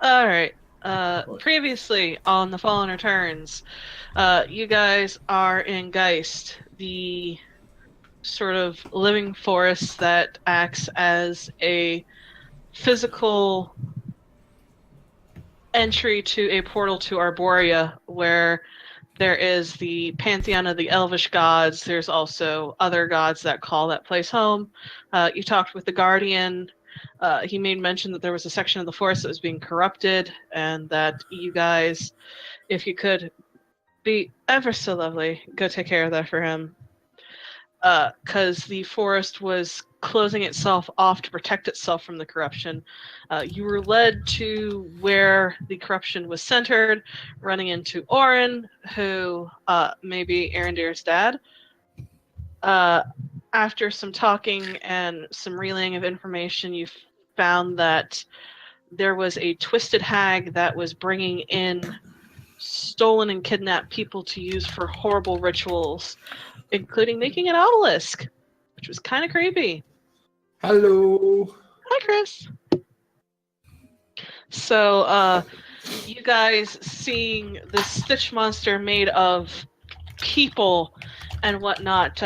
All right. Previously on the Fallen Returns, you guys are in Geist, the sort of living forest that acts as a physical entry to a portal to Arborea, where there is the pantheon of the elvish gods. There's also other gods that call that place home. You talked with the Guardian. He made mention that there was a section of the forest that was being corrupted, and that you guys, if you could be ever so lovely, go take care of that for him. Because the forest was closing itself off to protect itself from the corruption. You were led to where the corruption was centered, running into Orin, who may be Arendir's dad. After some talking and some relaying of information, you found that there was a twisted hag that was bringing in stolen and kidnapped people to use for horrible rituals, including making an obelisk, which was kind of creepy. Hello. Hi, Chris. So, you guys seeing this Stitch monster made of people and whatnot,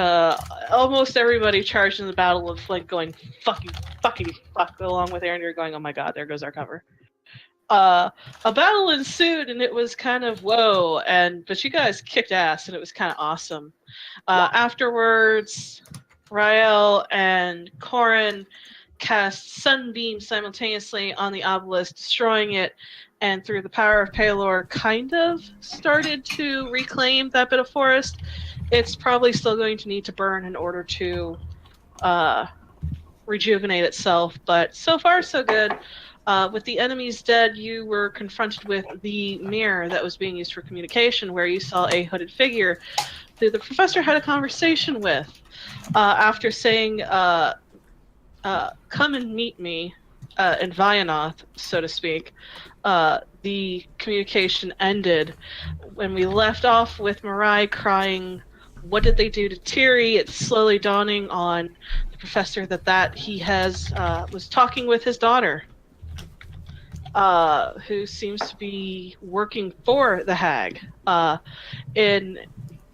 almost everybody charged in the battle of like going fucking fuck, along with Aaron, you're going, oh my god, there goes our cover. A battle ensued, and it was kind of whoa, but you guys kicked ass, and it was kind of awesome. Afterwards, Rael and Corin cast Sunbeam simultaneously on the obelisk, destroying it, and through the power of Palor, kind of started to reclaim that bit of forest. It's probably still going to need to burn in order to rejuvenate itself, but so far so good. With the enemies dead, you were confronted with the mirror that was being used for communication, where you saw a hooded figure who the professor had a conversation with. After saying, come and meet me in Vianoth, so to speak, the communication ended. When we left off with Mirai crying, what did they do to Tiri? It's slowly dawning on the professor that he was talking with his daughter. Who seems to be working for the hag, in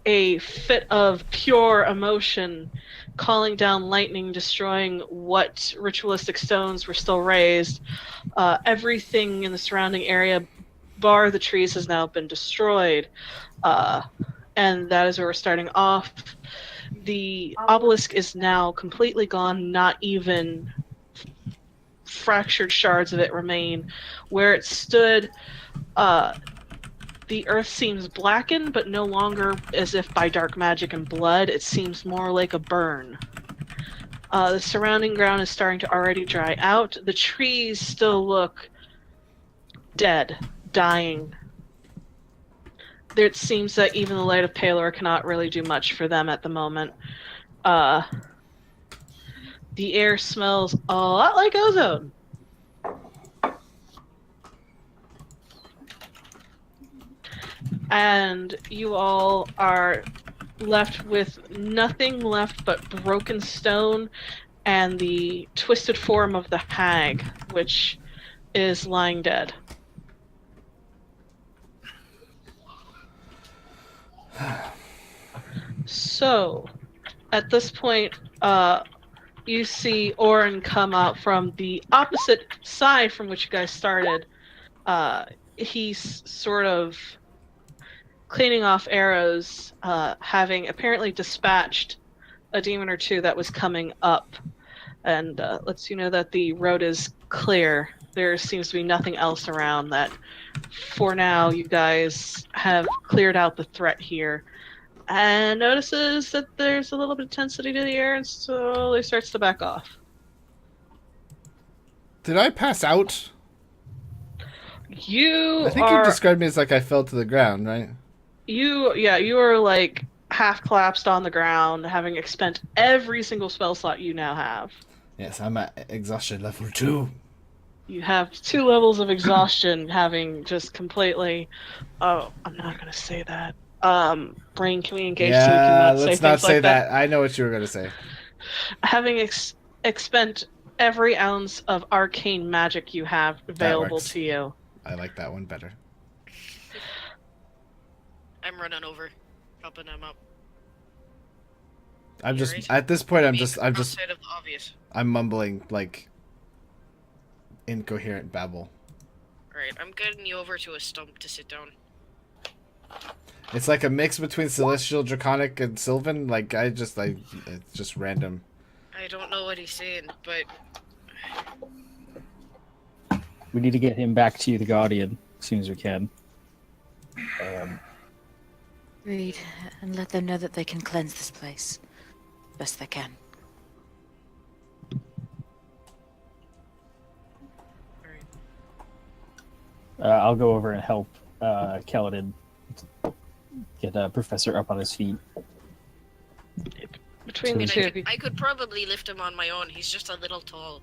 a fit of pure emotion, calling down lightning, destroying what ritualistic stones were still raised. Everything in the surrounding area, bar the trees, has now been destroyed. And that is where we're starting off. The obelisk is now completely gone, not even fractured shards of it remain. Where it stood, the earth seems blackened, but no longer as if by dark magic and blood. It seems more like a burn. The surrounding ground is starting to already dry out. The trees still look dead, dying. It seems that even the light of Palor cannot really do much for them at the moment. The air smells a lot like ozone. And you all are left with nothing left but broken stone and the twisted form of the hag, which is lying dead. So, at this point, you see Orin come out from the opposite side from which you guys started. He's sort of cleaning off arrows, having apparently dispatched a demon or two that was coming up, and lets you know that the road is clear. There seems to be nothing else around. That for now you guys have cleared out the threat here, and notices that there's a little bit of intensity to the air and slowly starts to back off. Did I pass out? You I think you described me as like I fell to the ground, right? You are like half collapsed on the ground, having expended every single spell slot you now have. Yes, I'm at exhaustion level 2. You have 2 levels of exhaustion, having just completely... Oh, I'm not going to say that. Brain, can we engage so we cannot say let's things not say like that? I know what you were going to say. Having expend every ounce of arcane magic you have available to you. I like that one better. I'm running over, helping him up. I'm just Alright. at this point. I'm Being just outside of the obvious. I'm mumbling like incoherent babble. Alright, I'm getting you over to a stump to sit down. It's like a mix between Celestial, Draconic, and Sylvan. Like it's just random. I don't know what he's saying, but We need to get him back to the Guardian as soon as we can. Read and let them know that they can cleanse this place best they can. alright. I'll go over and help Kaladin get Professor up on his feet. Between I the mean, two of you. I could probably lift him on my own. He's just a little tall.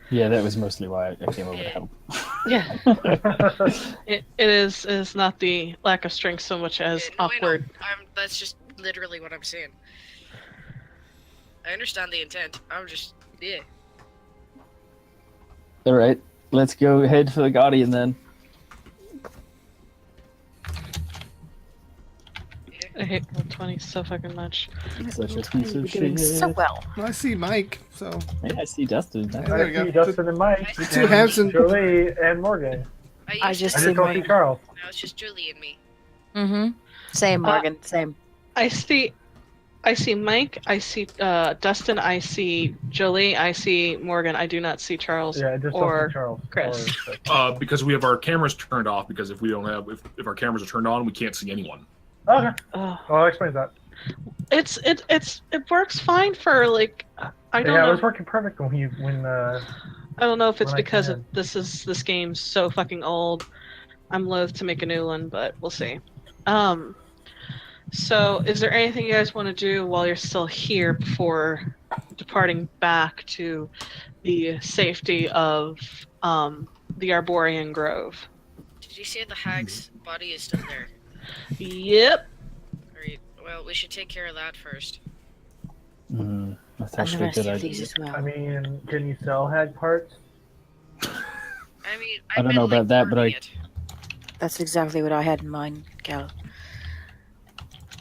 Yeah, that was mostly why I came over to help. Yeah. It is not the lack of strength so much as No, I know. awkward. That's just literally what I'm saying. I understand the intent. I'm just, yeah. All right, let's go head for the Guardian then. I hate Roll20 so fucking much. Such a piece of Doing shit. so well. I see Mike. So Hey, I see Dustin. Yeah, I there we see go. Justin and Mike. The two and handsome- Jolie and Morgan. I used just to I see just don't see Mike. Charles. Now it's just Julie and me. Mm-hmm. Same, Morgan. Same. I see Mike. I see Dustin. I see Jolie. I see Morgan. I do not see Charles Yeah, I just or don't see Charles. Chris. Because we have our cameras turned off. Because if we don't have, if our cameras are turned on, we can't see anyone. Okay. Ugh. Well, that explains that. It works fine for like I don't Yeah, it know. was working perfect when I don't know if it's when I because can. this game's so fucking old. I'm loath to make a new one, but we'll see. So is there anything you guys want to do while you're still here before departing back to the safety of the Arborian Grove? Did you say the hag's body is still there? Yep. Alright, well, we should take care of that first. That's And the actually a rest good of idea. these as well. I mean, can you sell hag parts? I mean, I don't know about that, but I- That's exactly what I had in mind, Cal.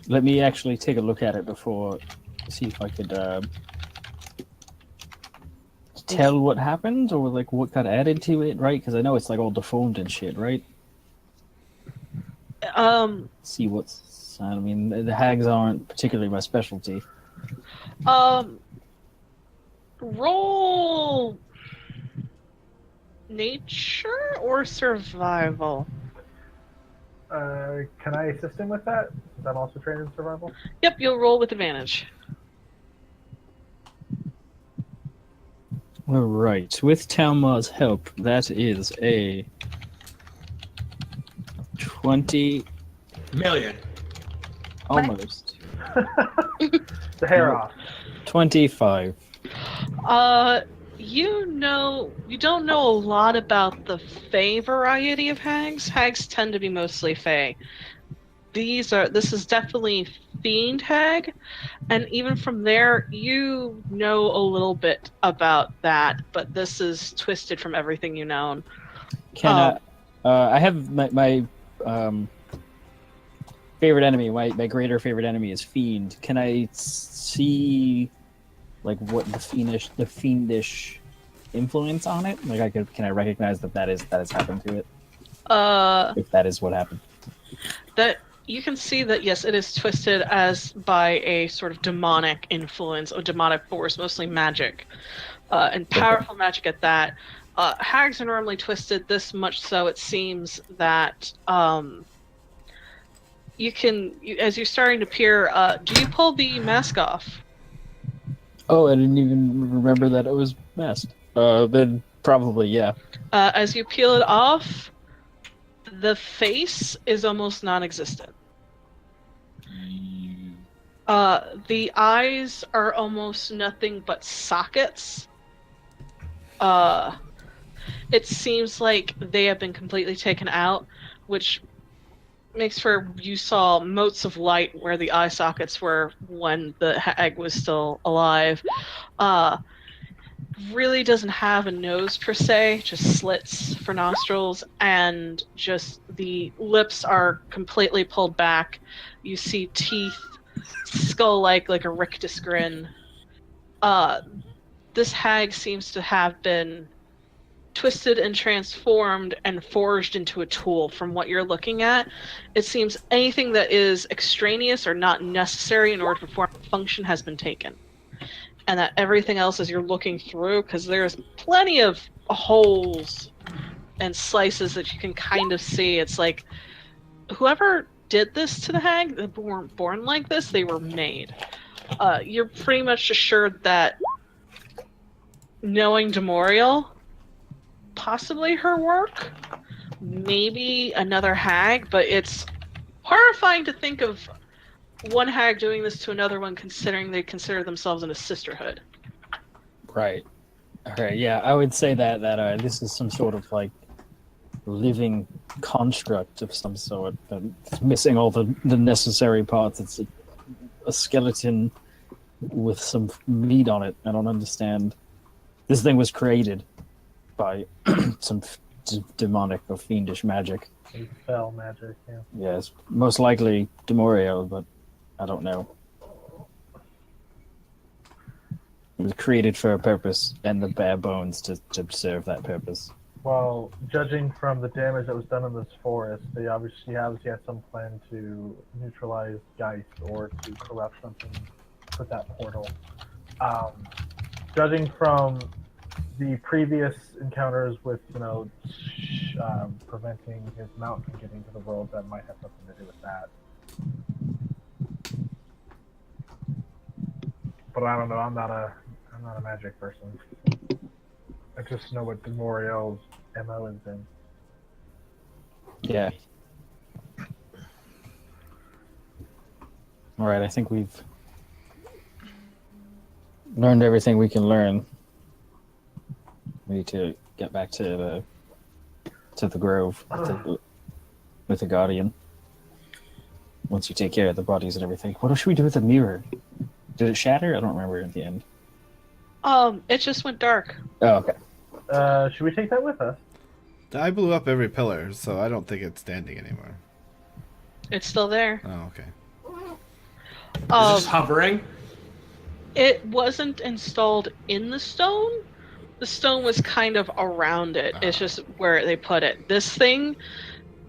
Let me actually take a look at it before, see if I could tell what happened or like what got added to it, right? Because I know it's like all deformed and shit, right? See what's. I mean, the hags aren't particularly my specialty. Roll nature or survival. Can I assist him with that? I'm also trained in survival. Yep, you'll roll with advantage. All right, with Talma's help, that is a 20, Million. almost The hair off. 25. You don't know a lot about the Fey variety of hags. Hags tend to be mostly Fey. This is definitely Fiend hag, and even from there, you know a little bit about that, but this is twisted from everything you know. Can I have my favorite enemy, my greater favorite enemy is Fiend. Can I see like what the fiendish influence on it? Like can I recognize that has happened to it? If that is what happened. That you can see that yes, it is twisted as by a sort of demonic influence, a demonic force, mostly magic, and powerful magic at that. Hags are normally twisted this much, so it seems that as you're starting to peer, do you pull the mask off? Oh, I didn't even remember that it was masked. Then probably yeah. As you peel it off, the face is almost non-existent. The eyes are almost nothing but sockets. It seems like they have been completely taken out, which makes for you saw motes of light where the eye sockets were when the hag was still alive. really doesn't have a nose per se, just slits for nostrils, and just the lips are completely pulled back. You see teeth, skull-like, like a rictus grin. This hag seems to have been twisted and transformed and forged into a tool from what you're looking at. It seems anything that is extraneous or not necessary in order to perform a function has been taken. And that everything else as you're looking through, because there's plenty of holes and slices that you can kind of see. It's like whoever did this to the hag, they weren't born like this, they were made. You're pretty much assured that knowing Demorial, possibly her work, maybe another hag, but it's horrifying to think of one hag doing this to another one, considering they consider themselves in a sisterhood. Right. Okay. Yeah, I would say that this is some sort of like living construct of some sort, but it's missing all the necessary parts. It's a skeleton with some meat on it. I don't understand. This thing was created by some demonic or fiendish magic. Some spell magic, yeah. Yes, most likely Demorio, but I don't know. It was created for a purpose, and the bare bones to serve that purpose. Well, judging from the damage that was done in this forest, they obviously had some plan to neutralize Geist or to corrupt something with that portal. Judging from the previous encounters with, preventing his mount from getting to the world, that might have something to do with that. But I don't know. I'm not a magic person. I just know what Demoriel's MO has been. Yeah. All right, I think we've learned everything we can learn. We need to get back to the grove with the Guardian. Once you take care of the bodies and everything. What should we do with the mirror? Did it shatter? I don't remember at the end. It just went dark. Oh, okay. Should we take that with us? I blew up every pillar, so I don't think it's standing anymore. It's still there. Oh, okay. Is it just hovering? It wasn't installed in the stone. The stone was kind of around it. It's just where they put it. This thing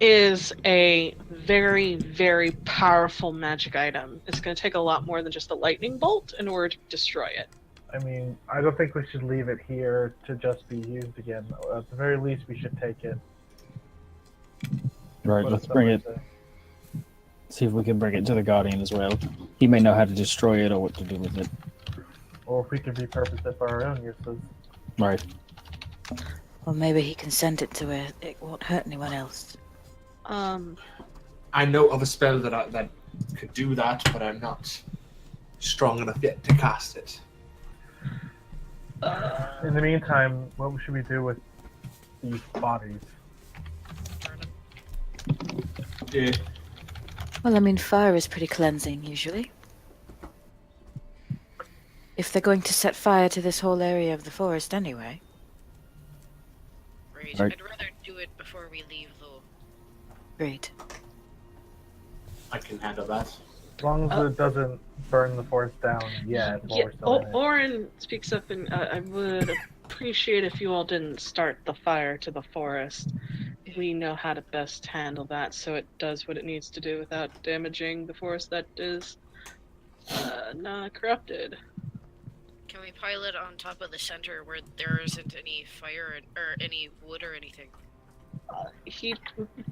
is a very, very powerful magic item. It's going to take a lot more than just a lightning bolt in order to destroy it. I mean, I don't think we should leave it here to just be used again. At the very least, we should take it. Right, What let's does bring somebody it. say? See if we can bring it to the Guardian as well. He may know how to destroy it or what to do with it. Or if we can repurpose it for our own uses. Right. Or maybe he can send it to where it won't hurt anyone else. I know of a spell that could do that, but I'm not strong enough yet to cast it. In the meantime, what should we do with these bodies? Yeah. Well, I mean, fire is pretty cleansing, usually. If they're going to set fire to this whole area of the forest anyway. Right. Right. I'd rather do it before we leave, though. Great. I can handle that. As long as it doesn't burn the forest down yet while Yeah, we're still in it. Oren speaks up, and I would appreciate if you all didn't start the fire to the forest. We know how to best handle that, so it does what it needs to do without damaging the forest that is not corrupted. Can we pile it on top of the center where there isn't any fire or any wood or anything? He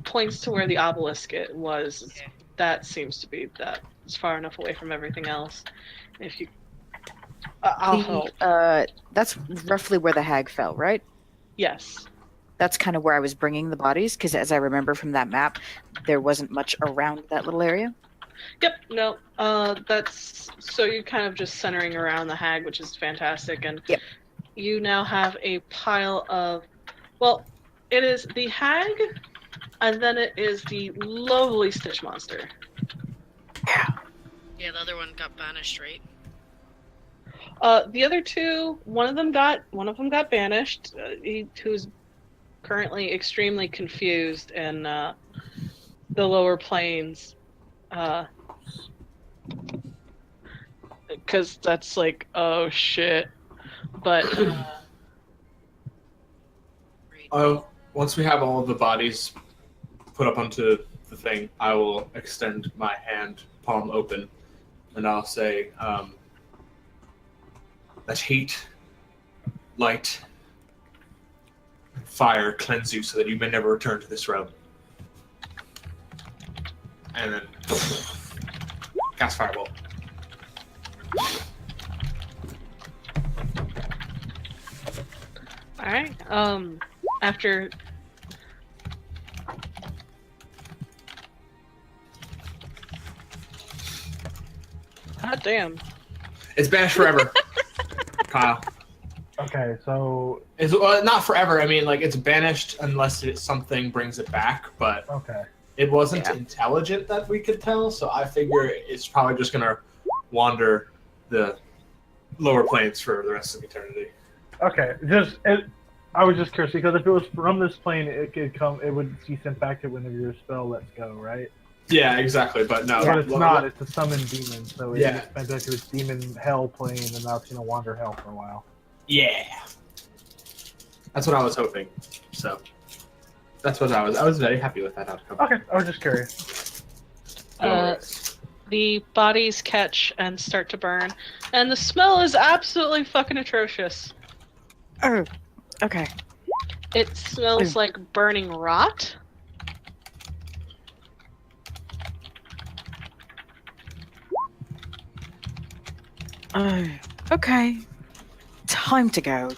points to where the obelisk was. Okay. That seems to be that. It's far enough away from everything else. If you, I'll help. That's roughly where the hag fell, right? Yes. That's kind of where I was bringing the bodies, because as I remember from that map, there wasn't much around that little area. Yep. No. That's so you kind of just centering around the hag, which is fantastic, and Yep. you now have a pile of. Well, it is the hag, and then it is the lovely Stitch monster. Yeah, the other one got banished, right? The other two, one of them got banished. Who's currently extremely confused in the lower planes, because that's like, oh shit. But Once we have all of the bodies put up onto the thing, I will extend my hand, palm open, and I'll say, "Let heat, light, fire cleanse you, so that you may never return to this realm." And then cast fireball. all right. After. God damn. It's banished forever, Kyle. Okay, so It's not forever. I mean, like, it's banished unless something brings it back. But okay. it wasn't intelligent that we could tell, so I figure it's probably just gonna wander the lower planes for the rest of eternity. Okay, I was just curious because if it was from this plane, it would be sent back to whenever your spell lets go, right? Yeah, exactly. But no, But it's not. It's a summoned demon, so it Yeah. gets sent back to its demon hell plane, and now it's gonna wander hell for a while. Yeah, that's what I was hoping. So that's what I was very happy with that outcome. Okay, I was just curious. The bodies catch and start to burn, and the smell is absolutely fucking atrocious. Oh, okay. It smells like burning rot. Oh, okay. Time to go.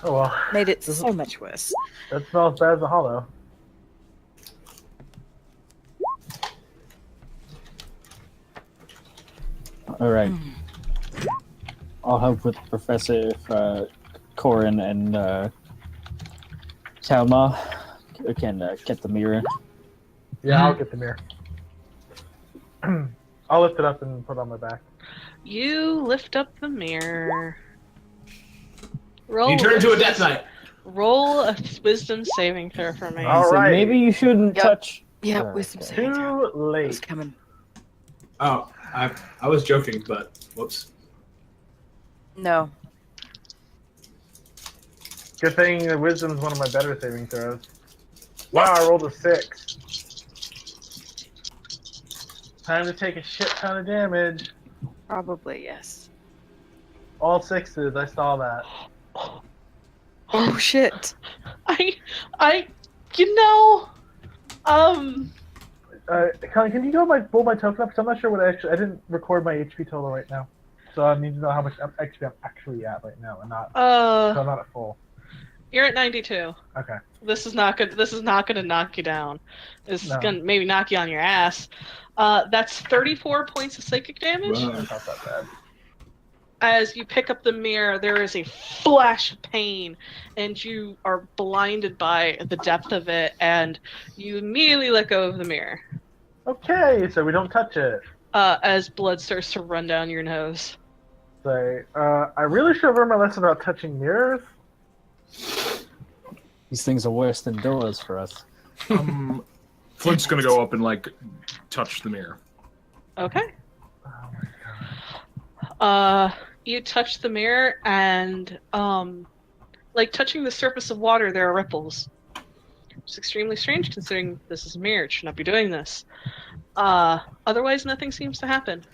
Oh well, Made it so much worse. that smells as bad as a hollow. All right. I'll help with Professor Corin and Kalma can get the mirror. Yeah, I'll get the mirror. I'll lift it up and put it on my back. You lift up the mirror. Roll. You turn into a Death Knight. Roll a wisdom saving throw for me. All So right. maybe you shouldn't Yep. touch. Yeah, Alright, wisdom okay. saving throw. Too It's late. coming. Oh, I was joking, but whoops. No. Good thing the wisdom is one of my better saving throws. Wow, I rolled a 6. Time to take a shit ton of damage. Probably, yes. All 6s. I saw that. Oh, shit. You know, Colin, can you go roll my token up? Because I'm not sure what I didn't record my HP total right now. So I need to know how much XP I'm actually at right now, and not. So I'm not at full. you're at 92. Okay. This is not good. This is not going to knock you down. This is No. going to maybe knock you on your ass. That's 34 points of psychic damage. Wow. That's not that bad. As you pick up the mirror, there is a flash of pain, and you are blinded by the depth of it, and you immediately let go of the mirror Okay, so we don't touch it. as blood starts to run down your nose. So, I really should have learned my lesson about touching mirrors. These things are worse than doors for us. Flint's gonna go up and like touch the mirror. Okay. Oh my god. You touch the mirror, and like touching the surface of water, there are ripples. It's extremely strange considering this is a mirror. It should not be doing this. Otherwise, nothing seems to happen.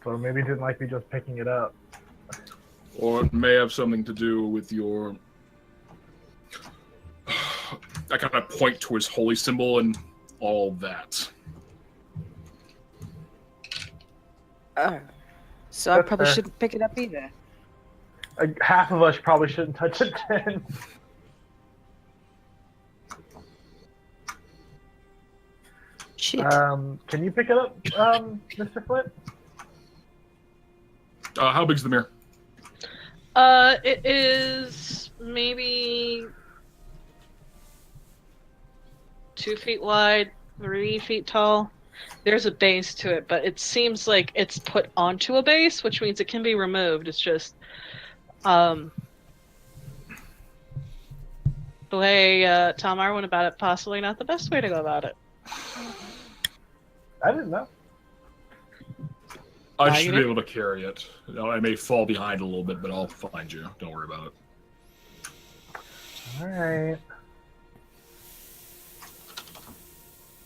So maybe it didn't like me just picking it up. Or it may have something to do with your. I kind of point to his holy symbol and all that. Oh. So I That's probably fair. shouldn't pick it up either. Half of us probably shouldn't touch it then. Shit. Can you pick it up, Mr. Flint? How big's the mirror? It is maybe 2 feet wide, 3 feet tall. there's a base to it, but it seems like it's put onto a base, which means it can be removed. It's just the way Talmar went about it, possibly not the best way to go about it. I didn't know. I you should be did? able to carry it. I may fall behind a little bit, but I'll find you. Don't worry about it. All right.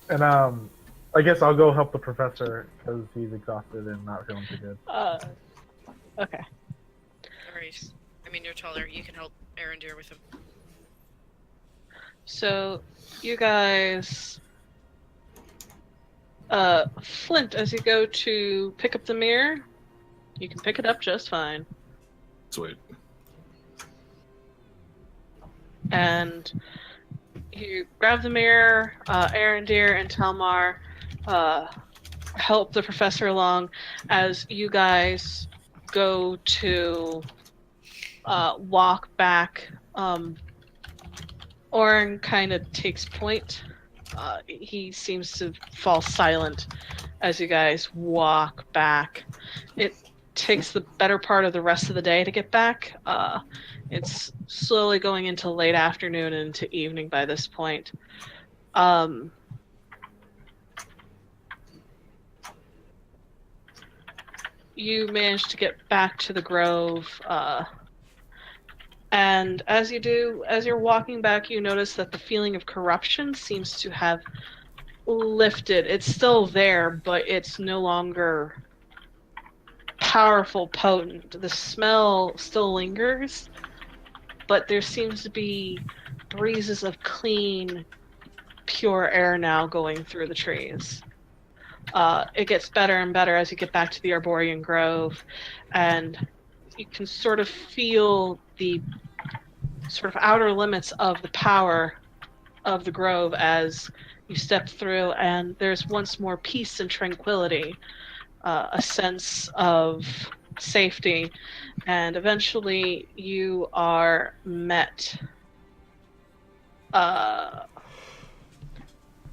And I guess I'll go help the professor because he's exhausted and not feeling too good. Okay. Alright. I mean, you're taller. You can help Arendir with him. So, you guys, Flint, as you go to pick up the mirror, you can pick it up just fine. Sweet. And you grab the mirror, Arendir and Talmar help the professor along as you guys go to walk back. Orin kind of takes point. He seems to fall silent as you guys walk back. It takes the better part of the rest of the day to get back. It's slowly going into late afternoon and into evening by this point. You manage to get back to the grove, and as you do, as you're walking back, you notice that the feeling of corruption seems to have lifted. It's still there, but it's no longer powerful, potent. The smell still lingers, but there seems to be breezes of clean, pure air now going through the trees. It gets better and better as you get back to the Arborian Grove, and you can sort of feel the sort of outer limits of the power of the grove as you step through, and there's once more peace and tranquility, a sense of safety, and eventually you are met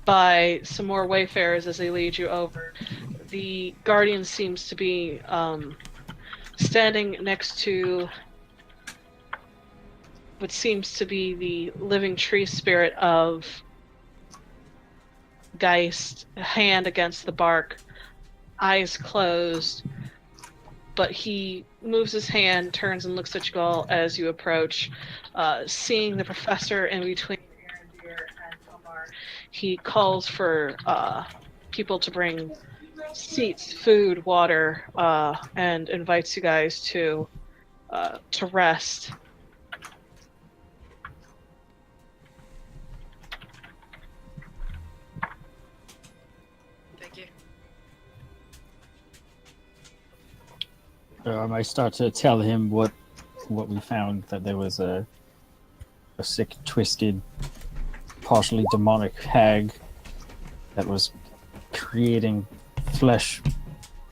by some more wayfarers as they lead you over. The guardian seems to be standing next to what seems to be the living tree spirit of Geist, hand against the bark, eyes closed, but he moves his hand, turns and looks at you all as you approach. Seeing the professor in between Arendir and Tomar, he calls for people to bring seats, food, water, and invites you guys to rest. Thank you. I start to tell him what we found, that there was a sick, twisted, partially demonic hag that was creating flesh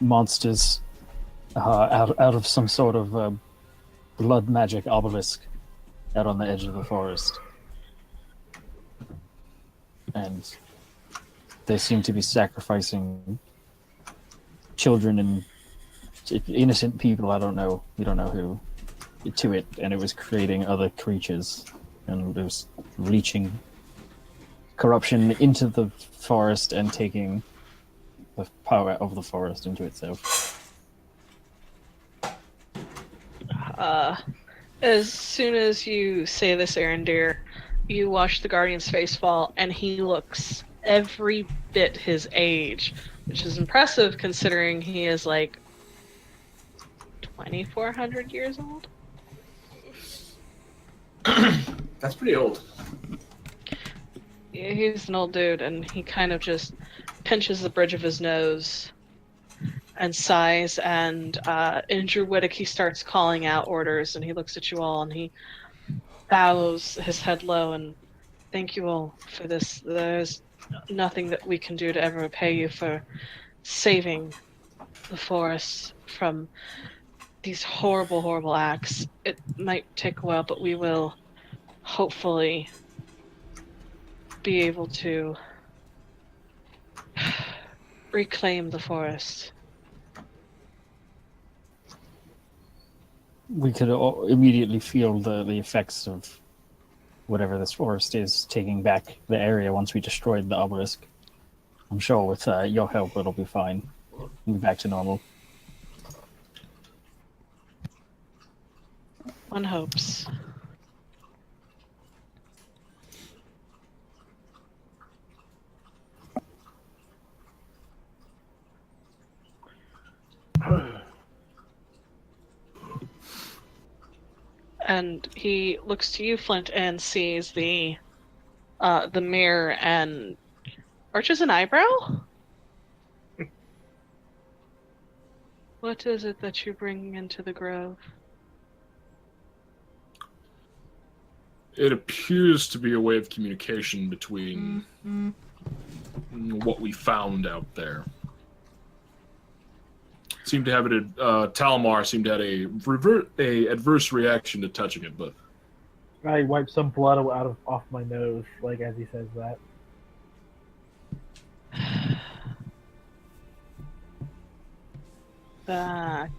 monsters out of some sort of blood magic obelisk out on the edge of the forest. And they seem to be sacrificing children and innocent people, I don't know, we don't know who, to it, and it was creating other creatures, and it was leaching corruption into the forest and taking the power of the forest into itself. As soon as you say this, Arendir, you watch the Guardian's face fall, and he looks every bit his age, which is impressive considering he is like 2,400 years old. That's pretty old. Yeah, he's an old dude, and he kind of just pinches the bridge of his nose and sighs, and in Druidic he starts calling out orders, and he looks at you all and he bows his head low and thank you all for this. There's nothing that we can do to ever repay you for saving the forest from these horrible, horrible acts. It might take a while, but we will hopefully be able to reclaim the forest. We could immediately feel the effects of whatever this forest is taking back the area once we destroyed the obelisk. I'm sure with your help it'll be fine. We'll be back to normal. One hopes. And he looks to you, Flint, and sees the mirror and arches an eyebrow. What is it that you bring into the grove? It appears to be a way of communication between what we found out there. Seemed to have it. Talmar seemed to have a adverse reaction to touching it, but I wipe some blood off my nose, like as he says that. That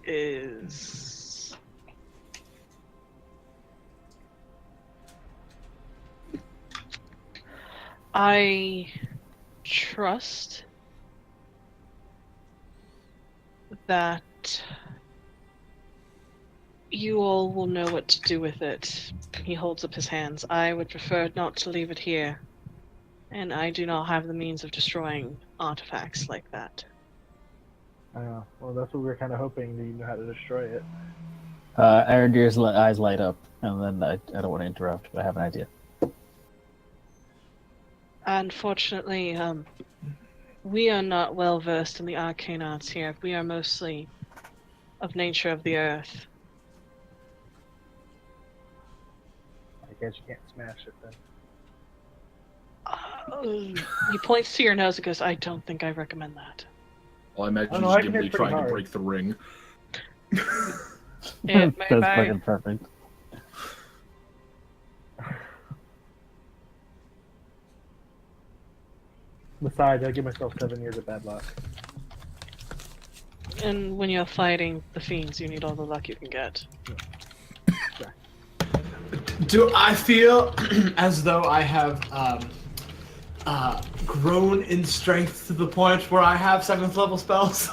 is... I trust that you all will know what to do with it. He holds up his hands. I would prefer not to leave it here, and I do not have the means of destroying artifacts like that. Well, that's what we were kind of hoping, that you know how to destroy it. Arondir's eyes light up, and then I don't want to interrupt, but I have an idea. Unfortunately, we are not well versed in the arcane arts here. We are mostly of nature of the earth. I guess you can't smash it then. He points to your nose and goes, I don't think I recommend that. well, I imagine Oh, no, he's I can hit Gimli pretty trying to hard. break the ring. It may That's by- fucking perfect. Besides, I give myself 7 years of bad luck. And when you're fighting the fiends, you need all the luck you can get. Do I feel as though I have grown in strength to the point where I have 7th level spells?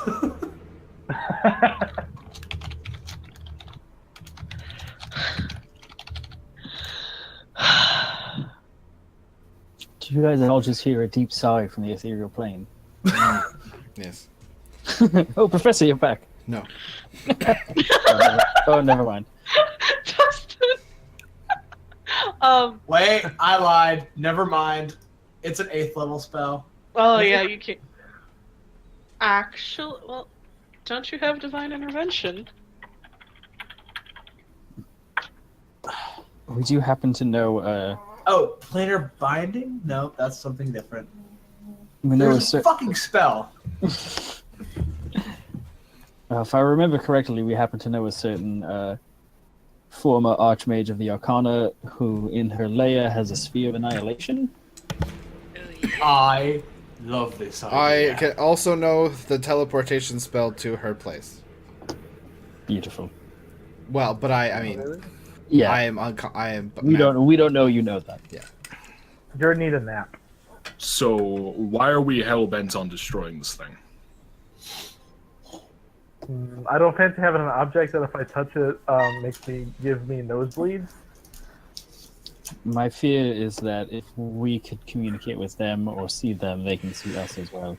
Do you guys all just hear a deep sigh from the ethereal plane? Yes. Oh, Professor, you're back. No. Oh, never mind. Justin! Wait, I lied. Never mind. It's an 8th level spell. Oh yeah, you can't... Actually, well, don't you have divine intervention? Would you happen to know, Oh, planar binding? No, that's something different. we know a There's a certain... fucking spell. If I remember correctly, we happen to know a certain former Archmage of the Arcana who, in her lair, has a Sphere of Annihilation. Oh, yeah. I love this I idea. can also know the teleportation spell to her place. Beautiful. Well, but I mean, Yeah, I am we don't know you know that. Jordan need a nap. So why are we hell bent on destroying this thing? I don't fancy having an object that if I touch it, gives me nosebleeds. My fear is that if we could communicate with them or see them, they can see us as well.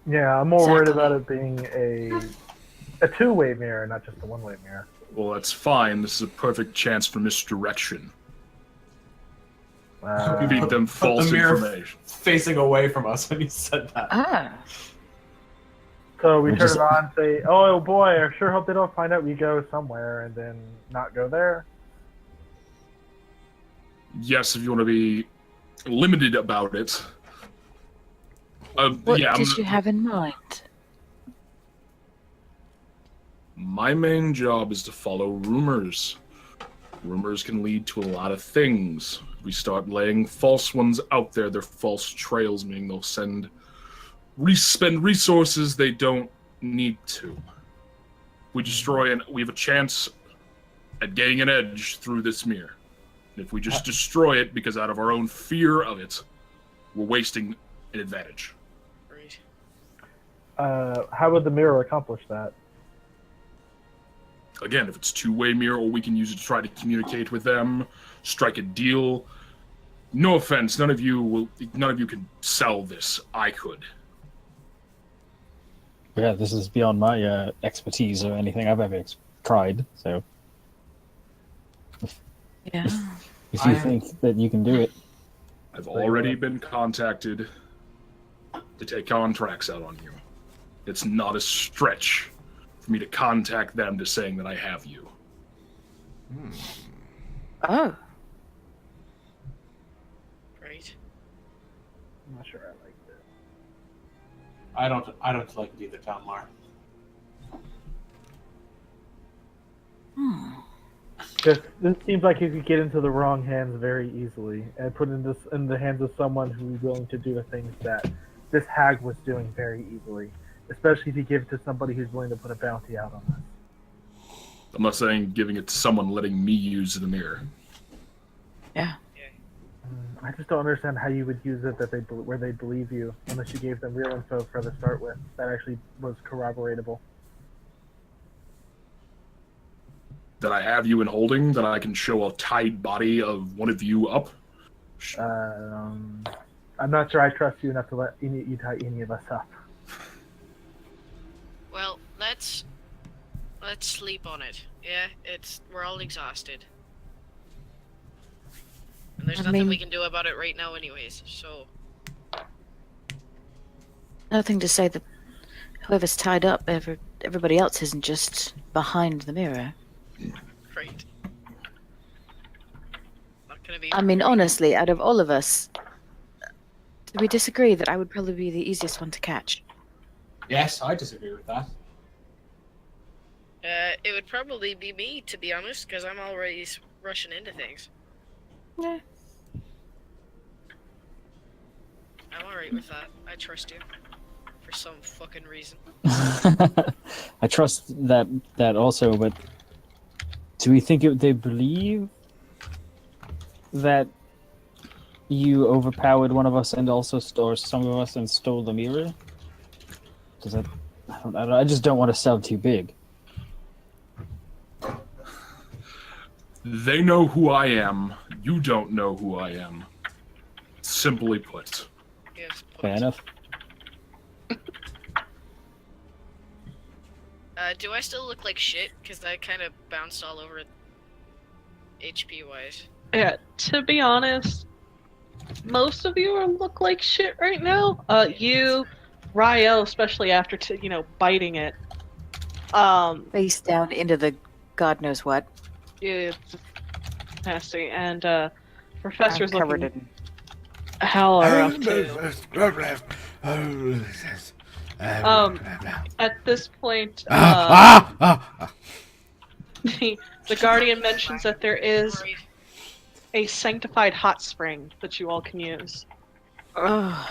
Yeah, I'm more worried about it being a two-way mirror, not just a one-way mirror. Well, that's fine. This is a perfect chance for misdirection. Feed them false the mirror information. facing away from us when you said that. Ah, So we Which turn is- it on, say, "Oh boy, I sure hope they don't find out we go somewhere," and then not go there. Yes, if you want to be limited about it. what yeah, did you have in mind? my main job is to follow rumors. Rumors can lead to a lot of things. We start laying false ones out there. They're false trails, meaning they'll send spend resources they don't need to. We destroy and we have a chance at getting an edge through this mirror. And if we just destroy it because out of our own fear of it, we're wasting an advantage. Right. How would the mirror accomplish that? Again, if it's two-way mirror, or we can use it to try to communicate with them, strike a deal. No offense, none of you can sell this. I could. Yeah, this is beyond my expertise or anything I've ever tried. So, Yeah. if you think that you can do it, I've already been contacted to take contracts out on you. It's not a stretch for me to contact them to saying that I have you. Oh. Right. I'm not sure I like this. I don't like it either, Talmar. This seems like you could get into the wrong hands very easily and put in the hands of someone who's willing to do the things that this hag was doing very easily. Especially if you give it to somebody who's willing to put a bounty out on this. I'm not saying giving it to someone letting me use the mirror. Yeah. I just don't understand how you would use it where they believe you unless you gave them real info for the start with that actually was corroboratable. That I have you in holding, that I can show a tied body of one of you up. I'm not sure I trust you enough to let you tie any of us up. Well, let's sleep on it. Yeah, we're all exhausted. And there's I nothing mean- we can do about it right now anyways, so Nothing to say that whoever's tied up, everybody else isn't just behind the mirror. great. Not gonna be I mean, honestly, out of all of us, do we disagree that I would probably be the easiest one to catch? Yes, I disagree with that. it would probably be me, to be honest, because I'm already rushing into things. Yeah. I'm alright with that. I trust you. For some fucking reason. I trust that also. But do we think they believe that you overpowered one of us and also some of us and stole the mirror? Does that? I just don't want to sound too big. They know who I am. You don't know who I am. Simply put. Yes, Fair enough. Do I still look like shit? Because I kind of bounced all over it, HP-wise. Yeah, to be honest, most of you look like shit right now. You, Rael, especially after biting it. Face down into the God knows what. It's nasty, and Professor's I'm covered looking in. hell rough too. At this point, the Guardian mentions that there is Right. a sanctified hot spring that you all can use. Ugh.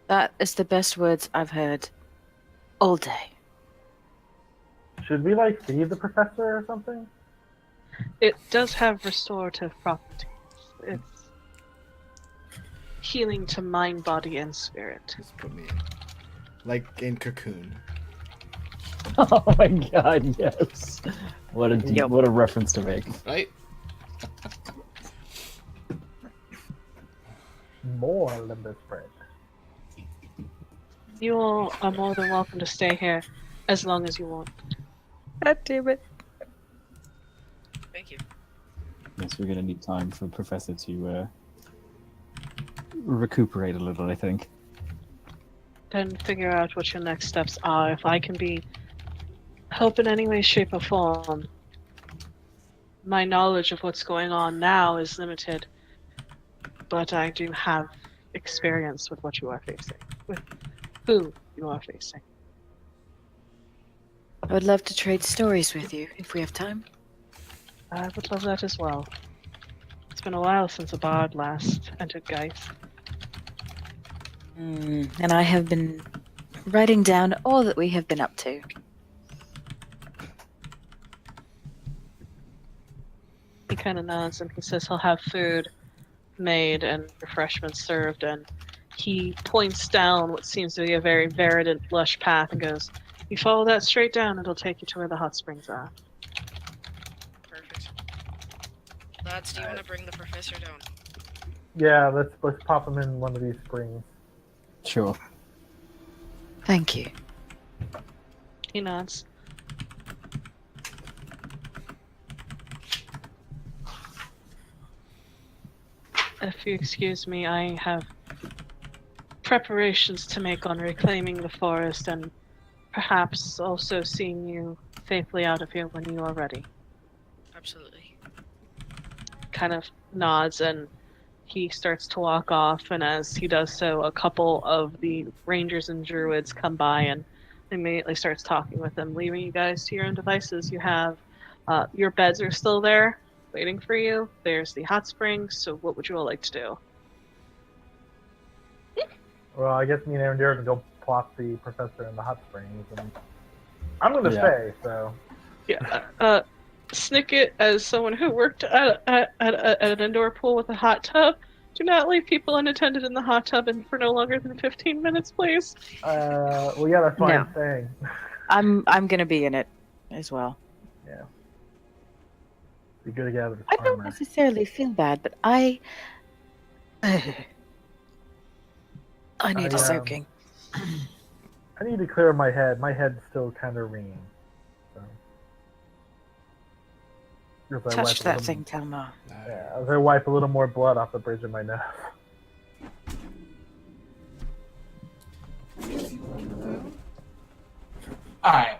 That is the best words I've heard all day. Should we feed the professor or something? It does have restorative properties. It's healing to mind, body, and spirit. Just put me in. Like in Cocoon. Oh my god, yes. What a reference to make. Right? More limbus bread. You all are more than welcome to stay here as long as you want. God damn it. Thank you. Yes, we're gonna need time for Professor to recuperate a little, I think. Then figure out what your next steps are. If I can be help in any way, shape, or form. My knowledge of what's going on now is limited, but I do have experience with what you are facing, with who you are facing. I would love to trade stories with you if we have time. I would love that as well. It's been a while since a bard last entered Geist. And I have been writing down all that we have been up to. He kind of nods and he says he'll have food made and refreshments served, and he points down what seems to be a very verdant, lush path and goes, "You follow that straight down, it'll take you to where the hot springs are." Perfect. Lads, do you want to bring the professor down? Yeah, let's pop him in one of these springs. Sure. Thank you. He nods. If you excuse me, I have preparations to make on reclaiming the forest and perhaps also seeing you safely out of here when you are ready. Absolutely. Kind of nods and he starts to walk off, and as he does so, a couple of the rangers and druids come by and immediately starts talking with them, leaving you guys to your own devices. You have your beds are still there waiting for you. There's the hot springs, so what would you all like to do? Well, I guess me and Aaron are gonna go plop the professor in the hot springs, and I'm gonna Yeah. stay. So Yeah, Snicket, as someone who worked at an indoor pool with a hot tub, do not leave people unattended in the hot tub and for no longer than 15 minutes, please. well, yeah, that's why No. I'm staying. I'm gonna be in it as well. Be good to get out of this I don't armor. necessarily feel bad, but I need a I, soaking. I need to clear my head. My head's still kind of ringing. So. As I wipe Touch a that little- thing, Telma. Yeah, as I wipe a little more blood off the bridge of my nose. Alright.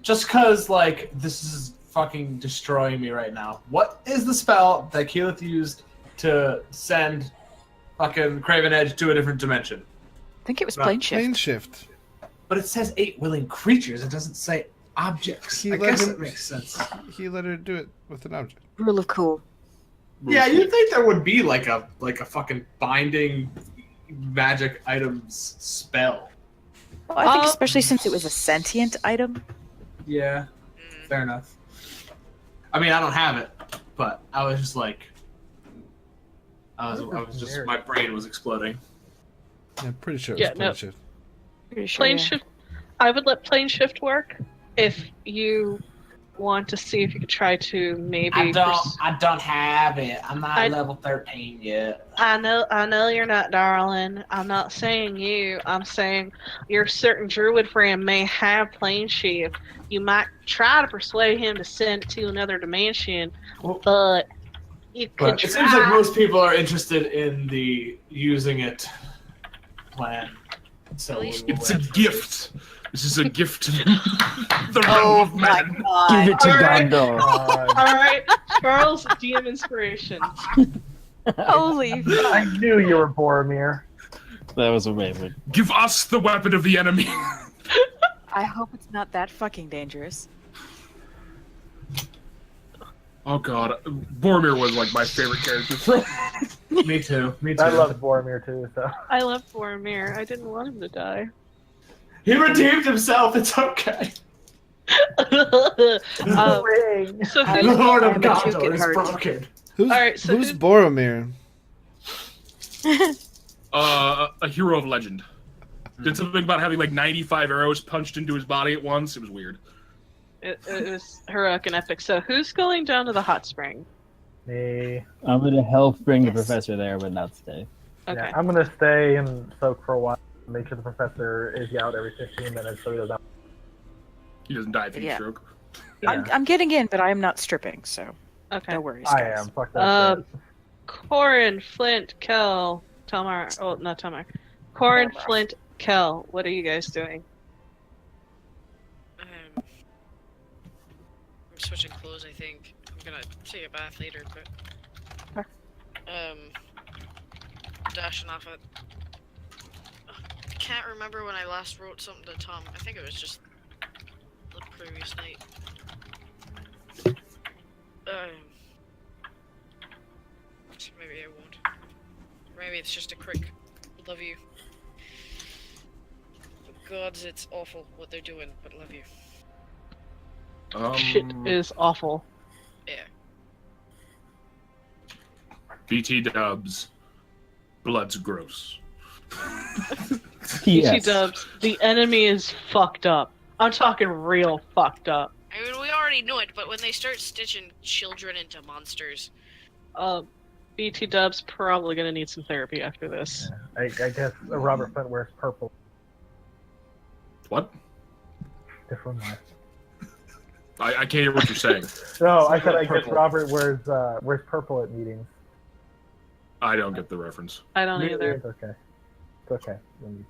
Just cause, like, this is fucking destroying me right now. What is the spell that Keyleth used to send fucking Craven Edge to a different dimension? I think it was Right. plane shift. Plane shift. But it says 8 willing creatures. It doesn't say objects. He I let guess him- it makes sense. He let her do it with an object. Rule of cool. Yeah, you'd think there would be like a fucking binding magic items spell. Well, I think Oh. especially since it was a sentient item. Yeah, Mm. fair enough. I mean, I don't have it, but I was just like, I was just, my brain was exploding. I'm pretty sure it was Yeah, plane no. shift. Pretty sure. Plane yeah. shift. I would let plane shift work if you want to see if you could try to maybe. I don't have it. I'm not I- level 13 yet. I know you're not, darling. I'm not saying you. I'm saying your certain druid friend may have plane shift. You might try to persuade him to send it to another dimension, Well, but you could But try. it seems like most people are interested in the using it plan. So At least- It's a gift. This is a gift to the realm of men. Give God. it to Alright. Gondor. All right, Charles, DM inspiration. Holy I knew you were Boromir. That was amazing. Give us the weapon of the enemy. I hope it's not that fucking dangerous. Oh god, Boromir was like my favorite character from. Me too. Me too. I love Boromir too. So I love Boromir. I didn't want him to die. He redeemed himself. It's okay. ring. So I- The who's, Lord of I'm a Gondor token is heart. broken. Who's, Alright, so who's who's- Boromir? A hero of legend. Did something about having like 95 arrows punched into his body at once. It was weird. it was heroic and epic. So who's going down to the hot spring? Me. I'm gonna help bring the Yes. professor there, but not stay. Okay. Yeah, I'm gonna stay and soak for a while. Make sure the professor is out every 15 minutes so he doesn't. He doesn't die of heat Yeah. stroke. I'm getting in, but I am not stripping, so Okay. no worries, I guys. am. Fuck that. Um, shit. Corin, Flint, Kel, Tamar. Oh, not Tamar. Corin, Tamar. Flint, Kel. What are you guys doing? I'm switching clothes, I think. I'm gonna take a bath later, but dashing off it. I can't remember when I last wrote something to Tom. I think it was just the previous night. So maybe I won't. Maybe it's just a quick love you. gods, it's awful what they're doing, but love you. Shit is awful. Yeah. BT dubs. Blood's gross. BT dubs. The enemy is fucked up. I'm talking real fucked up. I mean, we already know it, but when they start stitching children into monsters, BT dubs probably gonna need some therapy after this. I guess Robert Flint wears purple. What? Different one. I can't hear what you're saying. No, I said I guess Purple. Robert wears purple at meetings. I don't get the reference. I don't either. It's okay. It's okay. You don't need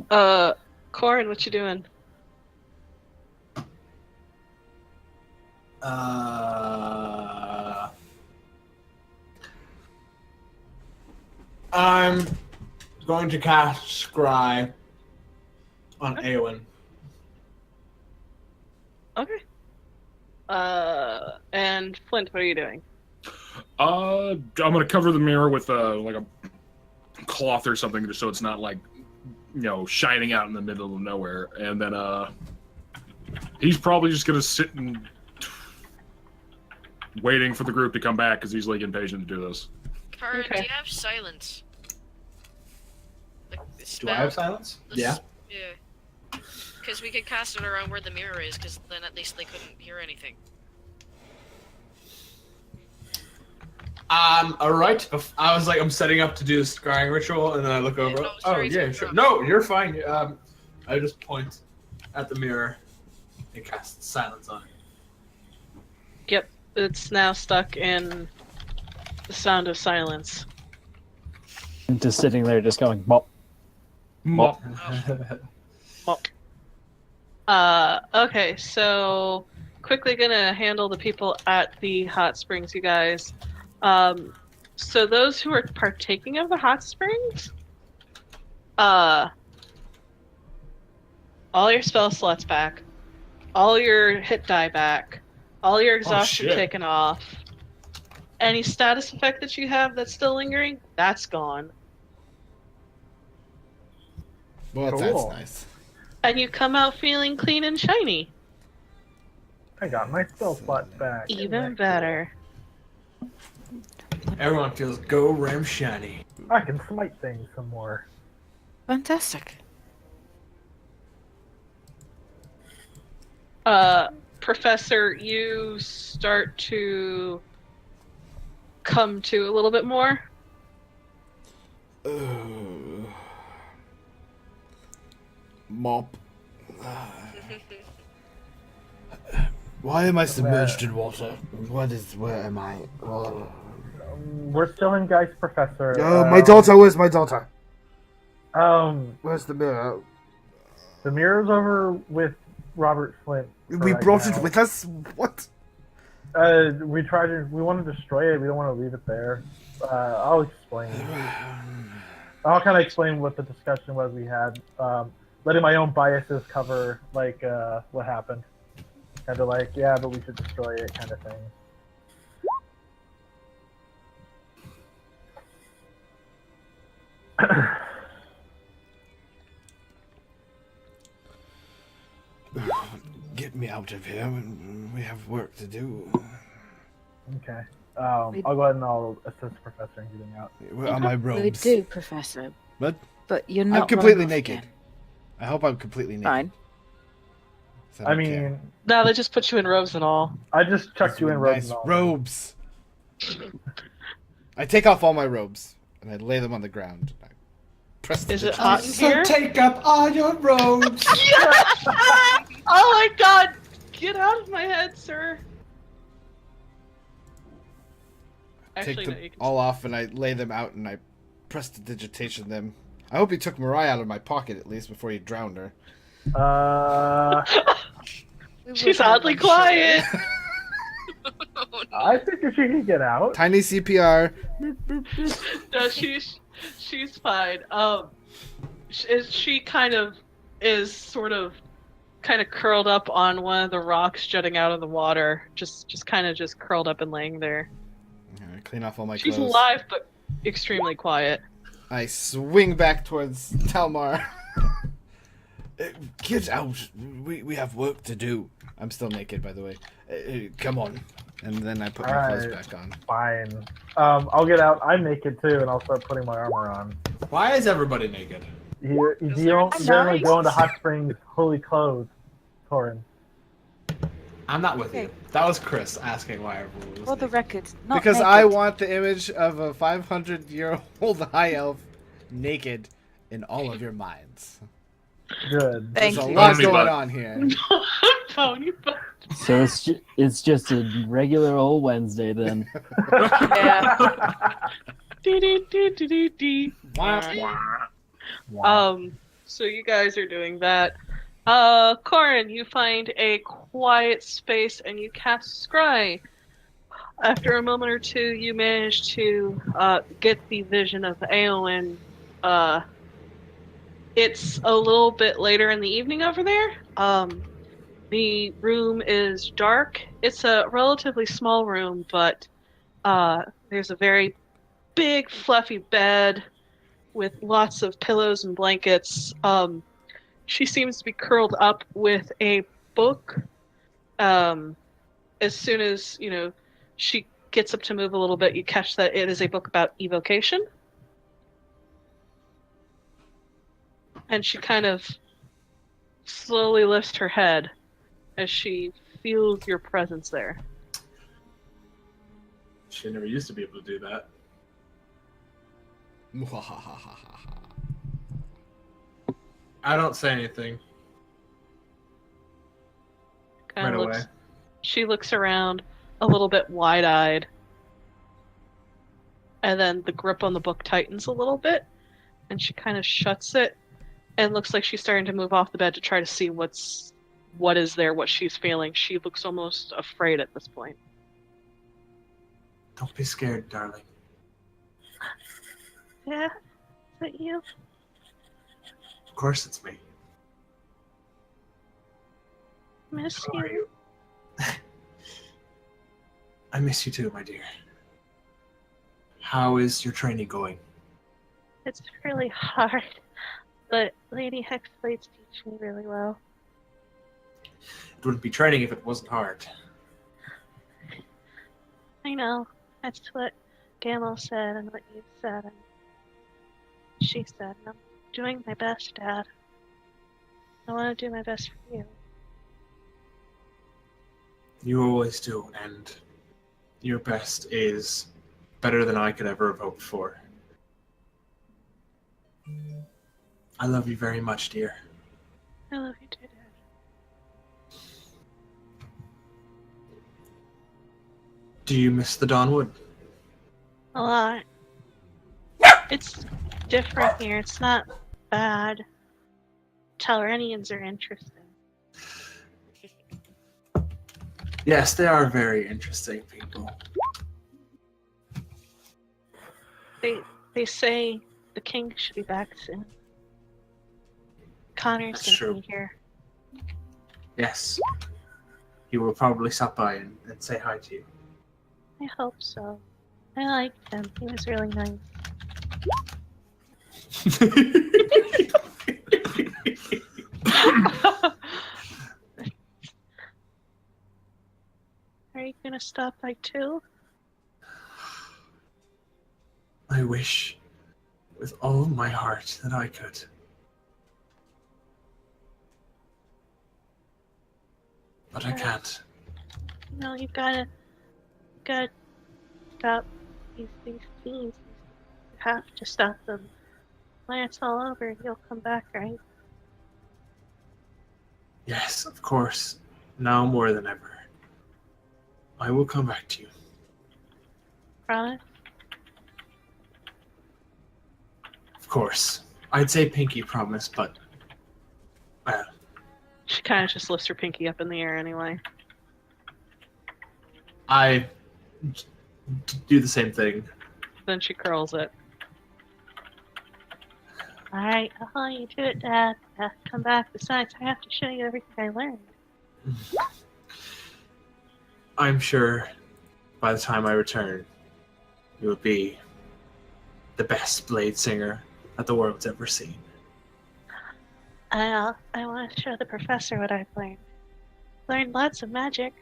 to. Corin, what you doing? I'm going to cast Scry on Eowyn. Okay. And Flint, what are you doing? I'm gonna cover the mirror with like a cloth or something, just so it's not like, shining out in the middle of nowhere. And then he's probably just gonna sit and waiting for the group to come back because he's like impatient to do this. Karen, Okay. do you have silence? Like, the Do I have silence? the Yeah. s- Yeah. Because we could cast it around where the mirror is, because then at least they couldn't hear anything. Alright. I was like, I'm setting up to do the scrying ritual, and then I look over. no, Oh, sorry, yeah, it's sure. wrong. No, you're fine. I just point at the mirror and cast silence on it. Yep, it's now stuck in the sound of silence. And just sitting there, just going, bop. Mop. Okay, so quickly gonna handle the people at the hot springs, you guys. So those who are partaking of the hot springs, all your spell slots back, all your hit die back, all your exhaustion shit. taken off. Any status effect that you have that's still lingering, that's gone. Well, Cool. that's nice. And you come out feeling clean and shiny. I got my spell slots back. Even better. Everyone feels go ram shiny. I can smite things some more. Fantastic. Professor, you start to come to a little bit more. Mop. Why am I submerged in water? Where am I? We're still in Geist, Professor. My daughter, where's my daughter? Where's the mirror? The mirror's over with Robert Flint. for We right brought now. it with us? What? We want to destroy it. We don't want to leave it there. I'll explain. I'll kind of explain what the discussion was we had. Letting my own biases cover, what happened. Kind of like, yeah, but we should destroy it kind of thing. Get me out of here. We have work to do. Okay. I'll go ahead and I'll assist Professor in getting out. Where are my We robes? do, Professor. What? But you're not I'm completely running off naked. again. I hope I'm completely naked. Fine. So I don't mean, care. No, they just put you in robes and all. I just chucked you in robes. Nice and all. robes. I take off all my robes and I lay them on the ground. I press the Is it digital- hot in here? take up all your robes. Oh my god! Get out of my head, sir. Actually, take no, them you can. all off and I lay them out and I press the digitation them. I hope he took Mariah out of my pocket at least before he drowned her. She's oddly quiet. Oh, no. I think if she can get out. Tiny CPR. No, she's fine. She kind of is sort of curled up on one of the rocks jutting out of the water, just curled up and laying there. I clean off all my She's clothes. alive but extremely quiet. I swing back towards Talmar. Get out. We have work to do. I'm still naked, by the way. Come on. And then I put my clothes back on. Fine. I'll get out. I'm naked too, and I'll start putting my armor on. Why is everybody naked? You don't generally go into hot springs fully clothed, Torin. I'm not with you. That was Chris asking why everyone was For the naked. record, not Because naked. I want the image of a 500-year-old high elf naked in all of your minds. Good. Thank There's a you. lot Only going but- on here. Pony. So it's just a regular old Wednesday then. Yeah. Dee-dee-dee-dee-dee-dee. So you guys are doing that. Corin, you find a quiet space and you cast Scry. After a moment or two, you manage to get the vision of Eowyn. It's a little bit later in the evening over there. The room is dark. It's a relatively small room, but there's a very big, fluffy bed with lots of pillows and blankets. She seems to be curled up with a book. As soon as, she gets up to move a little bit, you catch that it is a book about evocation. And she kind of slowly lifts her head as she feels your presence there. She never used to be able to do that. I don't say anything Kinda right looks, away. She looks around a little bit wide-eyed. And then the grip on the book tightens a little bit. And she kind of shuts it. And looks like she's starting to move off the bed to try to see what is there, what she's feeling. She looks almost afraid at this point. Don't be scared, darling. Yeah? Is that you? Of course it's me. Miss How are you? you? I miss you too, my dear. How is your training going? It's really hard. But Lady Hexblade's teach me really well. It wouldn't be training if it wasn't hard. I know. That's what Gamel said and what you said and she said. And I'm doing my best, Dad. I want to do my best for you. You always do, and your best is better than I could ever have hoped for. I love you very much, dear. I love you too, Dad. Do you miss the Dawnwood? A lot. It's different here. It's not bad. Telrenians are interesting. Yes, they are very interesting people. They say the king should be back soon. Connor's That's gonna true. be here. Yes. He will probably stop by and say hi to you. I hope so. I liked him. He was really nice. Are you gonna stop by too? I wish with all my heart that I could. But I can't. No, you gotta stop these thieves. You have to stop them. When it's all over, you'll come back, right? Yes, of course. Now more than ever. I will come back to you. Promise? Of course. I'd say pinky promise, but well, She kind of just lifts her pinky up in the air anyway. I do the same thing. Then she curls it. Alright, I'll let you do it, Dad. Come back. Besides, I have to show you everything I learned. I'm sure by the time I return, you will be the best blade singer that the world's ever seen. I want to show the professor what I've learned. Learned lots of magic.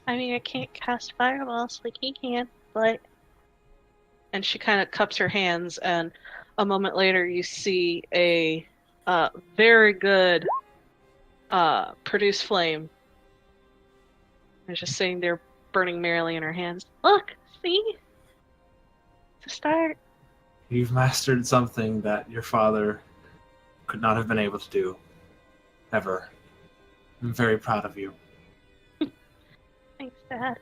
I mean, I can't cast fireballs like he can, but... And she kind of cups her hands, and a moment later you see a very good produce flame. It's just sitting there burning merrily in her hands. Look, see? It's a start. You've mastered something that your father could not have been able to do. Ever. I'm very proud of you. Thanks, Dad.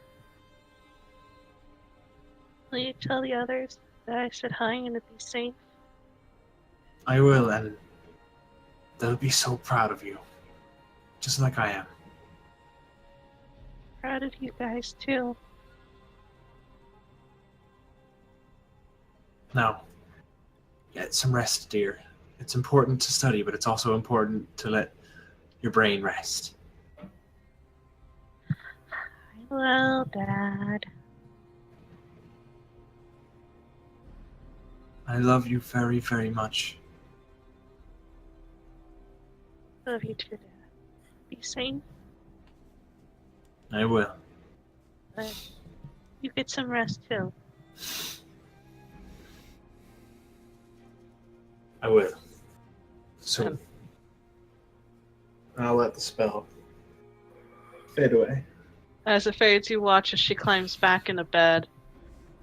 Will you tell the others that I said hi and to be safe? I will, and they'll be so proud of you. Just like I am. Proud of you guys, too. Now, get some rest, dear. It's important to study, but it's also important to let your brain rest. Well, Dad. I love you very, very much. Love you too, Dad. Be safe. I will. But you get some rest, too. I will. So, I'll let the spell fade away. As it fades, you watch as she climbs back into bed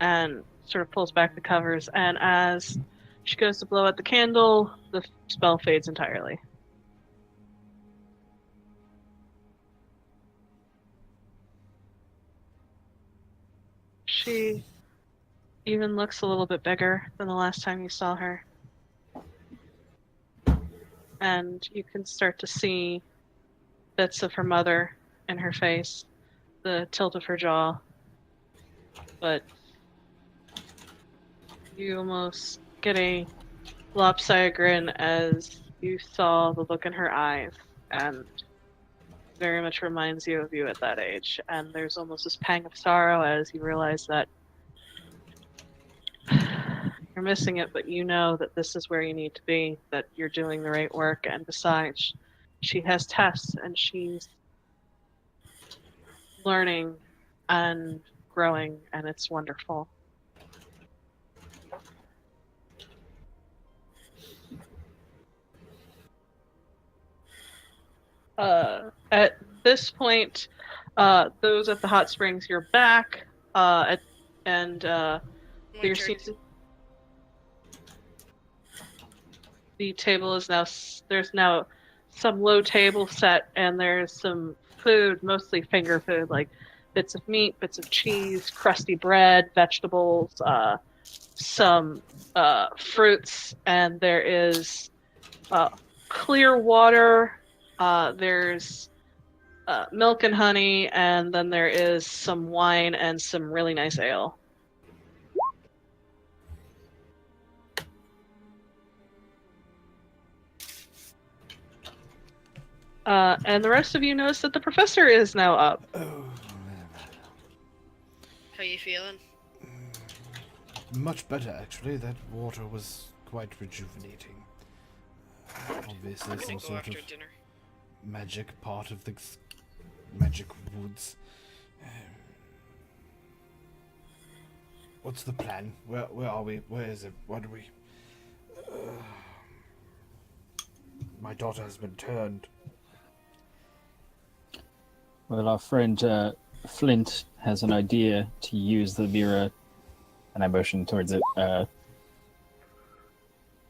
and sort of pulls back the covers, and as she goes to blow out the candle, the spell fades entirely. She even looks a little bit bigger than the last time you saw her. And you can start to see bits of her mother in her face, the tilt of her jaw. But you almost get a lopsided grin as you saw the look in her eyes, and very much reminds you of you at that age. And there's almost this pang of sorrow as you realize that you're missing it, but you know that this is where you need to be, that you're doing the right work, and besides, she has tests and she's learning and growing, and it's wonderful. At this point, those at the hot springs, you're back, and your seats. The table is now, there's now some low table set, and there's some food, mostly finger food, like bits of meat, bits of cheese, crusty bread, vegetables, some fruits, and there is clear water. There's milk and honey, and then there is some wine and some really nice ale. And the rest of you notice that the professor is now up. How you feeling? Much better, actually. That water was quite rejuvenating. Obviously, I'm gonna some go sort after of dinner. magic part of the magic woods. What's the plan? Where are we? Where is it? What do we? My daughter has been turned. Well, our friend Flint has an idea to use the mirror, and I motion towards it,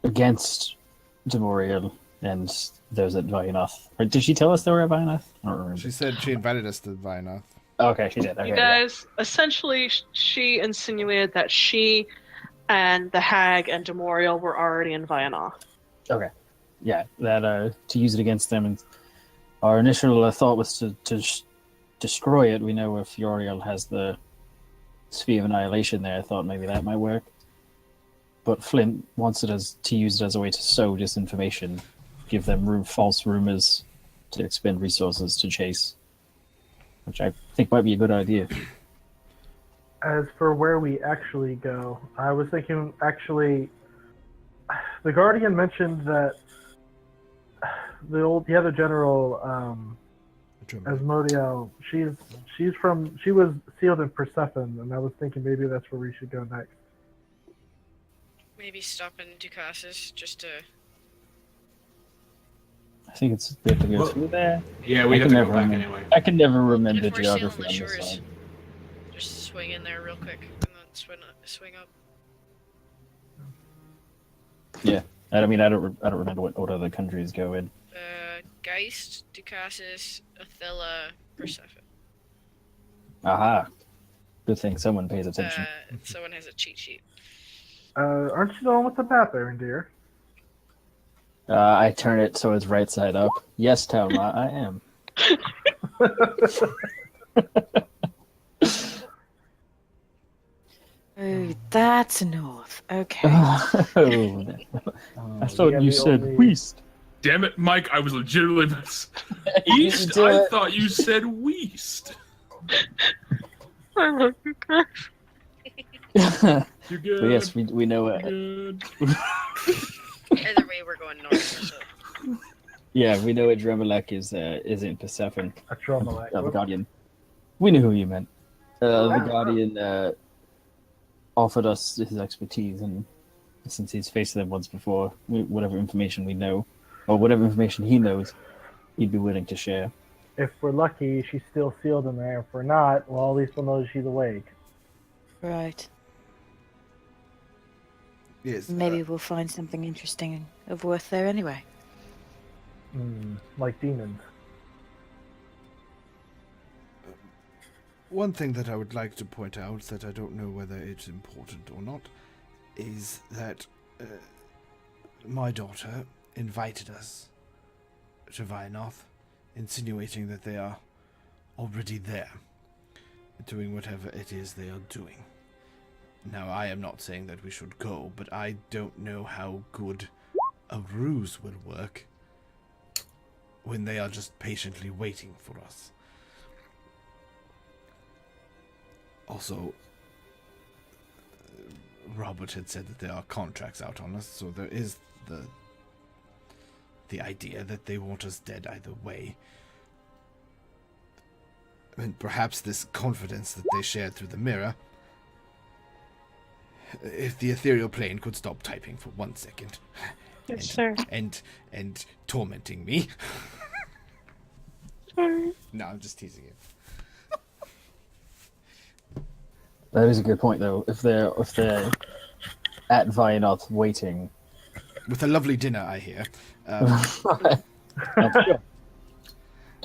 against Demoriel and those at Vionath. Or did she tell us they were at Vionath? I don't remember. She said she invited us to Vionath. Okay, she did. Okay, You guys, essentially, she insinuated that she and the hag and Demoriel were already in Vionath. Okay. Yeah, that to use it against them. And our initial thought was to destroy it. We know if Uriel has the Sphere of Annihilation there. I thought maybe that might work. But Flint wants it to use it as a way to sow disinformation, give them false rumors to expend resources to chase, which I think might be a good idea. As for where we actually go, I was thinking actually, the Guardian mentioned that the other general, Asmodeus, she was sealed in Persephone, and I was thinking maybe that's where we should go next. Maybe stop in Ducasis just to. I think it's we have to go Well, through there. Yeah, we I have can to go never back remember. anyway. I can never remember If we're sealing geography the on this shores, side. just swing in there real quick and then swing up. I mean, I don't remember what order the countries go in. Geist, Ducasis, Athila, Persephone. Aha. Good thing someone pays attention. Someone has a cheat sheet. Aren't you the one with the map, Aaron dear? I turn it so it's right side up. Yes, Talma, I am. Oh, that's north. Okay. Oh, I thought yeah, you the said only- west. Damn it, Mike! I was legitimately east. do I it. thought you said west. I love you guys. But You're good. yes, we know it. Good. Either way, we're going north. So. Yeah, we know it. Dremelech is in Persephone. A Dromelech. The Guardian. We knew who you meant. The Guardian offered us his expertise, and since he's faced them once before, whatever information we know, or whatever information he knows, he'd be willing to share. If we're lucky, she's still sealed in there. If we're not, well, at least we'll know she's awake. Right. Yes. Maybe we'll find something interesting of worth there anyway. Like demons. One thing that I would like to point out that I don't know whether it's important or not is that my daughter invited us to Vainoth, insinuating that they are already there, doing whatever it is they are doing. Now, I am not saying that we should go, but I don't know how good a ruse will work when they are just patiently waiting for us. Also, Robert had said that there are contracts out on us, so there is the idea that they want us dead either way. And perhaps this confidence that they shared through the mirror, if the ethereal plane could stop typing for 1 second. Yes, sir. And tormenting me. Sorry. No, I'm just teasing you. That is a good point, though. If they're at Vainoth waiting, With a lovely dinner, I hear. that's sure.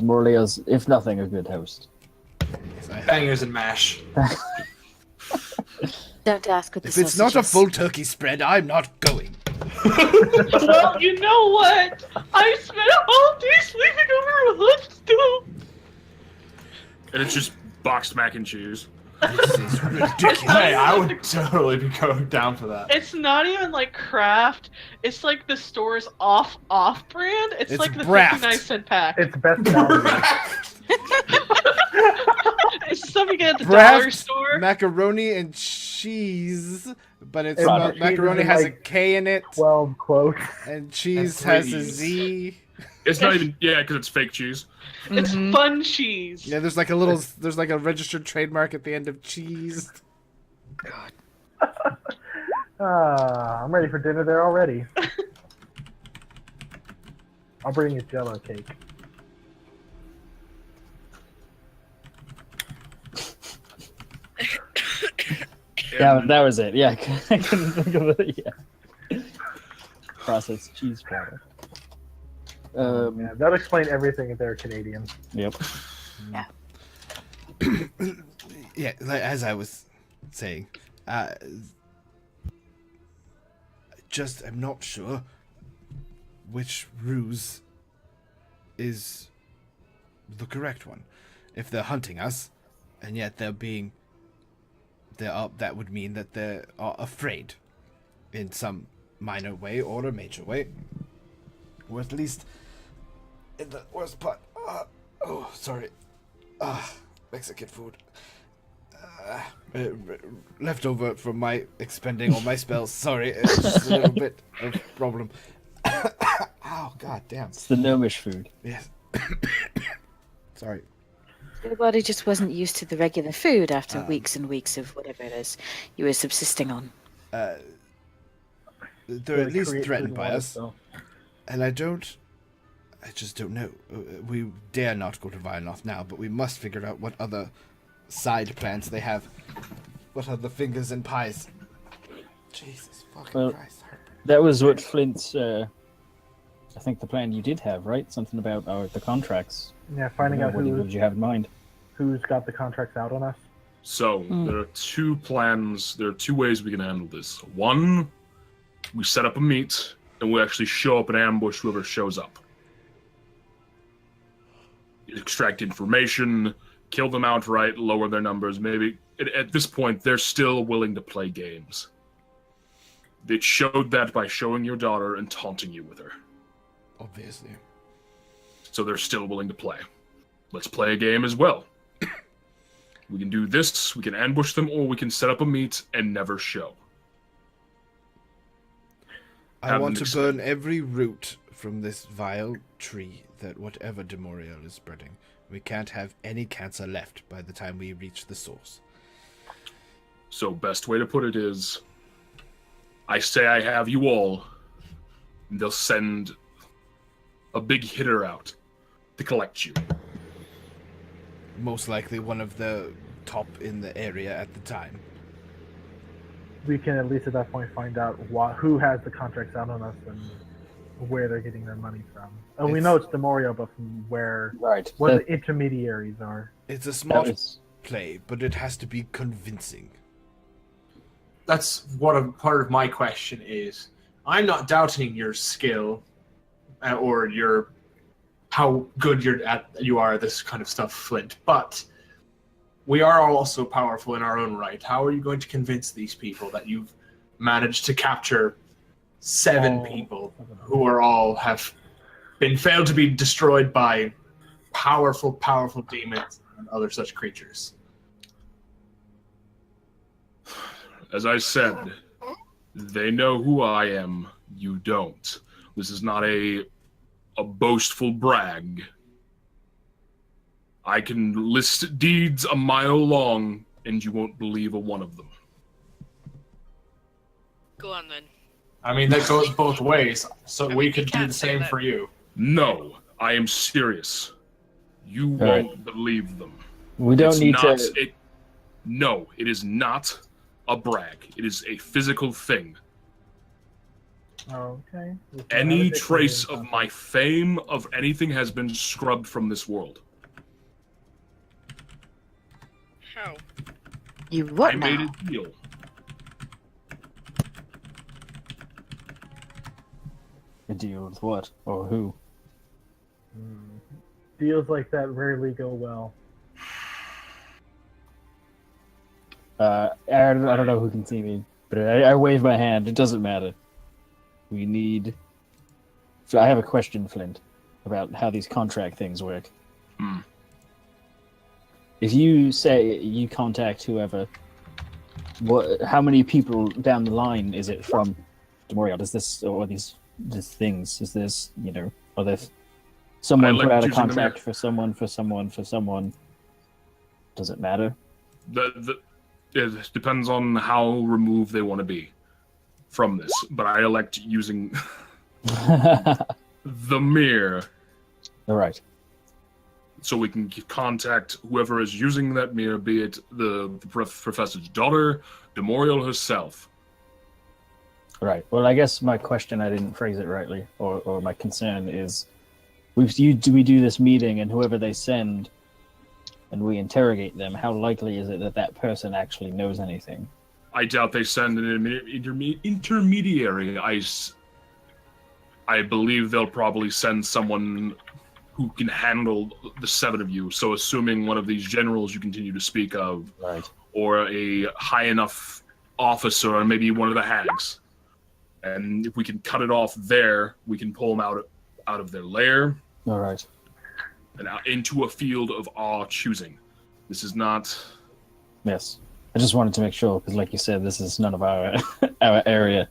Morleo's, if nothing, a good host. Yes, I have. Bangers and mash. Don't ask what the If it's not a sausages- full turkey spread, I'm not going. Well, you know what? I spent a whole day sleeping over a lunch stool. And it's just boxed mac and cheese. This is ridiculous. Hey, I would totally be going down for that. It's not even like Kraft. It's like the store's off-brand. It's like the Braft. 59-cent pack. It's best value. It's stuff you get at the dollar Braft store. macaroni and cheese, but it's And not, cheese macaroni is has like a K in it, 12 quotes. and cheese And has a threes. Z. It's not even because it's fake cheese. It's fun cheese. Yeah, there's like a registered trademark at the end of cheese. I'm ready for dinner there already. I'll bring you Jello cake. Yeah, that was it. Yeah, I couldn't think of it. Yeah. Processed cheese powder. Yeah, that'll explain everything if they're Canadian. Yep. Yeah, as I was saying, just I'm not sure which ruse is the correct one. If they're hunting us, and yet that would mean that they are afraid in some minor way or a major way, or at least in the worst part. Mexican food. left over from my expending all my spells. Sorry, it's just a little bit of problem. Oh, god damn. It's the gnomish food. Yes. Sorry. Your body just wasn't used to the regular food after weeks and weeks of whatever it is you were subsisting on. They're at least Create threatened food by and us, water, and I just don't know. We dare not go to Violnoth now, but we must figure out what other side plans they have. What other fingers and pies? Jesus fucking Christ. That was what Flint's, I think the plan you did have, right? Something about the contracts. Yeah, finding out what did you have in mind? who's got the contracts out on us. So, there are 2 plans. There are 2 ways we can handle this. One, we set up a meet, and we actually show up and ambush whoever shows up. Extract information, kill them outright, lower their numbers. Maybe at this point, they're still willing to play games. They showed that by showing your daughter and taunting you with her. Obviously. So they're still willing to play. Let's play a game as well. We can do this, we can ambush them, or we can set up a meet and never show. I want to burn every root from this vile tree that whatever Demorial is spreading. We can't have any cancer left by the time we reach the source. So best way to put it is, I say I have you all, and they'll send a big hitter out to collect you. Most likely one of the top in the area at the time. We can at least at that point find out who has the contracts out on us and where they're getting their money from. And we know it's Demorio, but from where what the intermediaries are. It's a smart play, but it has to be convincing. That's what a part of my question is. I'm not doubting your skill or your how good you are at this kind of stuff, Flint, but we are also powerful in our own right. How are you going to convince these people that you've managed to capture 7 people who are all have been failed to be destroyed by powerful demons and other such creatures? As I said, they know who I am, you don't. This is not a boastful brag. I can list deeds a mile long, and you won't believe a one of them. Go on then. I mean, that goes both ways, so we could do the same for you. No, I am serious. You won't believe them. We don't need to... No, it is not a brag. It is a physical thing. Okay. Any trace of my fame, of anything, has been scrubbed from this world. How? You what I now? made a deal. A deal with what? Or who? Deals like that rarely go well. I don't know who can see me, but I wave my hand. It doesn't matter. We need... So I have a question, Flint, about how these contract things work. If you say you contact whoever, how many people down the line is it from Demoria? Does this, or these things, is this, are there someone put out a contract for someone? Does it matter? It depends on how removed they want to be from this, but I elect using the mirror. All right. So we can contact whoever is using that mirror, be it the professor's daughter, Demorial herself. Right. Well, I guess my question, I didn't phrase it rightly, or my concern is, we do this meeting, and whoever they send, and we interrogate them, how likely is it that person actually knows anything? I doubt they send an intermediary. I believe they'll probably send someone who can handle the 7 of you. So assuming one of these generals you continue to speak of, right, or a high enough officer, or maybe one of the hags. And if we can cut it off there, we can pull them out of their lair. All right. And out into a field of our choosing. This is not... Yes. I just wanted to make sure because, like you said, this is none of our our area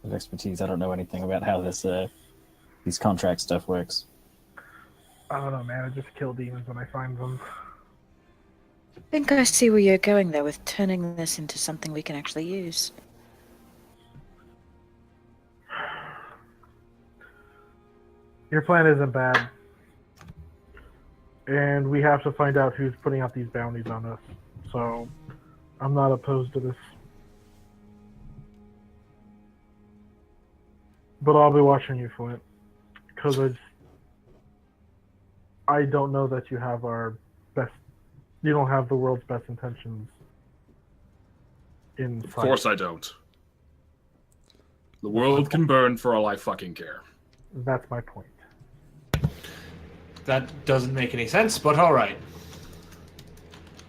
of expertise. I don't know anything about how this these contract stuff works. I don't know, man. I just kill demons when I find them. I think I see where you're going there with turning this into something we can actually use. Your plan isn't bad. And we have to find out who's putting out these bounties on us. So, I'm not opposed to this. But I'll be watching you, Flint. Because I don't know that you have our best... You don't have the world's best intentions in sight. Of course I don't. The world can burn for all I fucking care. That's my point. That doesn't make any sense, but alright.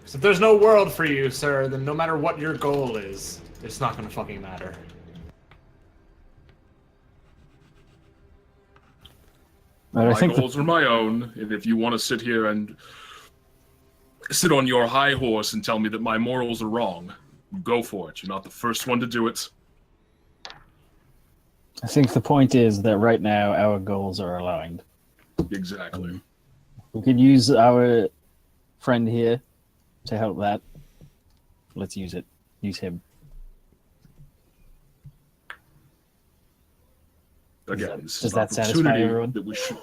So if there's no world for you, sir, then no matter what your goal is, it's not gonna fucking matter. But I My think goals are my own, and if you want to sit here and sit on your high horse and tell me that my morals are wrong, go for it. You're not the first one to do it. I think the point is that right now our goals are aligned. Exactly. We could use our friend here to help that. Let's use it. Use him. Again, this Does is an that satisfy opportunity everyone? that we should.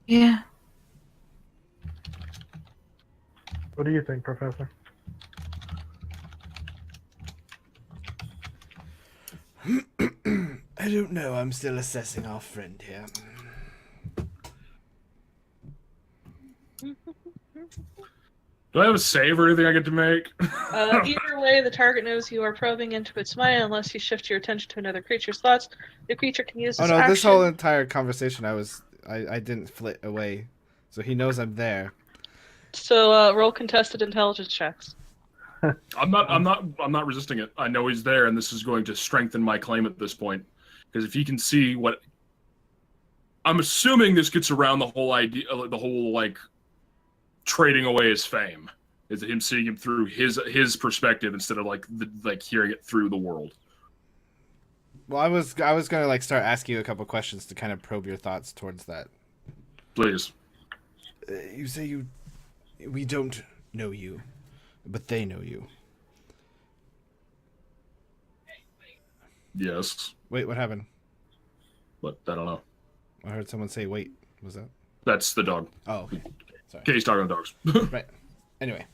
Yeah. What do you think, Professor? I don't know. I'm still assessing our friend here. Do I have a save or anything I get to make? Either way, the target knows you are probing into its mind unless you shift your attention to another creature's thoughts. The creature can use Oh this no! action. This whole entire conversation, I didn't flit away, so he knows I'm there. So roll contested intelligence checks. I'm not resisting it. I know he's there, and this is going to strengthen my claim at this point. Because if he can see what, I'm assuming this gets around the whole idea, the whole like trading away his fame, is him seeing him through his perspective instead of like hearing it through the world. Well, I was gonna like start asking you a couple questions to kind of probe your thoughts towards that. Please. You say we don't know you, but they know you. Yes, Wait, what happened? but I don't know. I heard someone say, "Wait." Was that? That's the dog. Oh, okay. Sorry. Okay, he's talking to dogs. Right. Anyway,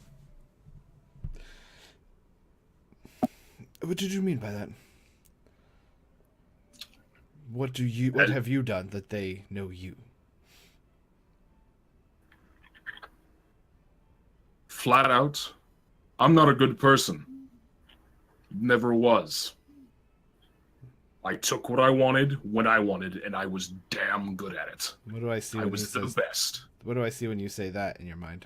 what did you mean by that? What have you done that they know you? Flat out, I'm not a good person. Never was. I took what I wanted when I wanted, and I was damn good at it. What do I see? I When was he the says, best. What do I see when you say that in your mind?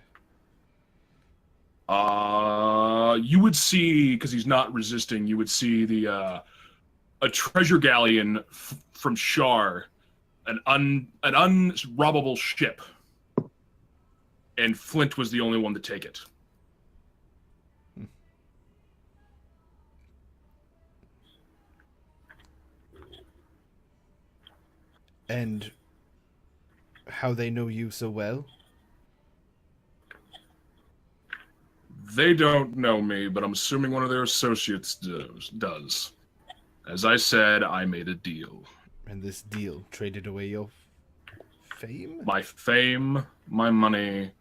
You would see, because he's not resisting, you would see a treasure galleon from Shar, an unrobbable ship, and Flint was the only one to take it. And how they know you so well? They don't know me, but I'm assuming one of their associates does. As I said, I made a deal. And this deal traded away your fame? My fame, my money,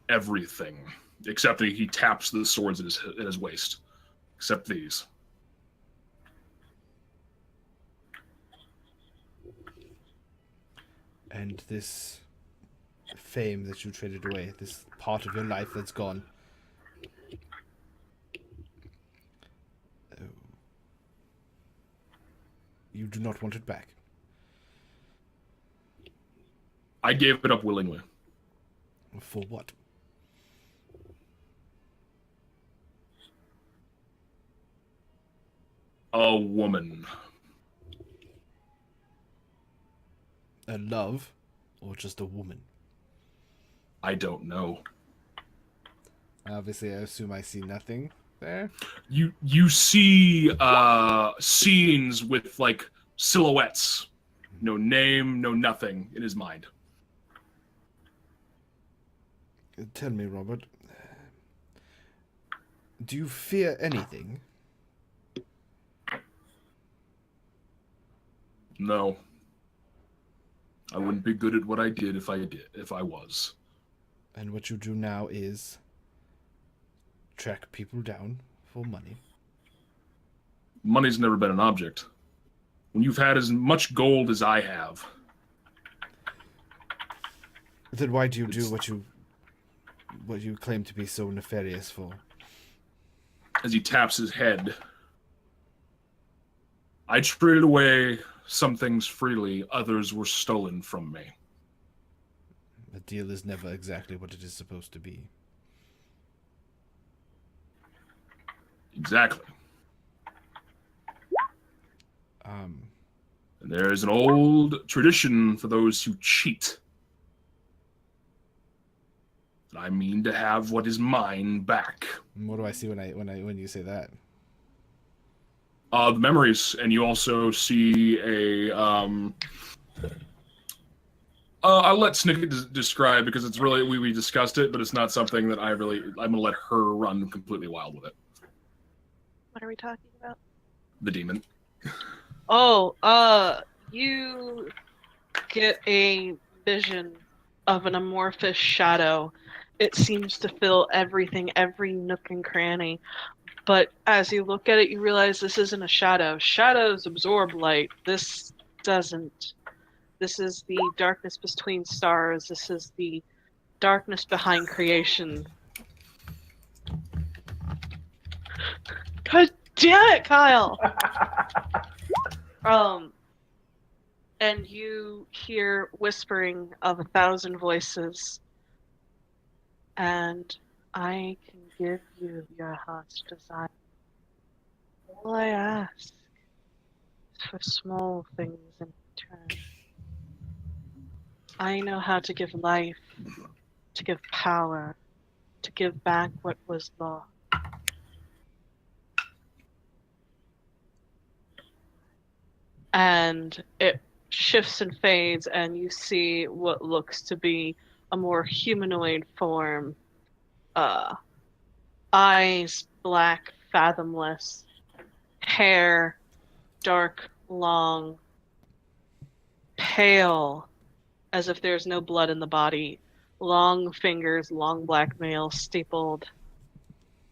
everything. Except that he taps the swords at his waist. Except these. And this fame that you traded away, this part of your life that's gone. Oh. You do not want it back. I gave it up willingly. For what? A woman. A love? Or just a woman? I don't know. Obviously, I assume I see nothing there. You see scenes with like silhouettes, no name, no nothing in his mind. Tell me, Robert, do you fear anything? No. I wouldn't be good at what I did if I was. And what you do now is track people down for money. Money's never been an object. When you've had as much gold as I have, Then why do you do what you claim to be so nefarious for? as he taps his head, I traded away some things freely, others were stolen from me. A deal is never exactly what it is supposed to be. Exactly. Um, And there is an old tradition for those who cheat. And I mean to have what is mine back. what do I see when you say that? The memories, and you also see a. I'll let Snicket describe because it's really we discussed it, but it's not something that I'm gonna let her run completely wild with it. What are we talking about? The demon. Oh, you get a vision of an amorphous shadow. It seems to fill everything, every nook and cranny. But as you look at it, you realize this isn't a shadow. Shadows absorb light. This doesn't. This is the darkness between stars. This is the darkness behind creation. God damn it, Kyle! And you hear whispering of 1,000 voices. And I can give you your heart's desire. All I ask is for small things in return. I know how to give life, to give power, to give back what was lost. And it shifts and fades, and you see what looks to be a more humanoid form. Eyes black, fathomless, hair dark, long, pale, as if there's no blood in the body, long fingers, long black nails stapled,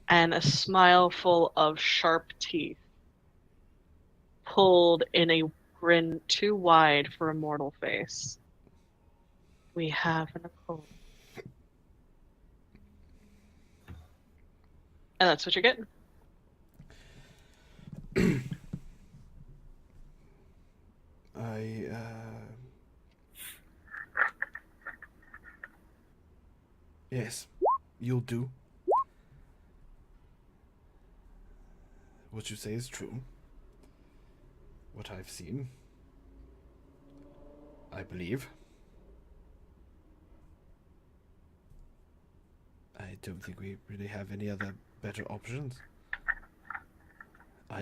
and a smile full of sharp teeth, pulled in a grin too wide for a mortal face. We have an accord. And that's what you're getting. Yes, you'll do. What you say is true. What I've seen, I believe. I don't think we really have any other better options.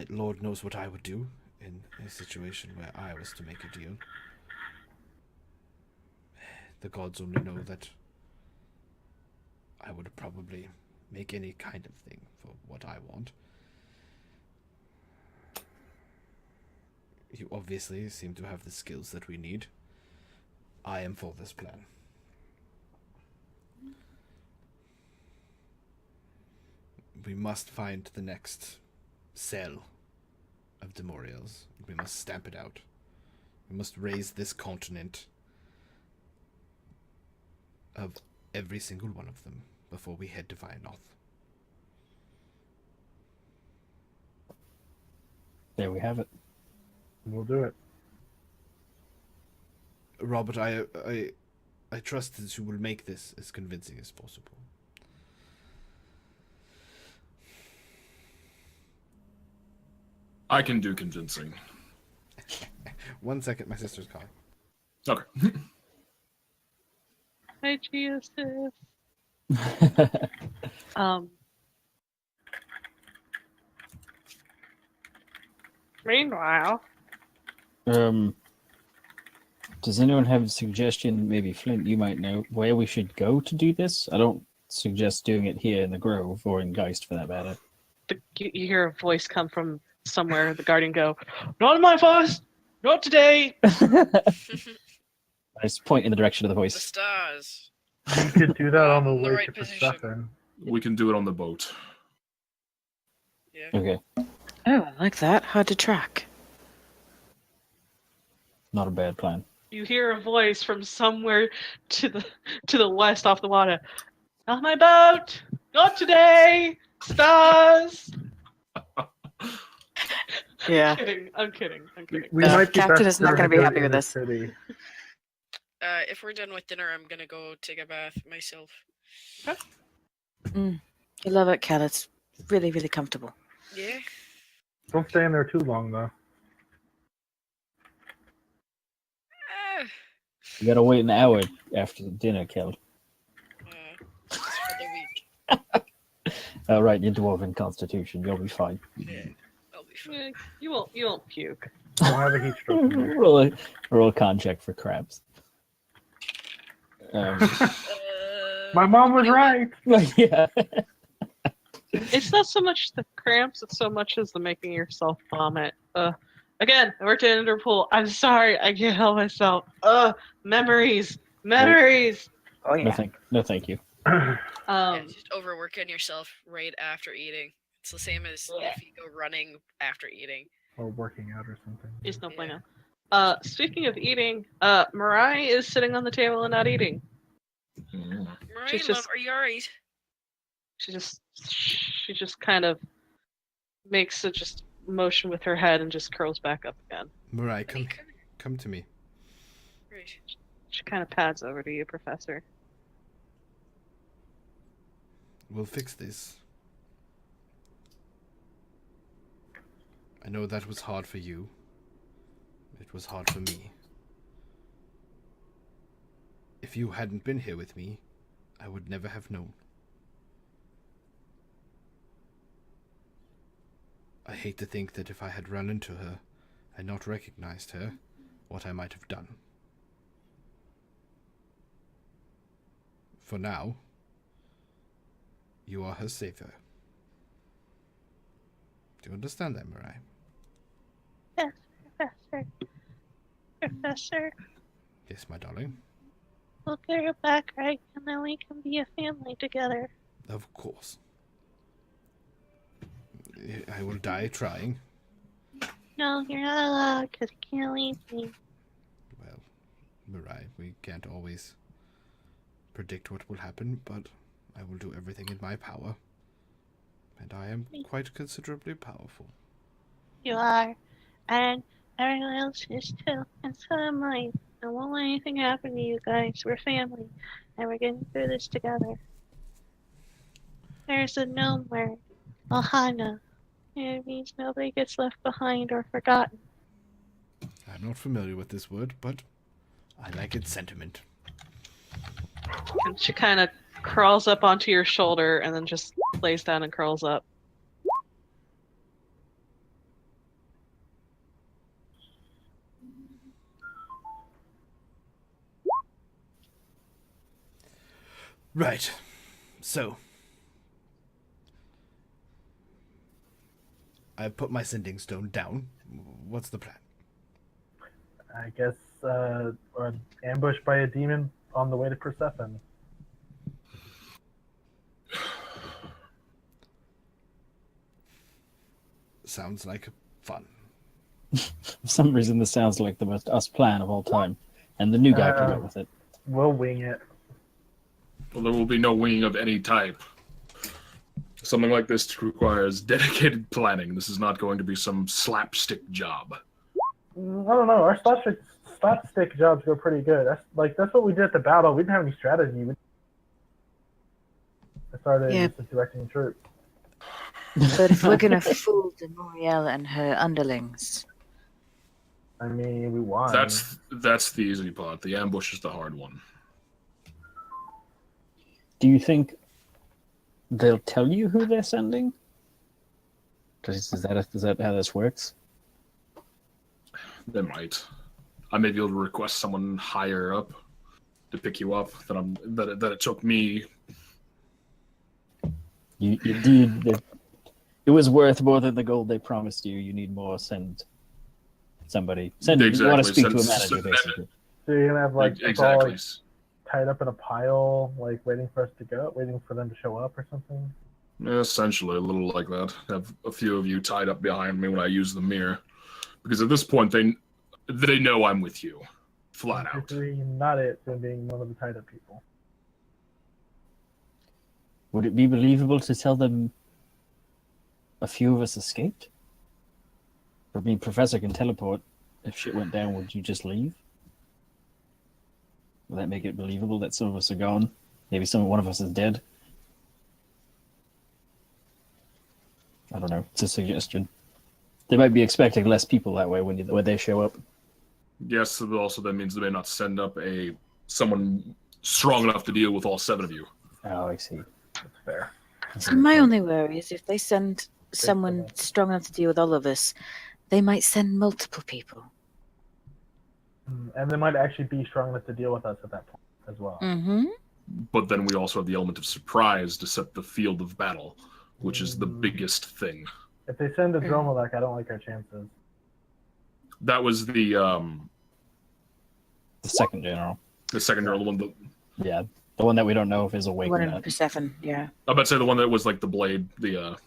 Lord knows what I would do in a situation where I was to make a deal. The gods only know that I would probably make any kind of thing for what I want. You obviously seem to have the skills that we need. I am for this plan. We must find the next cell of Demorials. We must stamp it out. We must raise this continent of every single one of them before we head to Vianoth. There we have it. We'll do it. Robert, I trust that you will make this as convincing as possible. I can do convincing. 1 second, my sister's calling. Okay. Hi, Jesus. Meanwhile, Does anyone have a suggestion? Maybe Flint, you might know where we should go to do this. I don't suggest doing it here in the Grove or in Geist, for that matter. you hear a voice come from somewhere. The guardian go, "Not in my voice, not today." I just point in the direction of the The voice. stars. You could do that on the In the way right to position. Persephone. We can do it on the boat. Yeah. Okay, Oh, I like that. Hard to track. not a bad plan. You hear a voice from somewhere to the west off the water. "Not my boat, not today. Stars." Yeah. I'm kidding. We No, might be Captain best is not gonna be served happy in with the this. city. If we're done with dinner, I'm gonna go take a bath myself. You love it, Cal. It's really, really comfortable. Yeah. Don't stay in there too long, though. You gotta wait an hour after the dinner, Kel. It's for the week. Right, your dwarven constitution, you'll be fine. Yeah. I'll be fine. You won't puke. Don't have a heat stroke. in there. roll a con check for crabs. My mom was right. Yeah. It's not so much the cramps, it's so much as the making yourself vomit. Again, I worked at Interpol. I'm sorry, I can't help myself. Memories. Oh, No, thank you. Yeah, just overworking yourself right after eating. It's the same as if you go running after eating. Or working out or something. It's no Yeah. bueno. Speaking of eating, Mirai is sitting on the table and not eating. Mm. Mariah, She's love, just- are you alright? She just kind of makes a just motion with her head and just curls back up again. Mirai, Honey, come to me. Right. She kind of pads over to you, Professor. We'll fix this. I know that was hard for you. It was hard for me. If you hadn't been here with me, I would never have known. I hate to think that if I had run into her and not recognized her, what I might have done. For now, you are her savior. Do you understand that, Mirai? Yes, Professor. Yes, my darling. We'll get her back, right? And then we can be a family together. Of course. I will die trying. No, you're not allowed, because you can't leave me. Well, Mirai, we can't always predict what will happen, but I will do everything in my power. And I am quite considerably powerful. You are. And everyone else is too. And so am I. I won't let anything happen to you guys. We're family. And we're getting through this together. There's a gnome word. Ohana. It means nobody gets left behind or forgotten. I'm not familiar with this word, but I like its sentiment. And she kind of crawls up onto your shoulder and then just lays down and curls up. Right. So, I've put my sending stone down. What's the plan? I guess ambushed by a demon on the way to Persephone. Sounds like fun. For some reason, this sounds like the most us plan of all time, and the new guy came up with it. We'll wing it. Well, there will be no winging of any type. Something like this requires dedicated planning. This is not going to be some slapstick job. I don't know. Our slapstick jobs go pretty good. That's what we did at the battle. We didn't have any strategy. I started just directing troops. But if we're gonna fool Demoriel and her underlings, I mean, we won. That's the easy part. The ambush is the hard one. Do you think they'll tell you who they're sending? Is that how this works? They might. I may be able to request someone higher up to pick you up that it took me. You did. It was worth more than the gold they promised you. You need more. Send somebody. You want to speak to a manager, basically. So you're gonna have like us all, Exactly. like, tied up in a pile, like waiting for us to go, waiting for them to show up or something. Essentially, a little like that. Have a few of you tied up behind me when I use the mirror, because at this point they know I'm with you, flat out. Basically, not it, than being one of the tied up people. Would it be believable to tell them a few of us escaped? I mean, Professor can teleport. If shit went down, would you just leave? Will that make it believable that some of us are gone? Maybe one of us is dead? I don't know. It's a suggestion. They might be expecting less people that way when they show up. Yes, but also that means they may not send up someone strong enough to deal with all 7 of you. Oh, I see. That's fair. So my only worry is if they send someone strong enough to deal with all of us, they might send multiple people. And they might actually be strong enough to deal with us at that point as well. Mm-hmm. But then we also have the element of surprise to set the field of battle, which is the biggest thing. If they send a Dromalek, I don't like our chances. That was the second general. the second general, the one that Yeah, the one that we don't know if is awake One or in not. Persephone, yeah. I about to say the one that was like the blade, the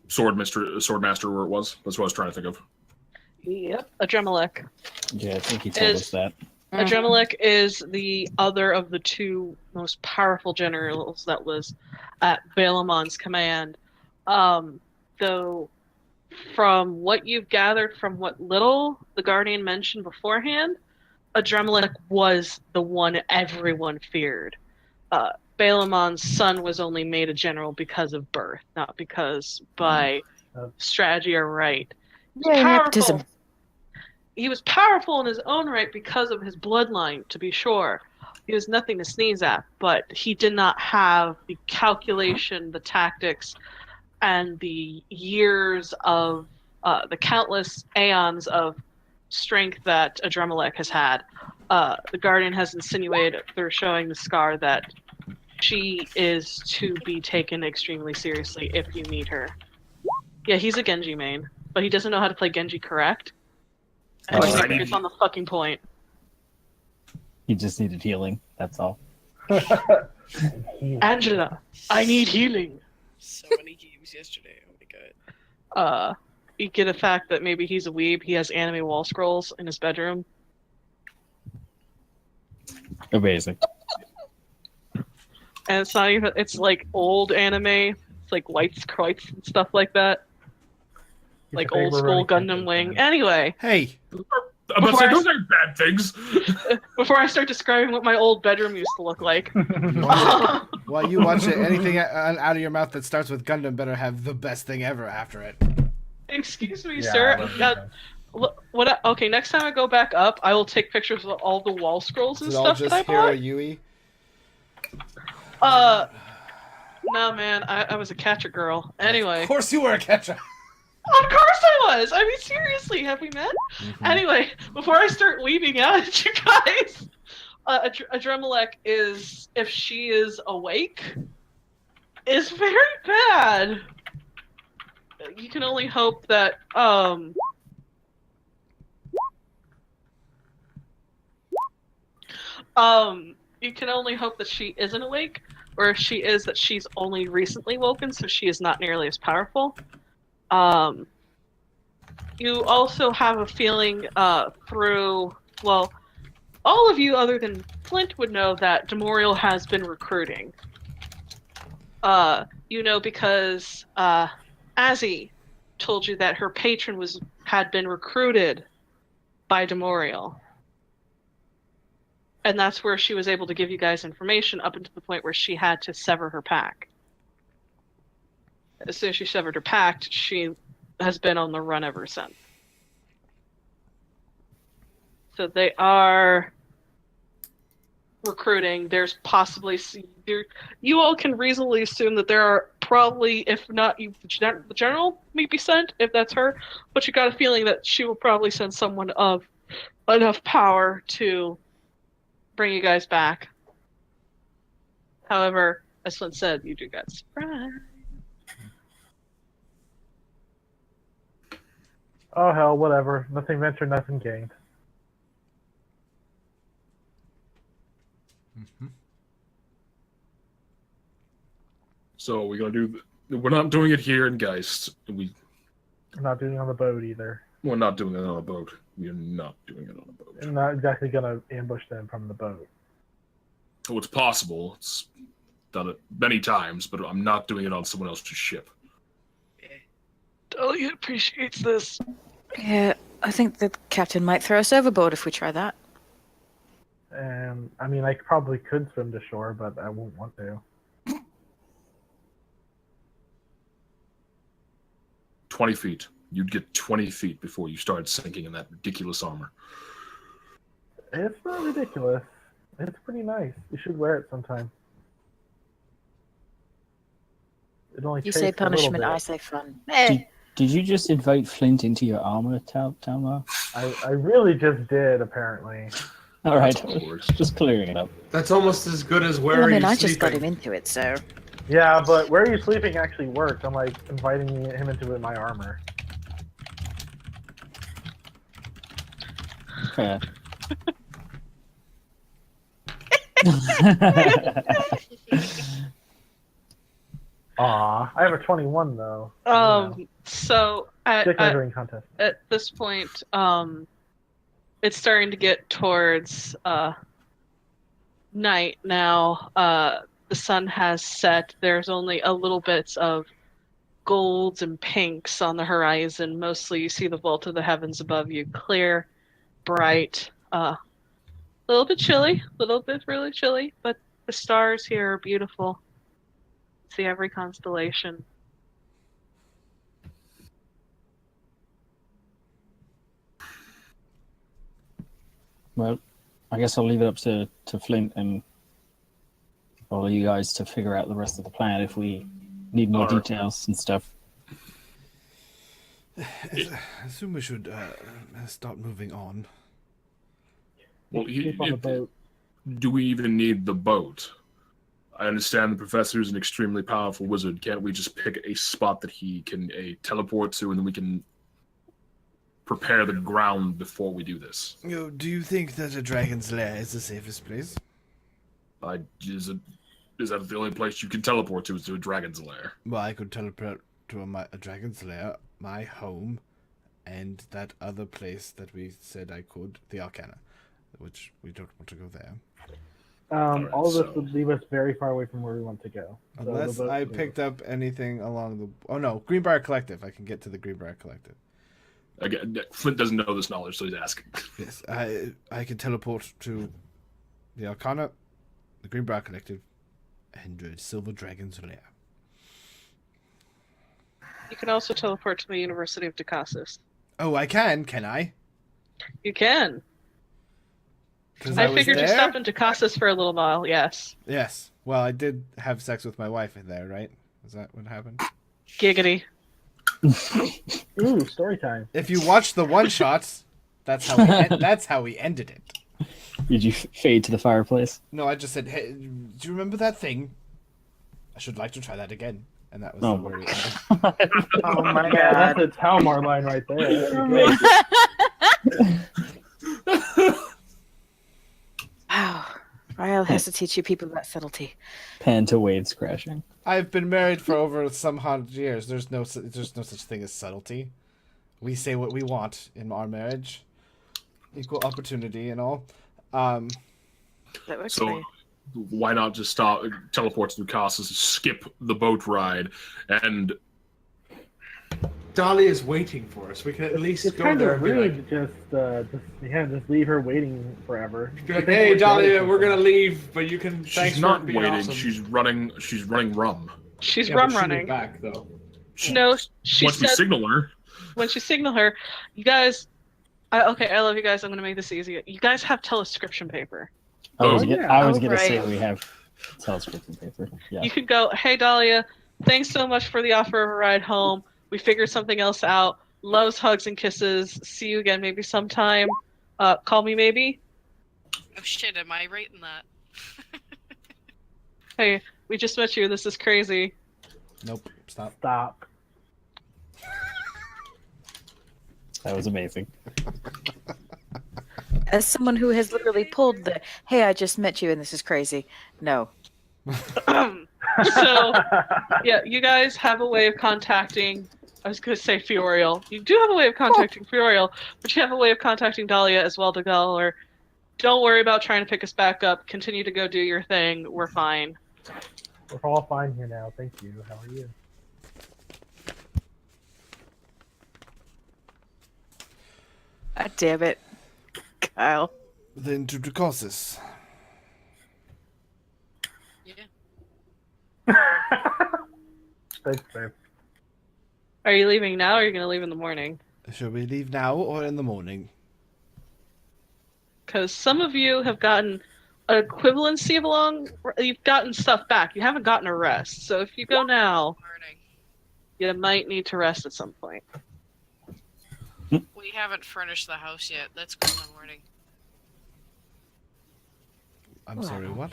swordmaster, where it was. That's what I was trying to think of. Yep, Adremalek. Yeah, I think he told us that. Adremalek is the other of the 2 most powerful generals that was at Balamon's command. Though, from what you've gathered from what little the Guardian mentioned beforehand, Adremalek was the one everyone feared. Balamon's son was only made a general because of birth, not because by strategy or right. Yeah, nepotism. He was powerful in his own right because of his bloodline, to be sure. He was nothing to sneeze at, but he did not have the calculation, the tactics, and the years of the countless aeons of strength that Adremalek has had. The Guardian has insinuated through showing the scar that she is to be taken extremely seriously if you meet her. Yeah, he's a Genji main, but he doesn't know how to play Genji correct. And Oh. it's on the fucking point. He just needed healing. That's all. Angela, I need healing. So many games yesterday. Oh my god. You get the fact that maybe he's a weeb. He has anime wall scrolls in his bedroom. Amazing. And it's not even, it's like old anime. It's like White's Kreutz and stuff like that. Like old school Gundam Wing. Anyway, Hey, I'm about to say, those are bad things. before I start describing what my old bedroom used to look like. while you watch it, anything out of your mouth that starts with Gundam better have the best thing ever after it. Excuse me, Yeah, sir. I love Okay, next time I go back up, I will take pictures of all the wall scrolls and Is it all stuff just that I Hero bought. Yui? No, man, I was a catcher girl. Anyway. Of course you were a catcher. Of course I was! I mean, seriously, have we met? Anyway, before I start weaving out at you guys, Adremalek is, if she is awake, is very bad. You can only hope that, you can only hope that she isn't awake, or if she is, that she's only recently woken, so she is not nearly as powerful. You also have a feeling through, well, all of you other than Flint would know that Demorial has been recruiting. You know because Azzy told you that her patron had been recruited by Demorial. And that's where she was able to give you guys information up until the point where she had to sever her pact. As soon as she severed her pact, she has been on the run ever since. So they are recruiting, there's possibly you all can reasonably assume that there are probably, if not the general may be sent, if that's her, but you got a feeling that she will probably send someone of enough power to bring you guys back. However, as Flint said, you do get surprised. Oh hell, whatever. Nothing ventured, nothing gained. So we're gonna do. We're not doing it here in Geist. I'm not doing it on the boat either. We're not doing it on a boat. We are not doing it on a boat. I'm not exactly gonna ambush them from the boat. Oh, it's possible. It's done it many times, but I'm not doing it on someone else's ship. Dahlia appreciates this. Yeah, I think the captain might throw us overboard if we try that. And I mean, I probably could swim to shore, but I won't want to. 20 feet. You'd get 20 feet before you started sinking in that ridiculous armor. It's not ridiculous. It's pretty nice. You should wear it sometime. It only You takes say a little punishment, bit. I say fun. Eh. Did you just invite Flint into your armor, Talma? I really just did, apparently. All right, That's how it works. just clearing it up. That's almost as good as where Well, I are mean, you I just got sleeping? him into it, so. Yeah, but where are you sleeping actually worked. I'm like inviting him into my armor. Fair. Aw, I have a 21 though. So Stick measuring contest. at this point, it's starting to get towards night now. The sun has set. There's only a little bits of golds and pinks on the horizon. Mostly you see the vault of the heavens above you, clear, bright, a little bit chilly, a little bit really chilly, but the stars here are beautiful. See every constellation. Well, I guess I'll leave it up to Flint and all of you guys to figure out the rest of the plan if we need more Alright. details and stuff. I assume we should start moving on. Well, Keep on the boat. do we even need the boat? I understand the professor is an extremely powerful wizard. Can't we just pick a spot that he can teleport to, and then we can prepare the ground before we do this? Do you think that a dragon's lair is the safest place? Is that the only place you can teleport to? Is to a dragon's lair? Well, I could teleport to a dragon's lair, my home, and that other place that we said I could, the Arcana, which we don't want to go there. All of this so- would leave us very far away from where we want to go. So the Unless boat I would- picked up anything along the... Oh no, Greenbrier Collective. I can get to the Greenbrier Collective. Again, Flint doesn't know this knowledge, so he's asking. Yes, I can teleport to the Arcana, the Greenbrier Collective, and Silver Dragon's Lair. You can also teleport to the University of Dacasis. Oh, I can I? You can. 'Cause I was figured you there? stopped in Dacasis for a little while, yes. Yes. Well, I did have sex with my wife in there, right? Is that what happened? Giggity. Ooh, story time. If you watch the one-shots, that's how we ended it. Did you fade to the fireplace? No, I just said, hey, do you remember that thing? I should like to try that again. And that was Oh. where we ended. Oh my Yeah, god. that's a Talmar line right there. That'd be great. Wow. Ryle has to teach you people about subtlety. Pan to waves crashing. I've been married for over some 100 years. There's no such thing as subtlety. We say what we want in our marriage. Equal opportunity and all. That works for So you. why not just teleport to Ducasis, skip the boat ride, and Dahlia is waiting for us. We can at least It's go kind there of and be rude like, to just leave her waiting forever. be like, hey, Dahlia, we're gonna leave, but you can. Thanks she's not for being waiting. awesome. She's running rum. She's Yeah, rum but she'll be running. back though. No, she Once we said signal her, when she signal her, you guys. I love you guys. I'm gonna make this easy. You guys have telescription paper. I was, Oh, get- yeah. I was Oh, gonna say right. we have telescripted paper. Yeah. You could go, hey Dahlia, thanks so much for the offer of a ride home. We figured something else out. Loves, hugs, and kisses. See you again maybe sometime. Call me maybe. Oh shit, am I right in that? Hey, we just met you. This is crazy. Nope. Stop. Stop. That was amazing. As someone who has literally pulled the, hey, I just met you and this is crazy. No. So, yeah, you guys have a way of contacting. I was going to say Fioriel. You do have a way of contacting Fioriel, but you have a way of contacting Dahlia as well to go. Or don't worry about trying to pick us back up. Continue to go do your thing. We're fine. We're all fine here now. Thank you. How are you? God damn it. Kyle. Then to Dracosis. Yeah. Thanks, babe. Are you leaving now, or are you going to leave in the morning? Shall we leave now or in the morning? Because some of you have gotten an equivalency of you've gotten stuff back. You haven't gotten a rest. So if you go now, Morning. you might need to rest at some point. We haven't furnished the house yet. Let's go in the morning. I'm sorry, what?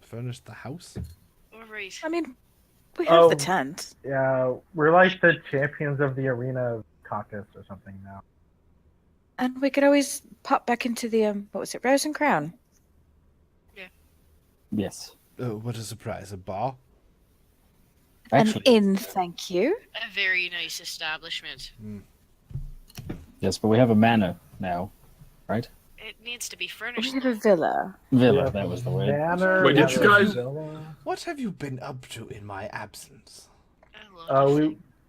Furnish the house? Alright. I mean, we have Oh. the tent. Yeah, we're like the champions of the arena caucus or something now. And we could always pop back into the, what was it, Rose and Crown? Yes. Oh, what a surprise. A bar? Actually, An inn, thank you. A very nice establishment. yes, but we have a manor now, right? It needs to be We furnished. have a villa. Villa, Yeah. that was the word. Banner. Wait, we did have you a guys- villa. What have you been up to in my absence?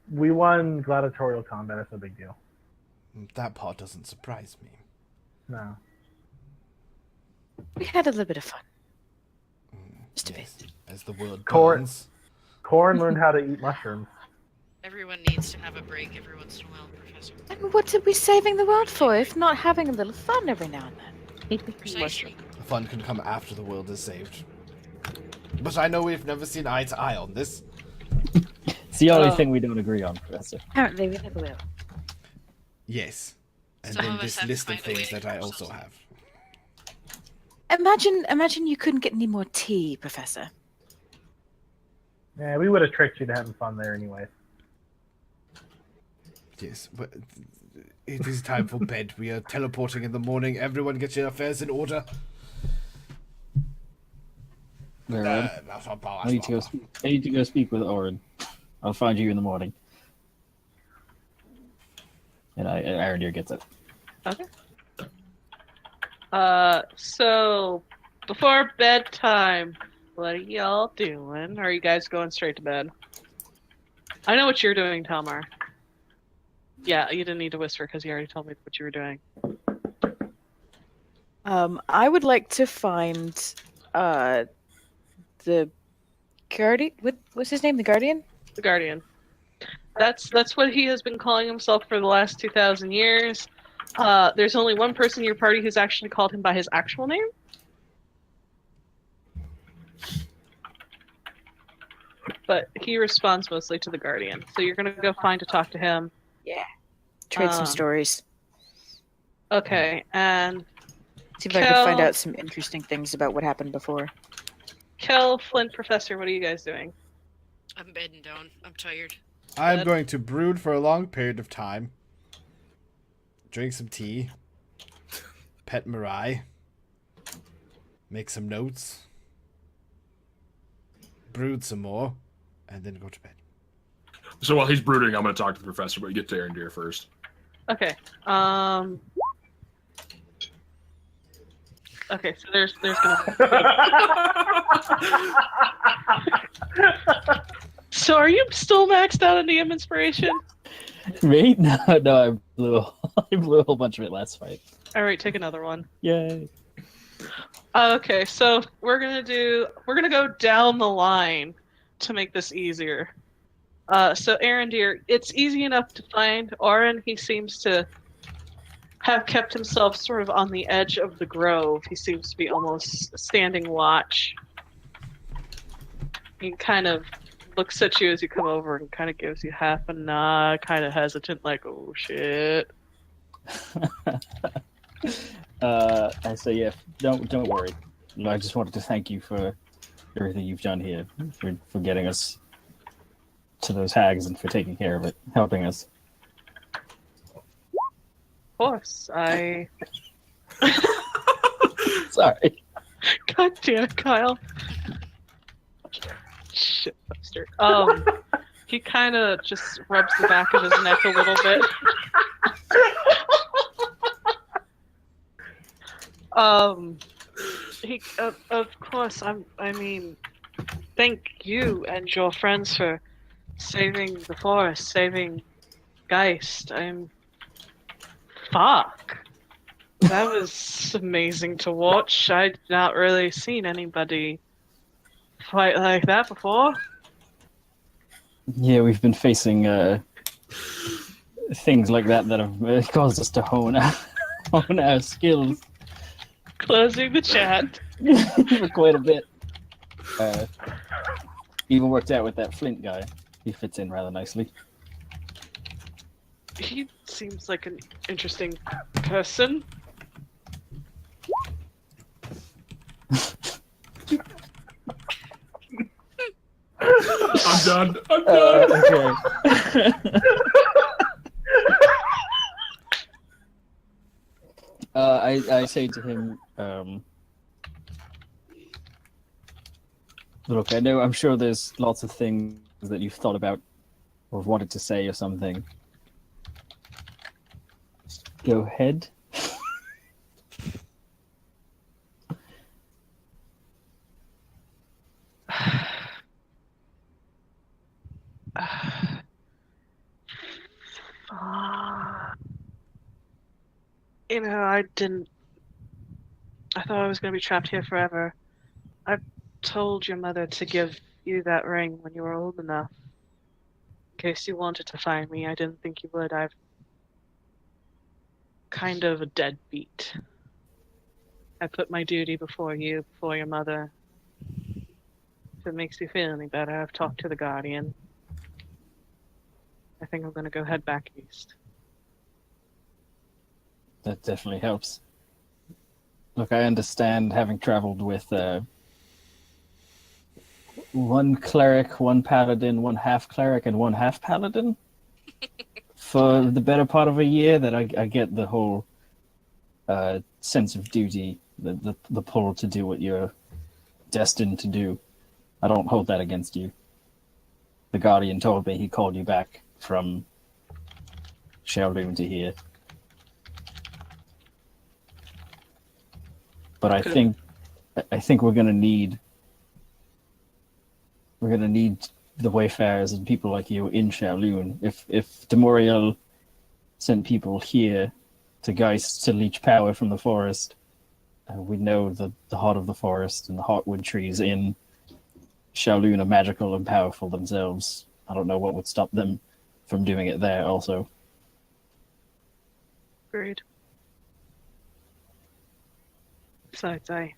We won gladiatorial combat. It's no big deal. That part doesn't surprise me. No. We had a little bit of fun. Just a bit. Yes, as the world Cor- burns. Corn learned how to eat mushrooms. Everyone needs to have a break every once in a while, Professor. And what are we saving the world for if not having a little fun every now and then? Precisely. Fun can come after the world is saved. But I know we've never seen eye to eye on this. It's the only Oh. thing we don't agree on, Professor. Apparently, we never will. Yes. And Some then of us this have to list of find a way things to that I keep also ourselves. have. Imagine you couldn't get any more tea, Professor. Yeah, we would have tricked you to having fun there anyway. Yes, but it is time for bed. We are teleporting in the morning. Everyone get your affairs in order. Very good. I need to go. I need to go speak with Orin. I'll find you in the morning. And Arondir gets it. Okay. So before bedtime, what are y'all doing? Are you guys going straight to bed? I know what you're doing, Talmar. Yeah, you didn't need to whisper because you already told me what you were doing. I would like to find the guardian. What's his name? The guardian. The Guardian. That's what he has been calling himself for the last 2,000 years. There's only one person in your party who's actually called him by his actual name. But he responds mostly to the Guardian. So you're gonna go find to talk to him. Trade some Um, stories. Okay, and See if I can find Kel- out some interesting things about what happened before. Kel, Flint, Professor, what are you guys doing? I'm bedding down. I'm tired. I'm Bed. going to brood for a long period of time. Drink some tea. Pet Mirai. Make some notes. Brood some more. And then go to bed. So while he's brooding, I'm going to talk to the professor, but get to Arondir first. Okay. Okay, so there's gonna. So are you still maxed out on DM inspiration? Me? No, I blew. I blew a whole bunch of it last fight. All right, take another one. Yay! Okay, so we're gonna go down the line to make this easier. So Arondir, it's easy enough to find Orin. He seems to have kept himself sort of on the edge of the grove. He seems to be almost standing watch. He kind of looks at you as you come over and kind of gives you half a nod, kind of hesitant, like, oh shit. I say, yeah, don't worry. I just wanted to thank you for everything you've done here, for getting us to those hags and for taking care of it, helping us. Of course, I. Sorry. God damn it, Kyle. Shit, Buster. He kind of just rubs the back of his neck a little bit. He, of course, I mean, thank you and your friends for saving the forest, saving Geist. Fuck. That was amazing to watch. I'd not really seen anybody fight like that before. Yeah, we've been facing things like that have caused us to hone our skills Closing the chat. for quite a bit. Even worked out with that Flint guy. He fits in rather nicely. He seems like an interesting person. I'm done. I'm done. Okay. I say to him, look, I'm sure there's lots of things that you've thought about or wanted to say or something. Go ahead. You know, I thought I was going to be trapped here forever. I told your mother to give you that ring when you were old enough. In case you wanted to find me, I didn't think you would. I've kind of a deadbeat. I put my duty before you, before your mother. If it makes you feel any better, I've talked to the Guardian. I think I'm going to go head back east. That definitely helps. Look, I understand having traveled with one cleric, one paladin, one half cleric, and one half paladin for the better part of a year, that I get the whole sense of duty, the pull to do what you're destined to do. I don't hold that against you. The Guardian told me he called you back from Sheldon to here. But I think we're gonna need the Wayfarers and people like you in Shaolin. If Demoriel sent people here to Geist to leech power from the forest, we know that the heart of the forest and the heartwood trees in Shaolin are magical and powerful themselves. I don't know what would stop them from doing it there also. Agreed. Besides, I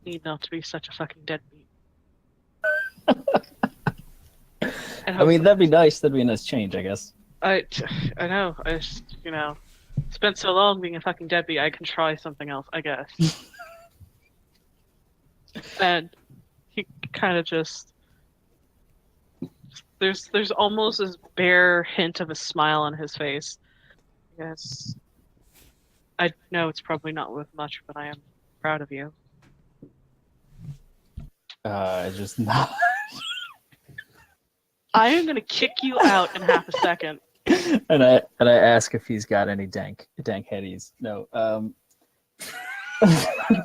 need not to be such a fucking deadbeat. I mean, that'd be nice. That'd be a nice change, I guess. I know. I just, spent so long being a fucking deadbeat, I can try something else, I guess. And he kind of just... There's almost this bare hint of a smile on his face. Yes. I know it's probably not worth much, but I am proud of you. Just not. I am gonna kick you out in half a second. And I ask if he's got any dank headies. No.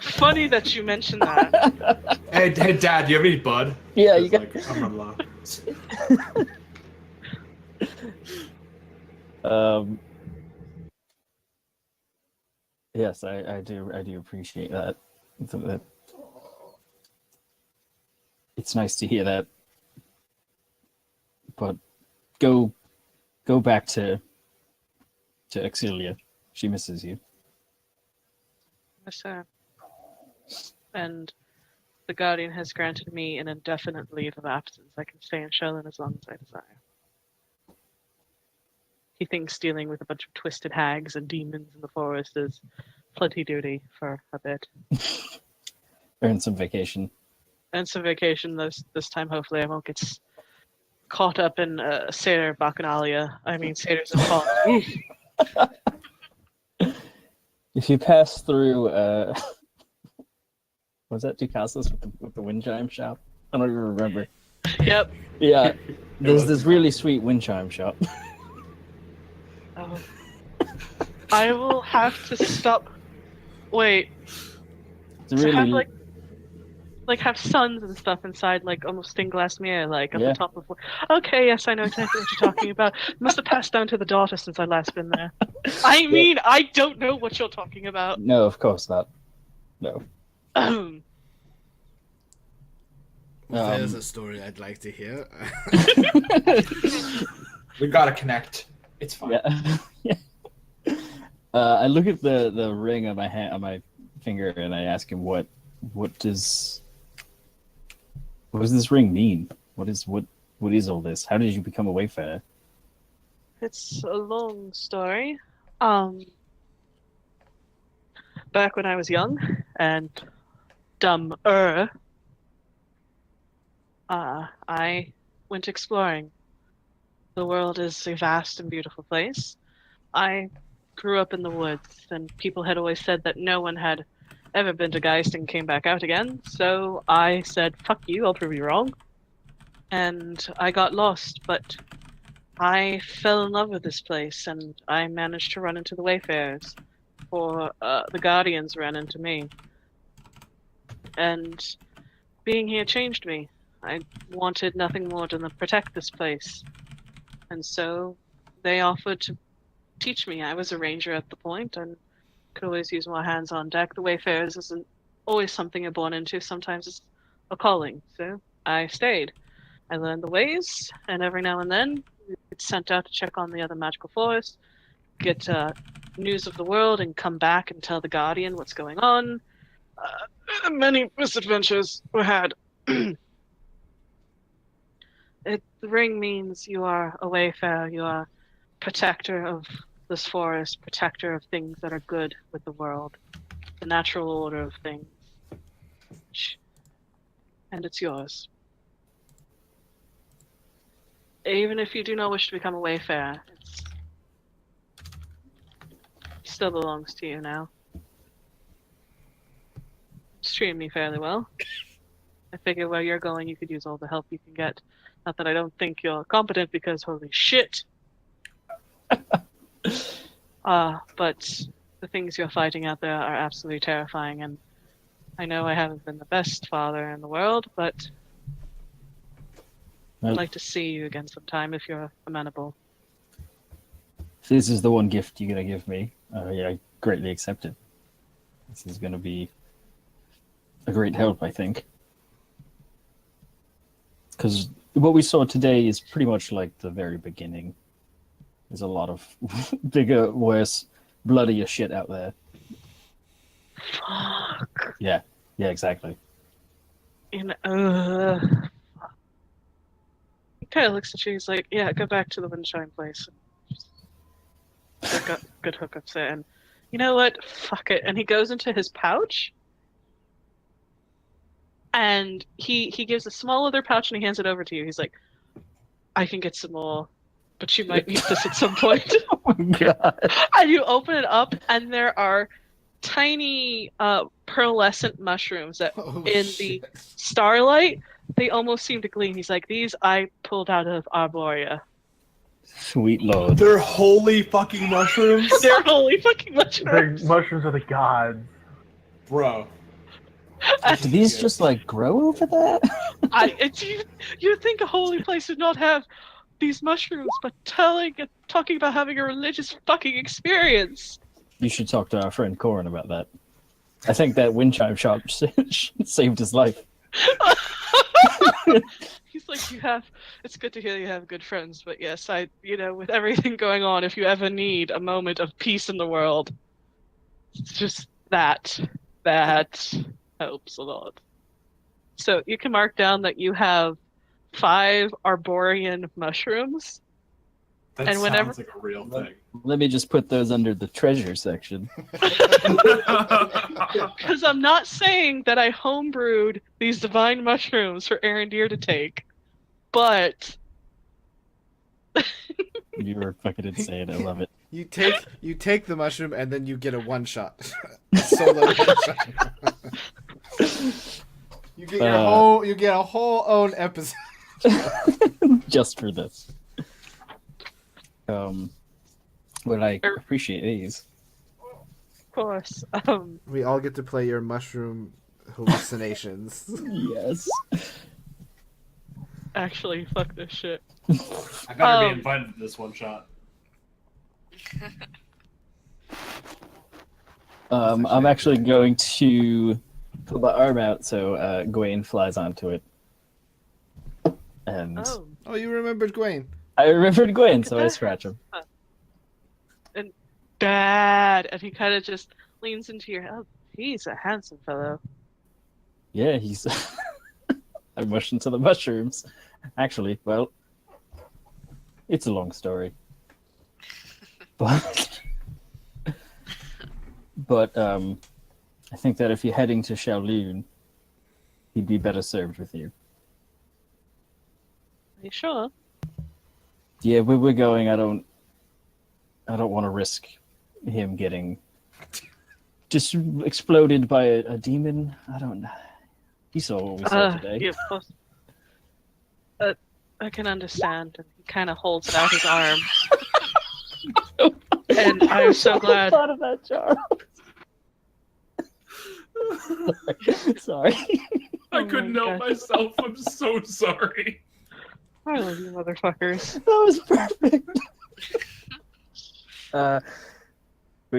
Funny that you mentioned that. Hey, Dad, do you have any bud? Yeah, you got. Like, I'm not allowed. Yes, I do appreciate that. It's nice to hear that. But go back to to Exilia. She misses you. Yes, sir. And the Guardian has granted me an indefinite leave of absence. I can stay in Sherlin as long as I desire. He thinks dealing with a bunch of twisted hags and demons in the forest is plenty duty for a bit. Earn some vacation. And some vacation this time. Hopefully, I won't get caught up in Satyr Bacchanalia. I mean, satyrs and falls. If you pass through, was that Ducasus with the wind chime shop? I don't even remember. Yep. Yeah, there's this really sweet wind chime shop. Oh. I will have to stop. Wait. It's To really have have suns and stuff inside, like almost stained glass mirror, like at Yeah. the top of. Okay, yes, I know exactly what you're talking about. Must have passed down to the daughter since I last been there. I mean, I don't know what you're talking about. No, of course not. No. There's a story I'd like to hear. We gotta connect. It's fine. Yeah. Yeah. I look at the ring on my hand, on my finger, and I ask him what does this ring mean? What is all this? How did you become a Wayfarer? It's a long story. Back when I was young and dumber, I went exploring. The world is a vast and beautiful place. I grew up in the woods, and people had always said that no one had ever been to Geist and came back out again. So I said, fuck you, I'll prove you wrong. And I got lost, but I fell in love with this place, and I managed to run into the Wayfarers, or the Guardians ran into me. And being here changed me. I wanted nothing more than to protect this place. And so they offered to teach me. I was a ranger at the point and could always use more hands on deck. The Wayfarers isn't always something you're born into. Sometimes it's a calling. So I stayed. I learned the ways, and every now and then we get sent out to check on the other magical forest, get news of the world, and come back and tell the Guardian what's going on. Many misadventures were had. The ring means you are a Wayfarer. You are protector of this forest, protector of things that are good with the world, the natural order of things. And it's yours. Even if you do not wish to become a Wayfarer, it still belongs to you now. It's treating me fairly well. I figure where you're going, you could use all the help you can get. Not that I don't think you're competent, because holy shit. But the things you're fighting out there are absolutely terrifying, and I know I haven't been the best father in the world, but I'd like to see you again sometime if you're amenable. If this is the one gift you're gonna give me, I greatly accept it. This is gonna be a great help, I think. Because what we saw today is pretty much like the very beginning. There's a lot of bigger, worse, bloodier shit out there. Fuck. Yeah, exactly. Kind of looks at you. He's like, "Yeah, go back to the Windshine place. They've got good hookups there." And you know what? Fuck it. And he goes into his pouch, and he gives a small leather pouch, and he hands it over to you. He's like, "I can get some more, but you might need this at some point." Oh my god. And you open it up, and there are tiny pearlescent mushrooms that in the starlight, they almost seem to gleam. He's like, "These I pulled out of Arborea." Sweet lord. They're holy fucking mushrooms, They're holy fucking mushrooms. The mushrooms are the gods. bro. Do these just like grow over there? You think a holy place would not have these mushrooms, but talking about having a religious fucking experience. You should talk to our friend Corin about that. I think that wind chime shop saved his life. He's like, it's good to hear you have good friends, but yes, with everything going on, if you ever need a moment of peace in the world, it's just that helps a lot. So you can mark down that you have 5 Arborian mushrooms. That And whenever- sounds like a real thing. Let me just put those under the treasure section. Because I'm not saying that I homebrewed these divine mushrooms for Arendir to take, but You were fucking insane. I love it. You take the mushroom and then you get a one shot. Solo one shot. You get a whole own episode. Just for this. But I appreciate these. of course, We all get to play your mushroom hallucinations. Yes. actually, fuck this shit. I better be Um, invited to this one shot. I'm actually going to put my arm out so Gawain flies onto it. And Oh, Oh, you remembered Gwaine. I remembered Gawain, so I scratch him. Dad, and he kind of just leans into your head. Oh, he's a handsome fellow. Yeah, he's. I mushed into the mushrooms. Actually, well, it's a long story. But I think that if you're heading to Shaolin, he'd be better served with you. Are you sure? Yeah, where we're going, I don't want to risk him getting just exploded by a demon. I don't know. He saw what we saw today. Yeah, of course. I can understand. And he kind of holds out his arm. And I'm so glad. Thought of that, Charles. Sorry. I Oh couldn't my help gosh. myself. I'm so sorry. I love you, motherfuckers. That was perfect. But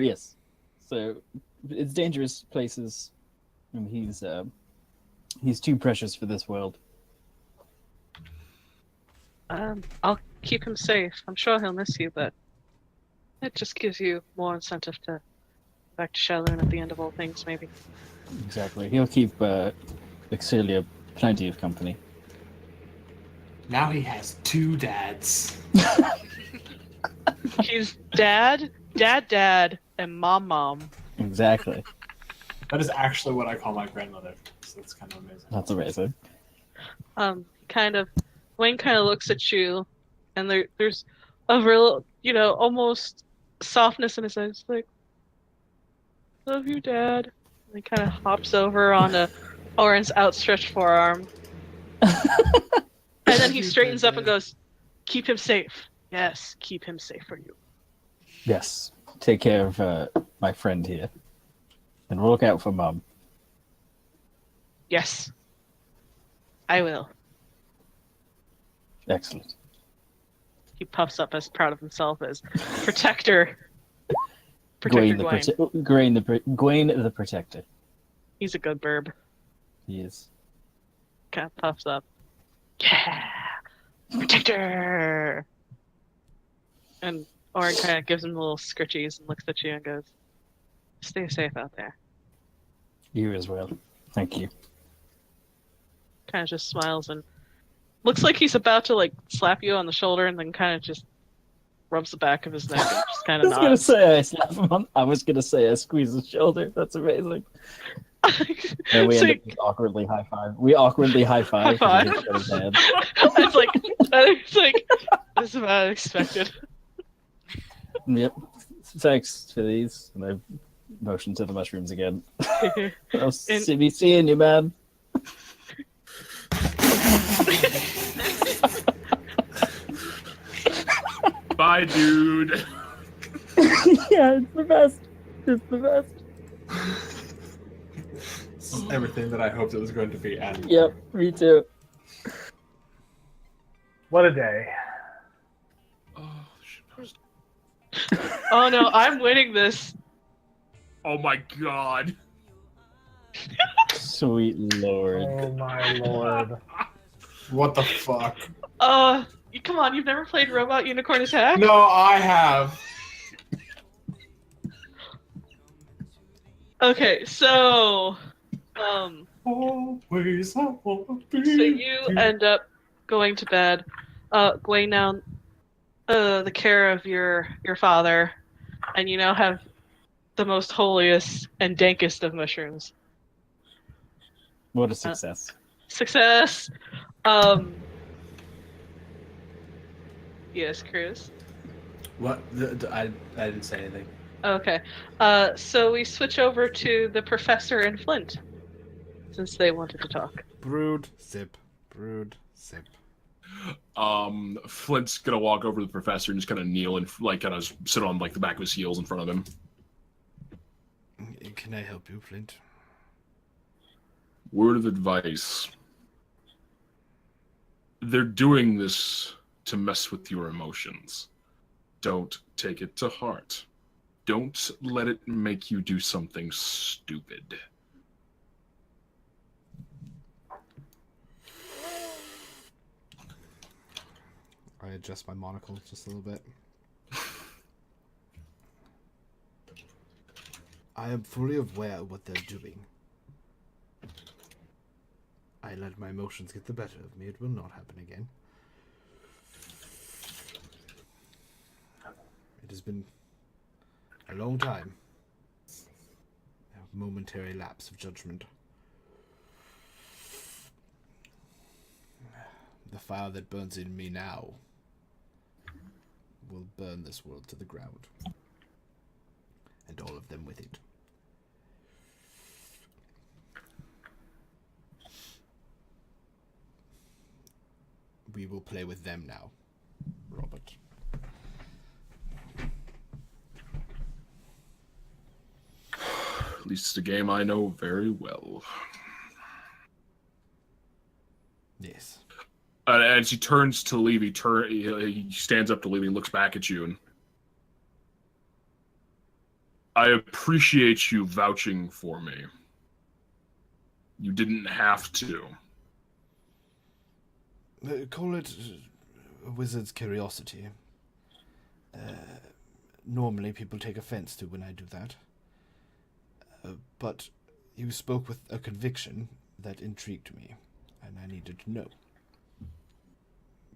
yes, so it's dangerous places, and he's too precious for this world. I'll keep him safe. I'm sure he'll miss you, but it just gives you more incentive to go back to Shaolin at the end of all things, maybe. Exactly. He'll keep Exilia plenty of company. Now he has 2 dads. He's dad, and mom. Exactly. That is actually what I call my grandmother. So that's kind of amazing. That's amazing. Wayne kind of looks at you, and there's a real, almost softness in his eyes. Like, love you, Dad. And he kind of hops over onto Oren's outstretched forearm. And then he straightens up and goes, keep him safe. Yes, keep him safe for you. Yes. Take care of my friend here, and we'll look out for Mom. Yes. I will. Excellent. He puffs up as proud of himself as protector. Gawain Protector the Gwaine. Gawain the protector. He's a good burb. He is. Kind of puffs up. Yeah! Protector! And Oren kind of gives him little scritchies and looks at you and goes, stay safe out there. You as well. Thank you. Kind of just smiles and looks like he's about to slap you on the shoulder and then kind of just rubs the back of his neck and just kind I of was gonna nods. say I slap him on. I was gonna say I squeeze his shoulder. That's amazing. And we So end up just awkwardly high five. We awkwardly high five. High because we hit each other's hand. it's like this is about expected. Yep. Thanks for these. And I motion to the mushrooms again. I'll be seeing you, man. Bye, dude. Yeah, it's the best. It's the best. This is everything that I hoped it was going to be. And Yep, me too. What a day. Oh, shit. Oh no, I'm winning this. Oh my god. Sweet lord. Oh my lord. What the fuck? Come on, you've never played Robot Unicorn Attack? No, I have. Okay, so, Always I wanna be so you end up going to bed, laying down the care of your father, and you now have the most holiest and dankest of mushrooms. What a success. Success. Yes, Cruz. What? I didn't say anything. Okay. So we switch over to the professor and Flint, since they wanted to talk. Brood, sip. Brood, sip. Flint's gonna walk over to the professor and just kind of kneel and like kind of sit on like the back of his heels in front of him. Can I help you, Flint? Word of advice. They're doing this to mess with your emotions. Don't take it to heart. Don't let it make you do something stupid. I adjust my monocle just a little bit. I am fully aware of what they're doing. I let my emotions get the better of me. It will not happen again. It has been a long time. A momentary lapse of judgment. The fire that burns in me now will burn this world to the ground. And all of them with it. We will play with them now, Robert. At least it's a game I know very well. Yes. As he turns to leave, he stands up to leave. He looks back at you, and I appreciate you vouching for me. You didn't have to. Call it a wizard's curiosity. Normally people take offense to when I do that. But you spoke with a conviction that intrigued me, and I needed to know.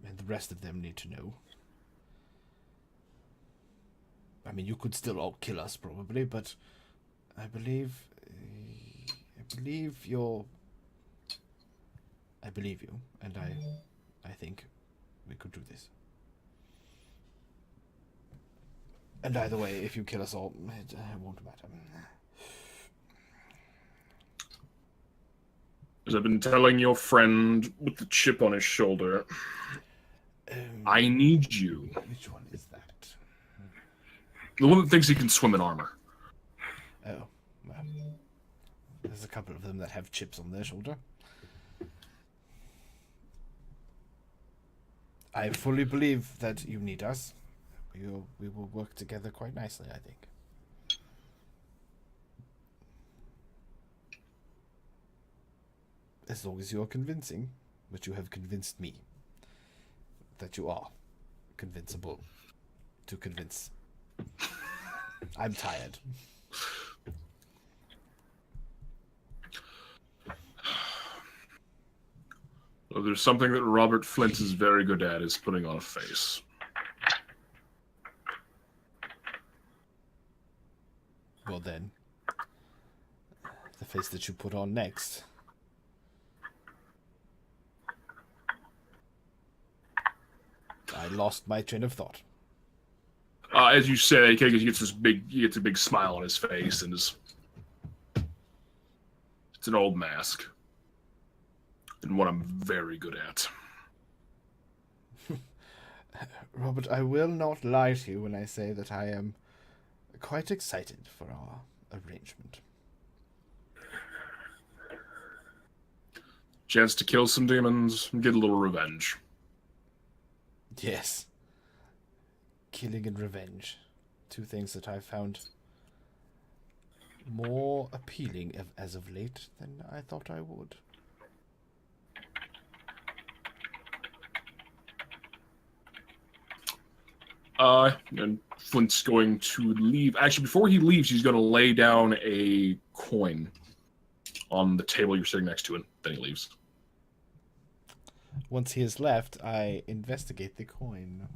And the rest of them need to know. I mean, you could still all kill us, probably, but I believe you, and I think we could do this. And either way, if you kill us all, it won't matter. As I've been telling your friend with the chip on his shoulder, I need you. Which one is that? The one that thinks he can swim in armor. Oh, well. There's a couple of them that have chips on their shoulder. I fully believe that you need us. We will work together quite nicely, I think. As long as you are convincing, but you have convinced me that you are convincible to convince. I'm tired. Well, there's something that Robert Flint is very good at, is putting on a face. Well then, the face that you put on next. I lost my train of thought. As you say, he gets a big smile on his face, and it's an old mask, and one I'm very good at. Robert, I will not lie to you when I say that I am quite excited for our arrangement. Chance to kill some demons and get a little revenge. Yes. Killing and revenge. Two things that I've found more appealing as of late than I thought I would. And Flint's going to leave. Actually, before he leaves, he's going to lay down a coin on the table you're sitting next to, and then he leaves. Once he has left, I investigate the coin.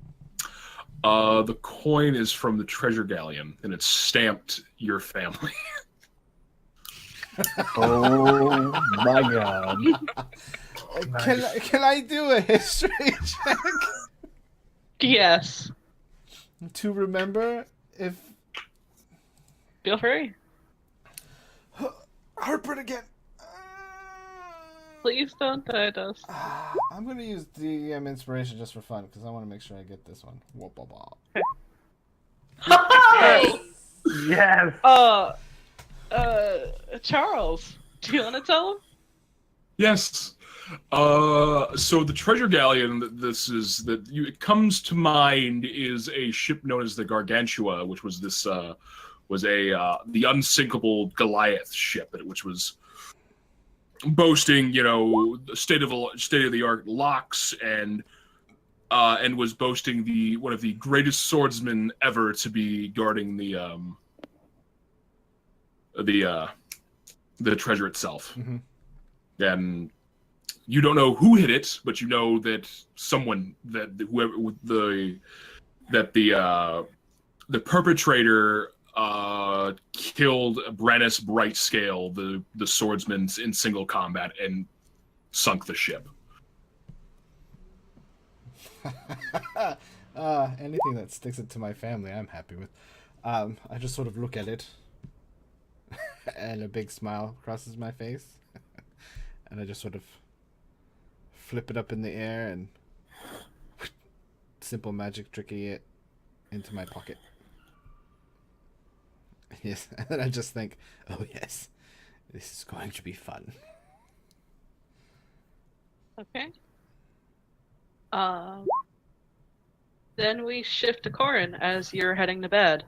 The coin is from the treasure galleon, and it's stamped your family. Oh my god. Can I do a history check Yes. to remember if Feel free. Harper again? Please don't die, Dust. I'm gonna use DM inspiration just for fun because I want to make sure I get this one. Whoop, whoop, whoop. Yes. Charles, do you want to tell him? Yes. So the treasure galleon it comes to mind is a ship known as the Gargantua, which was the unsinkable Goliath ship, which was boasting, state of the art locks and was boasting one of the greatest swordsmen ever to be guarding the treasure itself. Mm-hmm. And you don't know who hit it, but you know that the perpetrator killed Brannis Brightscale, the swordsman, in single combat and sunk the ship. Anything that sticks it to my family, I'm happy with. I just sort of look at it, and a big smile crosses my face, and I just sort of flip it up in the air and simple magic tricky it into my pocket. Yes, and then I just think, oh yes, this is going to be fun. Okay. Then we shift to Corin as you're heading to bed.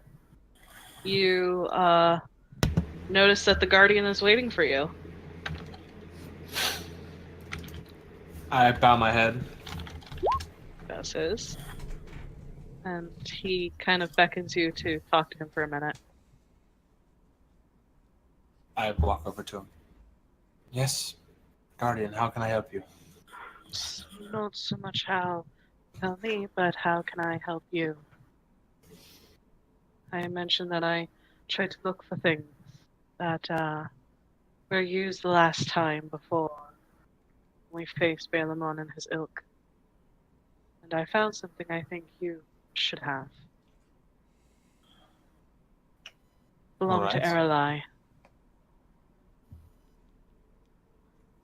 You notice that the Guardian is waiting for you. I bow my head. That's his. And he kind of beckons you to talk to him for a minute. I walk over to him. Yes, Guardian, how can I help you? It's not so much how tell me, but how can I help you? I mentioned that I tried to look for things that were used the last time before we faced Balamon and his ilk. And I found something I think you should have. Belonged to Alright. Aralai.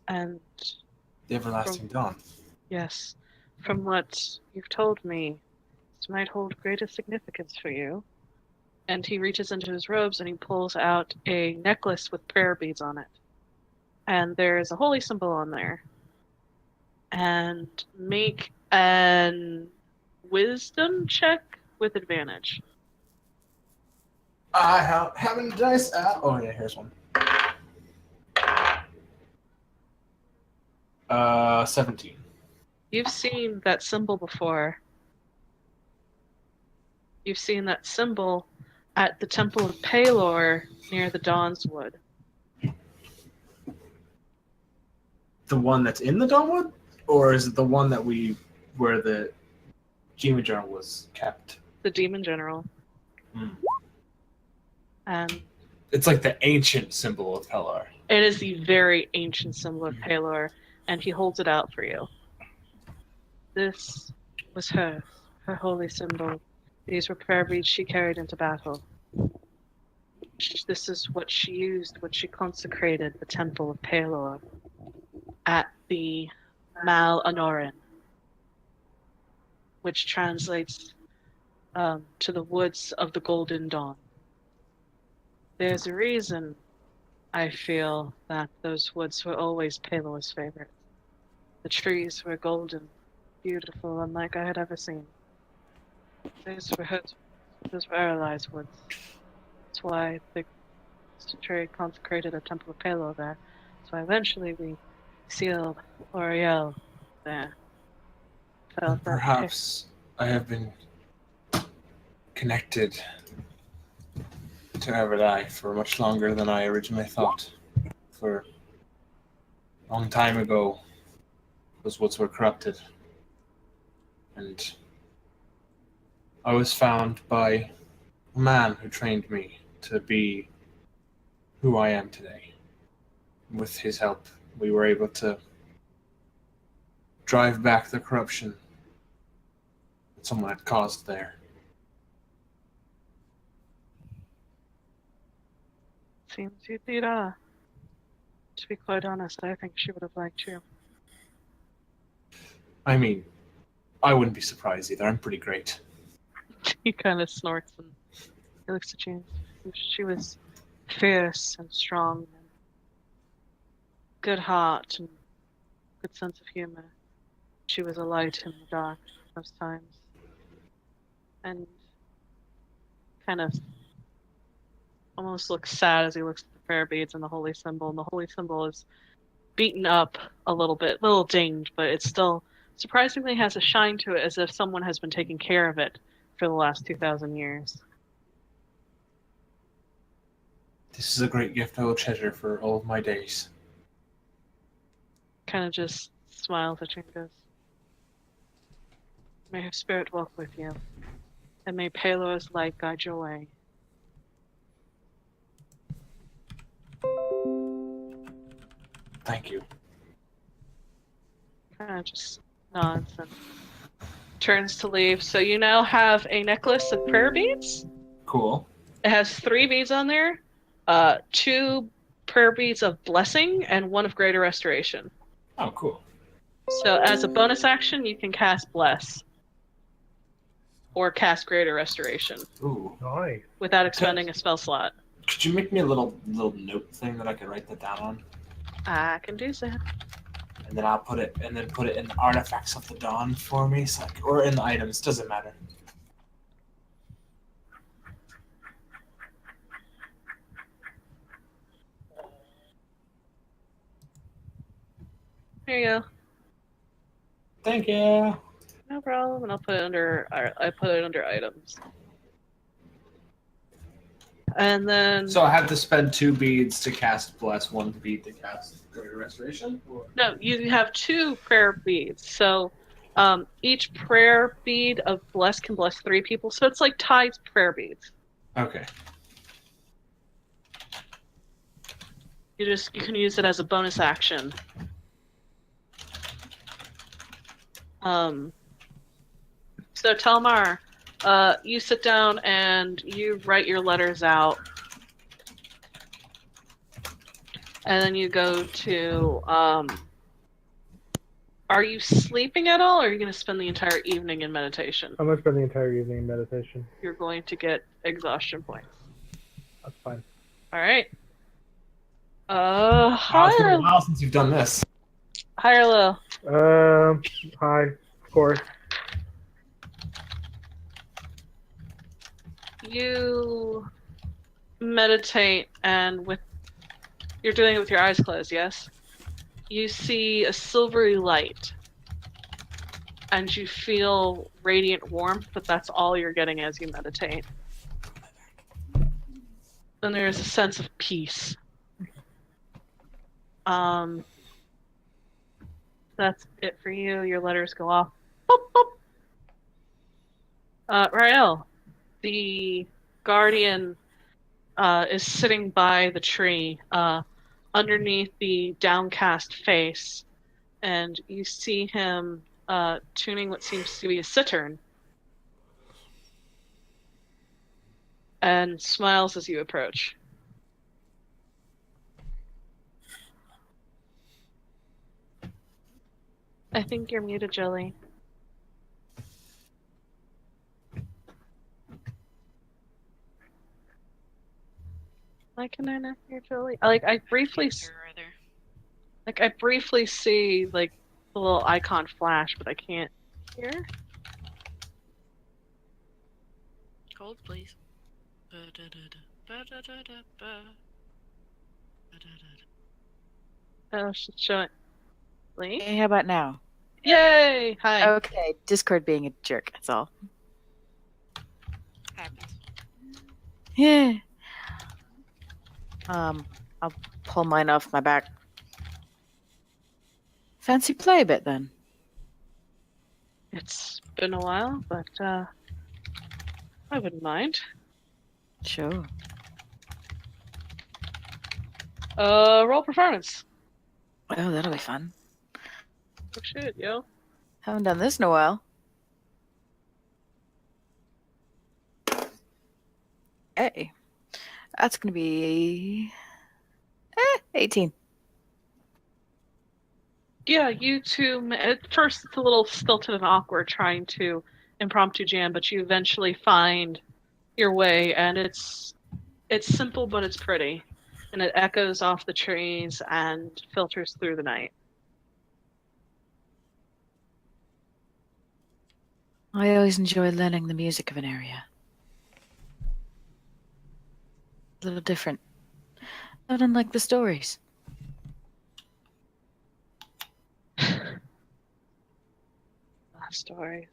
And The Everlasting Dawn. yes, from what you've told me, this might hold greater significance for you. And he reaches into his robes and he pulls out a necklace with prayer beads on it. And there's a holy symbol on there. And make an wisdom check with advantage. I have having dice. Oh yeah, here's one. 17. You've seen that symbol before. You've seen that symbol at the Temple of Palor near the Dawnswood. The one that's in the Dawnwood? Or is it the one that where the Demon Journal was kept? The Demon General. Hmm. And It's like the ancient symbol of Pelar. it is the very ancient symbol of Palor, and he holds it out for you. This was her holy symbol. These were prayer beads she carried into battle. This is what she used when she consecrated the Temple of Palor at the Mal Anorin, which translates to the woods of the Golden Dawn. There's a reason I feel that those woods were always Palor's favorite. The trees were golden, beautiful, unlike I had ever seen. Those were Aralai's woods. That's why the Centauri consecrated a Temple of Palor there. That's why eventually we sealed Oriel there. Felt that Perhaps I have been connected to Everdai for much longer than I originally thought. For a long time ago, those woods were corrupted. And I was found by a man who trained me to be who I am today. With his help, we were able to drive back the corruption that someone had caused there. Seems you did, to be quite honest, I think she would have liked you. I mean, I wouldn't be surprised either. I'm pretty great. He kind of snorts and he looks at you. She was fierce and strong and good heart and good sense of humor. She was a light in the dark most times. And kind of almost looks sad as he looks at the prayer beads and the holy symbol. And the holy symbol is beaten up a little bit, a little dinged, but it still surprisingly has a shine to it, as if someone has been taking care of it for the last 2,000 years. This is a great gift I will treasure for all of my days. Kind of just smiles at you and goes, "May her spirit walk with you, and may Pelor's light guide your way." Thank you. Kind of just nods and turns to leave. So you now have a necklace of prayer beads. Cool. It has 3 beads on there, 2 prayer beads of blessing and 1 of greater restoration. Oh, cool. So as a bonus action, you can cast bless or cast greater restoration Ooh. Nice. without expending a spell slot. Could you make me a little note thing that I could write that down on? I can do so. And then I'll put it in the artifacts of the dawn for me, so or in the items, doesn't matter. There you go. Thank you. No problem. And I'll put it under. I put it under items. And then So I have to spend 2 beads to cast bless, 1 bead to cast greater restoration? Or... no, you have 2 prayer beads. So each prayer bead of bless can bless 3 people. So it's like Ty's prayer beads. Okay. You can use it as a bonus action. So Telmar, you sit down and you write your letters out. And then you go to, are you sleeping at all, or are you going to spend the entire evening in meditation? I'm gonna spend the entire evening in meditation. You're going to get exhaustion points. That's fine. Alright. Wow, it's been a while since you've done this. High or low? Hi, of course. You meditate, and you're doing it with your eyes closed, yes? You see a silvery light, and you feel radiant warmth, but that's all you're getting as you meditate. Then there's a sense of peace. That's it for you. Your letters go off. Boop, boop. Rael, the guardian is sitting by the tree underneath the downcast face, and you see him tuning what seems to be a cittern, and smiles as you approach. I think you're muted, Jolie. Why can I not hear Jolie? I briefly see like the little icon flash, but I can't hear. Hold, please. Oh, she's showing. Lee? Hey, how about now? Yay! Hi. Okay, Discord being a jerk, that's all. Happens. Yeah. I'll pull mine off my back. Fancy play a bit then. It's been a while, but I wouldn't mind. Sure. Roll performance. Oh, that'll be fun. Oh shit, yo. Haven't done this in a while. Hey. That's gonna be 18. Yeah, you two. At first, it's a little stilted and awkward trying to impromptu jam, but you eventually find your way, and it's simple, but it's pretty, and it echoes off the trees and filters through the night. I always enjoy learning the music of an area. A little different. Not unlike the stories. Stories.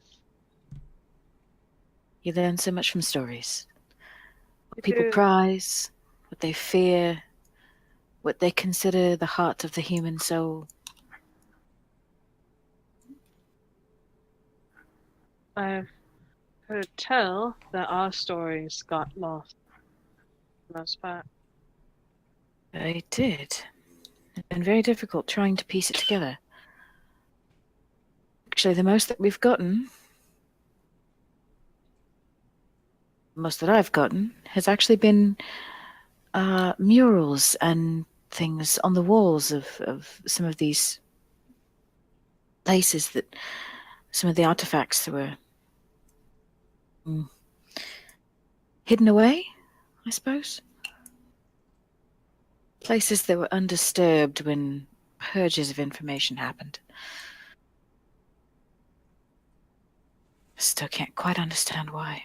You learn so much from stories. You What people do. prize, what they fear, what they consider the heart of the human soul. I've heard tell that our stories got lost for the most part. They did. It's been very difficult trying to piece it together. Actually, the most that we've gotten, most that I've gotten, has actually been murals and things on the walls of some of these places that some of the artifacts that were hidden away, I suppose. Places that were undisturbed when purges of information happened. Still can't quite understand why.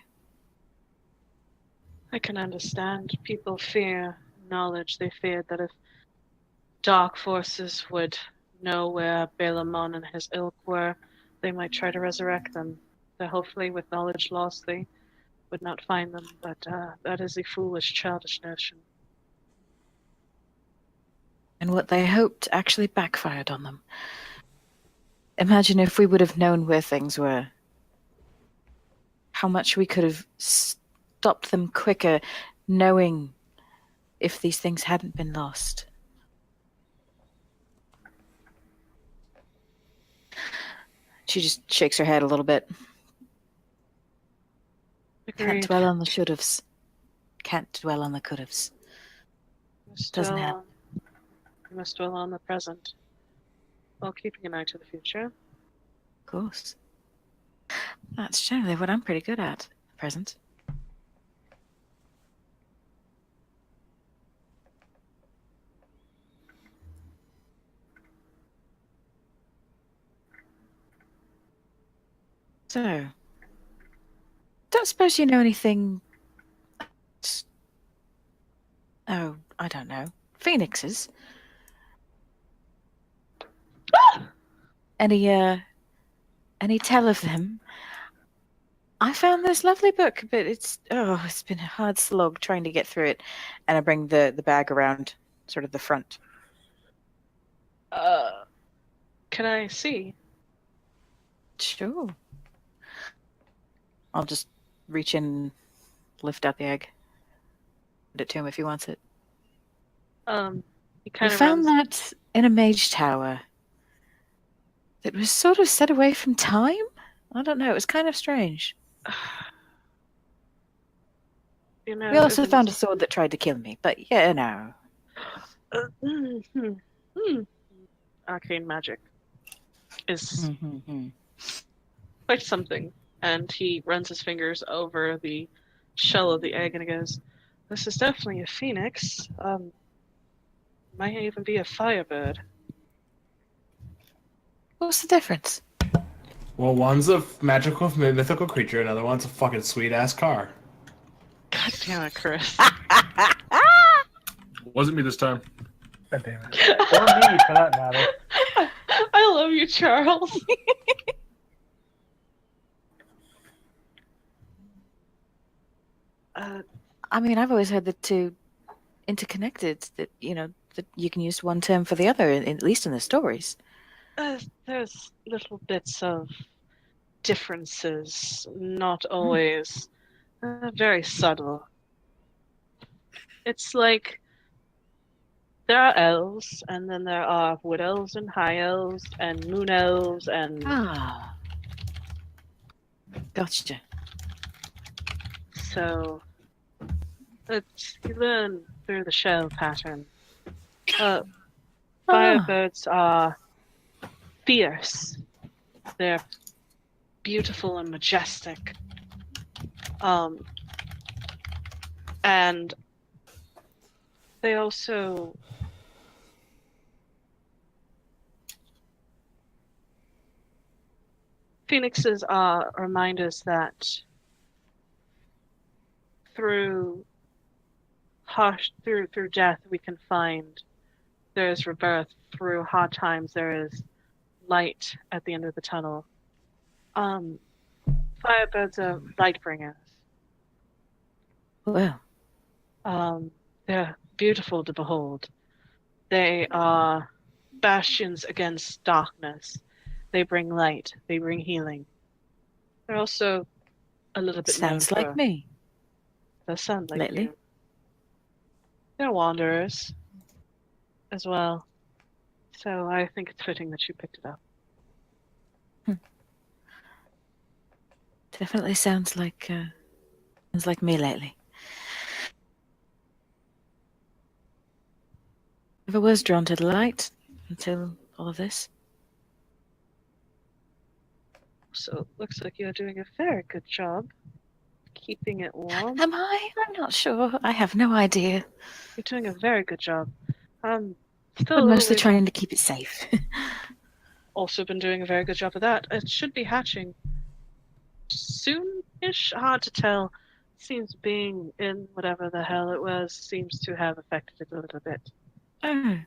I can understand. People fear knowledge. They feared that if dark forces would know where Balamon and his ilk were, they might try to resurrect them. That hopefully with knowledge lost they would not find them, but that is a foolish, childish notion. And what they hoped actually backfired on them. Imagine if we would have known where things were. How much we could have stopped them quicker, knowing if these things hadn't been lost. She just shakes her head a little bit. Can't Agreed. dwell on the should-haves. Can't dwell on the could-haves. Doesn't happen. You must dwell on the present, while keeping an eye to the future. Of course. That's generally what I'm pretty good at present. So, don't suppose you know anything. Oh, I don't know. Phoenixes? Any tell of them? I found this lovely book, but it's been a hard slog trying to get through it. And I bring the bag around sort of the front. Can I see? Sure. I'll just reach in, lift out the egg. Put it to him if he wants it. He We kind of found runs. that in a mage tower. That was sort of set away from time? I don't know, it was kind of strange. You know, We also isn't- found a sword that tried to kill me, but yeah, no. Arcane magic is Mm-hmm. quite something. And he runs his fingers over the shell of the egg and he goes, "This is definitely a phoenix. Might even be a firebird." What's the difference? Well, one's a magical mythical creature, another one's a fucking sweet ass car. God damn it, Chris. Wasn't me this time. God damn it. Or me, for that matter. I love you, Charles. I mean, I've always heard the two interconnected. That that you can use one term for the other, at least in the stories. There's little bits of differences, not always very subtle. It's like there are elves, and then there are wood elves and high elves and moon elves, and Ah, gotcha. so you learn through the shell pattern. Firebirds are fierce. They're beautiful and majestic. And they also phoenixes are reminders that through death we can find there is rebirth. Through hard times there is light at the end of the tunnel. Firebirds are light bringers. Well, They're beautiful to behold. They are bastions against darkness. They bring light. They bring healing. They're also a little bit sounds known like for, me. They sound like lately. you. They're wanderers as well. So I think it's fitting that you picked it up. Definitely sounds like me lately. If I was drawn to the light until all of this. So it looks like you're doing a very good job keeping it warm. Am I? I'm not sure. I have no idea. You're doing a very good job. Still a I'm little mostly weird. trying to keep it safe. Also been doing a very good job of that. It should be hatching soon-ish. Hard to tell. Seems being in whatever the hell it was seems to have affected it a little bit. Oh.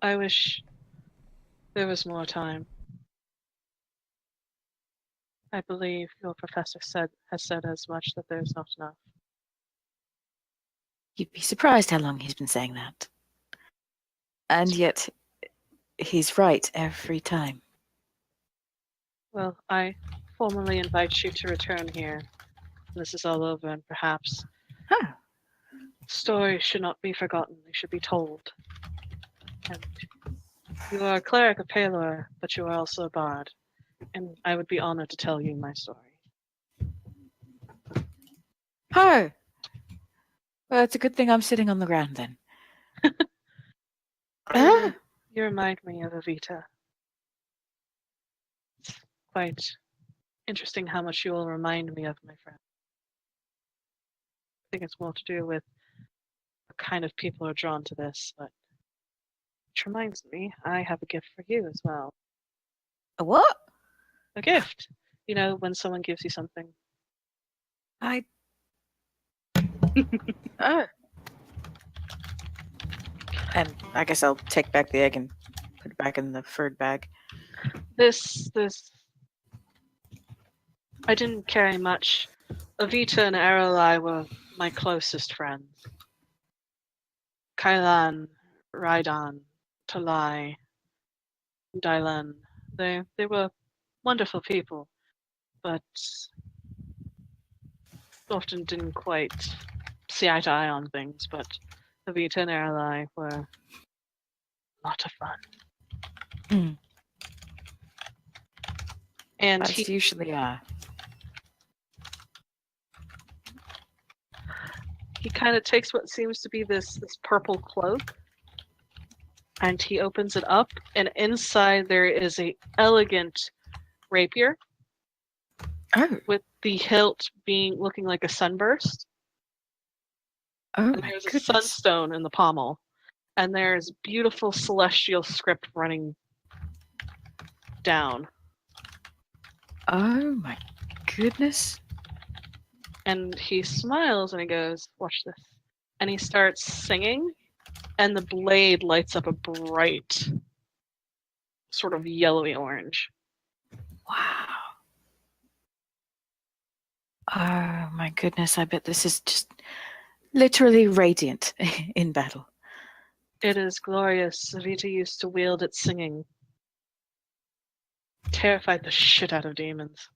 I wish there was more time. I believe your professor has said as much, that there's not enough. You'd be surprised how long he's been saying that. And yet, he's right every time. Well, I formally invite you to return here when this is all over, and perhaps stories should not be forgotten, they should be told. And you are a cleric of Palor, but you are also a bard, and I would be honored to tell you my story. Oh! Well, it's a good thing I'm sitting on the ground then. You remind me of Evita. It's quite interesting how much you will remind me of, my friend. I think it's more to do with what kind of people are drawn to this, but which reminds me, I have a gift for you as well. A what? A gift. You know, when someone gives you something. Oh. And I guess I'll take back the egg and put it back in the furred bag. This I didn't carry much. Evita and Aralai were my closest friends. Kailan, Raidan, Talai, Dylan. They were wonderful people, but often didn't quite see eye to eye on things, but Evita and Aralai were a lot of fun. Mm. And That's he usually kind of takes what seems to be this purple cloak, and he opens it up, and inside there is a elegant rapier with the hilt looking like a sunburst. Oh And my there's a goodness. sunstone in the pommel, and there's beautiful celestial script running down. Oh my goodness. And he smiles and he goes, "Watch this." And he starts singing, and the blade lights up a bright, sort of yellowy orange. Wow. Oh my goodness, I bet this is just literally radiant in battle. It is glorious. Vita used to wield it singing. Terrified the shit out of demons.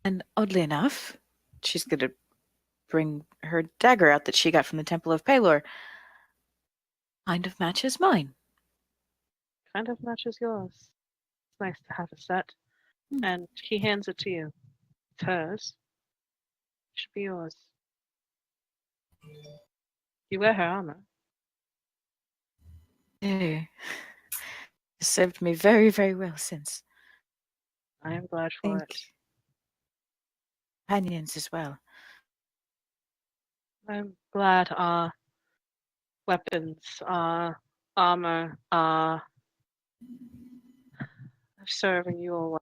And oddly enough, she's going to bring her dagger out that she got from the Temple of Palor. Kind of matches mine. Kind of matches yours. It's nice to have a set. And he hands it to you. It's hers. It should be yours. You wear her armor. Yeah. It's served me very, very well since. I am glad for it. Companions as well. I'm glad our weapons, our armor, are serving you all well.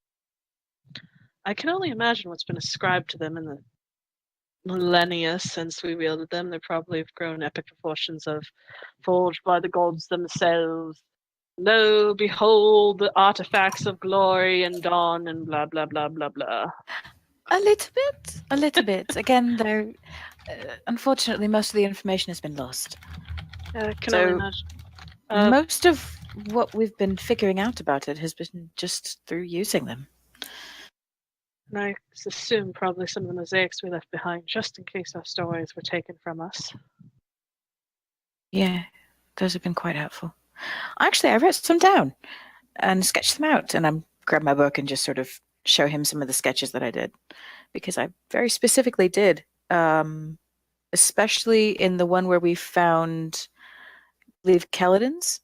I can only imagine what's been ascribed to them in the millennia since we wielded them. They probably have grown epic proportions of forged by the gods themselves. Lo, behold the artifacts of glory and dawn and blah blah blah blah blah. A little bit. Again, though, unfortunately, most of the information has been lost. I can So, only imagine. Most of what we've been figuring out about it has been just through using them. And I assume probably some of the mosaics we left behind just in case our stories were taken from us. Yeah, those have been quite helpful. Actually, I wrote some down and sketched them out, and I grabbed my book and just sort of show him some of the sketches that I did, because I very specifically did, especially in the one where we found, I believe, Kaladin's.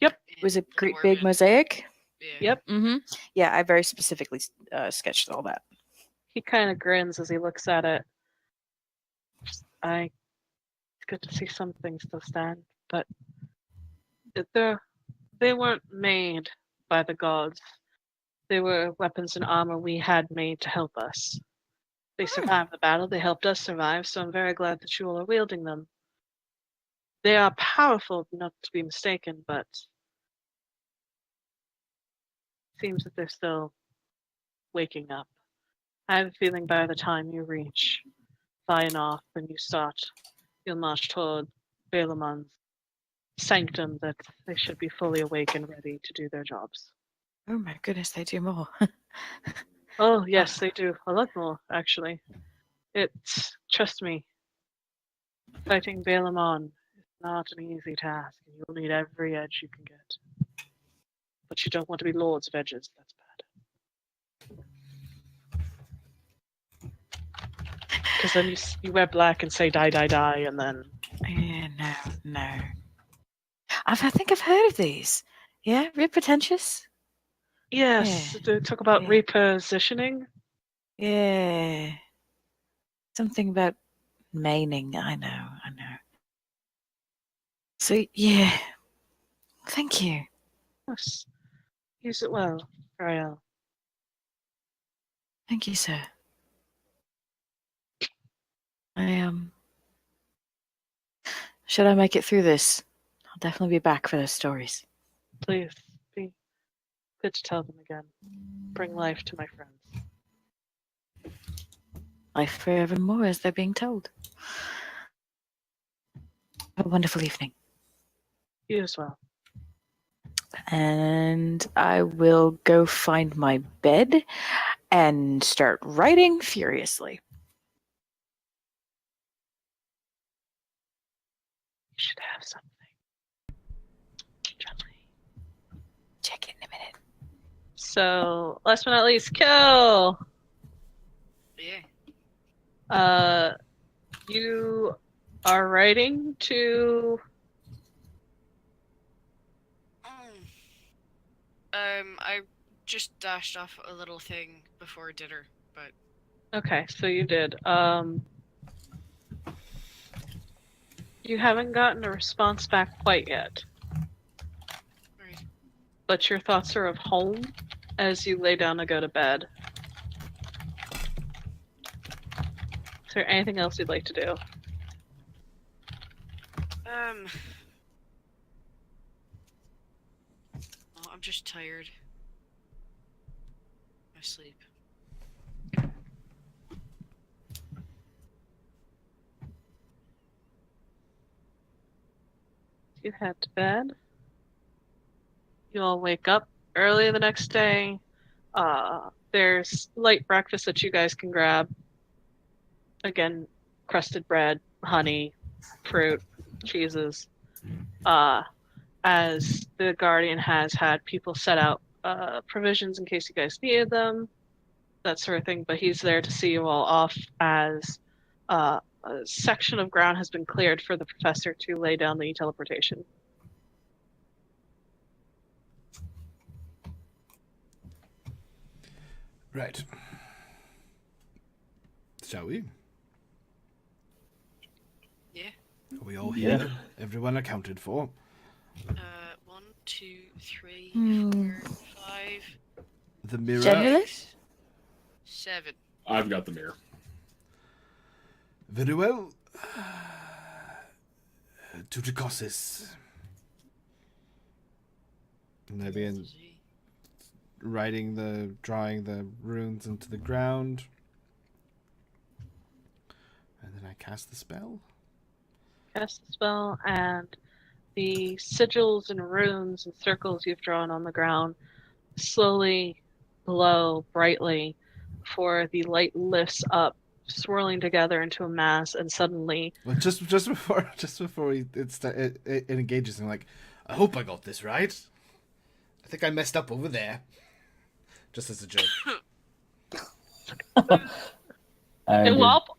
Yep. It was a The great big dwarven- mosaic. Yeah. Yep. Mm-hmm. Yeah, I very specifically sketched all that. He kind of grins as he looks at it. It's good to see some things still stand, but they weren't made by the gods. They were weapons and armor we had made to help us. They survived the battle, they helped us survive, so I'm very glad that you all are wielding them. They are powerful, not to be mistaken, but it seems that they're still waking up. I have a feeling by the time you reach Thionarth and you start your march toward Balamon's sanctum, that they should be fully awake and ready to do their jobs. Oh my goodness, they do more. Oh, yes, they do. A lot more, actually. Trust me, fighting Balamon is not an easy task, and you'll need every edge you can get. But you don't want to be lords of edges, that's bad. Because then you wear black and say die, die, die, and then... Yeah, no. I think I've heard of these. Yeah, real pretentious. Yes, Yeah. they talk about Yeah. repositioning. Yeah. Something about maining. I know. So, yeah. Thank you. Yes. Use it well, Rael. Thank you, sir. Should I make it through this? I'll definitely be back for those stories. Please, be good to tell them again. Bring life to my friends. Life forevermore as they're being told. Have a wonderful evening. You as well. And I will go find my bed and start writing furiously. You should have something. Gently. Check it in a minute. So, last but not least, Kill! Yeah. You are writing to... I just dashed off a little thing before dinner, but Okay, so you did. You haven't gotten a response back quite yet, right. but your thoughts are of home as you lay down to go to bed. Is there anything else you'd like to do? Oh, I'm just tired. my sleep. You head to bed. You all wake up early the next day. There's light breakfast that you guys can grab. Again, crusted bread, honey, fruit, cheeses. As the Guardian has had people set out provisions in case you guys needed them, that sort of thing. But he's there to see you all off as a section of ground has been cleared for the professor to lay down the teleportation. Right. Shall we? Yeah. Are we all Yeah. here? Everyone accounted for? 1, 2, 3, Hmm. 4, 5, The mirror. Generalist? 7. I've got the mirror. Very well. To Tucosis. And I begin drawing the runes into the ground. And then I cast the spell. Cast the spell, and the sigils and runes and circles you've drawn on the ground slowly glow brightly before the light lifts up, swirling together into a mass, and suddenly Well, just before it engages, I'm like, I hope I got this right. I think I messed up over there. Just as a joke. Hey, Wop.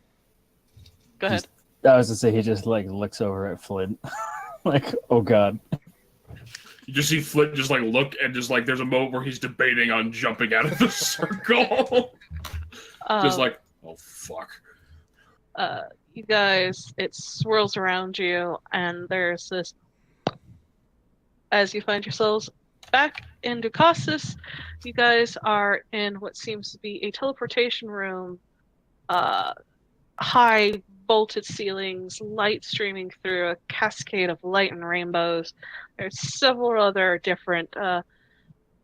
Go ahead. I was to say he just like looks over at Flint, like, oh god. You just see Flint just like look and just like there's a moment where he's debating on jumping out of the circle. Just like, oh fuck. You guys, it swirls around you, and there's this. As you find yourselves back in Ducasis, you guys are in what seems to be a teleportation room. High bolted ceilings, light streaming through, a cascade of light and rainbows. There's several other different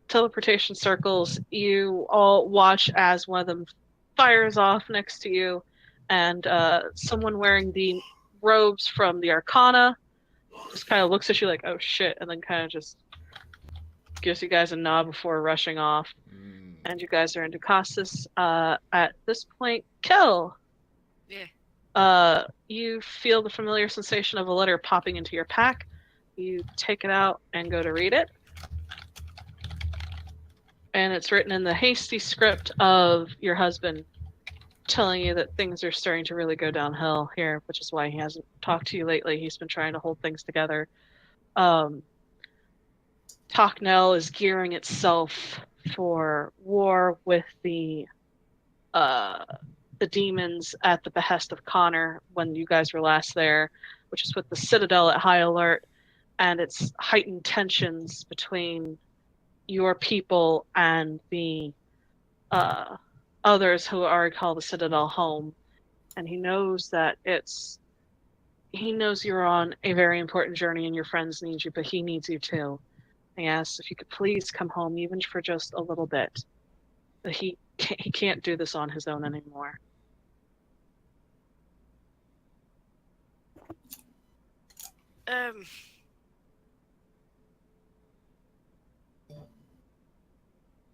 teleportation circles. You all watch as one of them fires off next to you, and someone wearing the robes from the Arcana just kind of looks at you like, oh shit, and then kind of just gives you guys a nod before rushing off. And you guys are in Ducasis. At this point, Kel. Yeah. You feel the familiar sensation of a letter popping into your pack. You take it out and go to read it. And it's written in the hasty script of your husband, telling you that things are starting to really go downhill here, which is why he hasn't talked to you lately. He's been trying to hold things together. Toknel is gearing itself for war with the demons at the behest of Connor when you guys were last there, which is with the Citadel at high alert, and it's heightened tensions between your people and the others who already call the Citadel home. And he knows you're on a very important journey and your friends need you, but he needs you too. He asks if you could please come home, even for just a little bit. But he can't do this on his own anymore.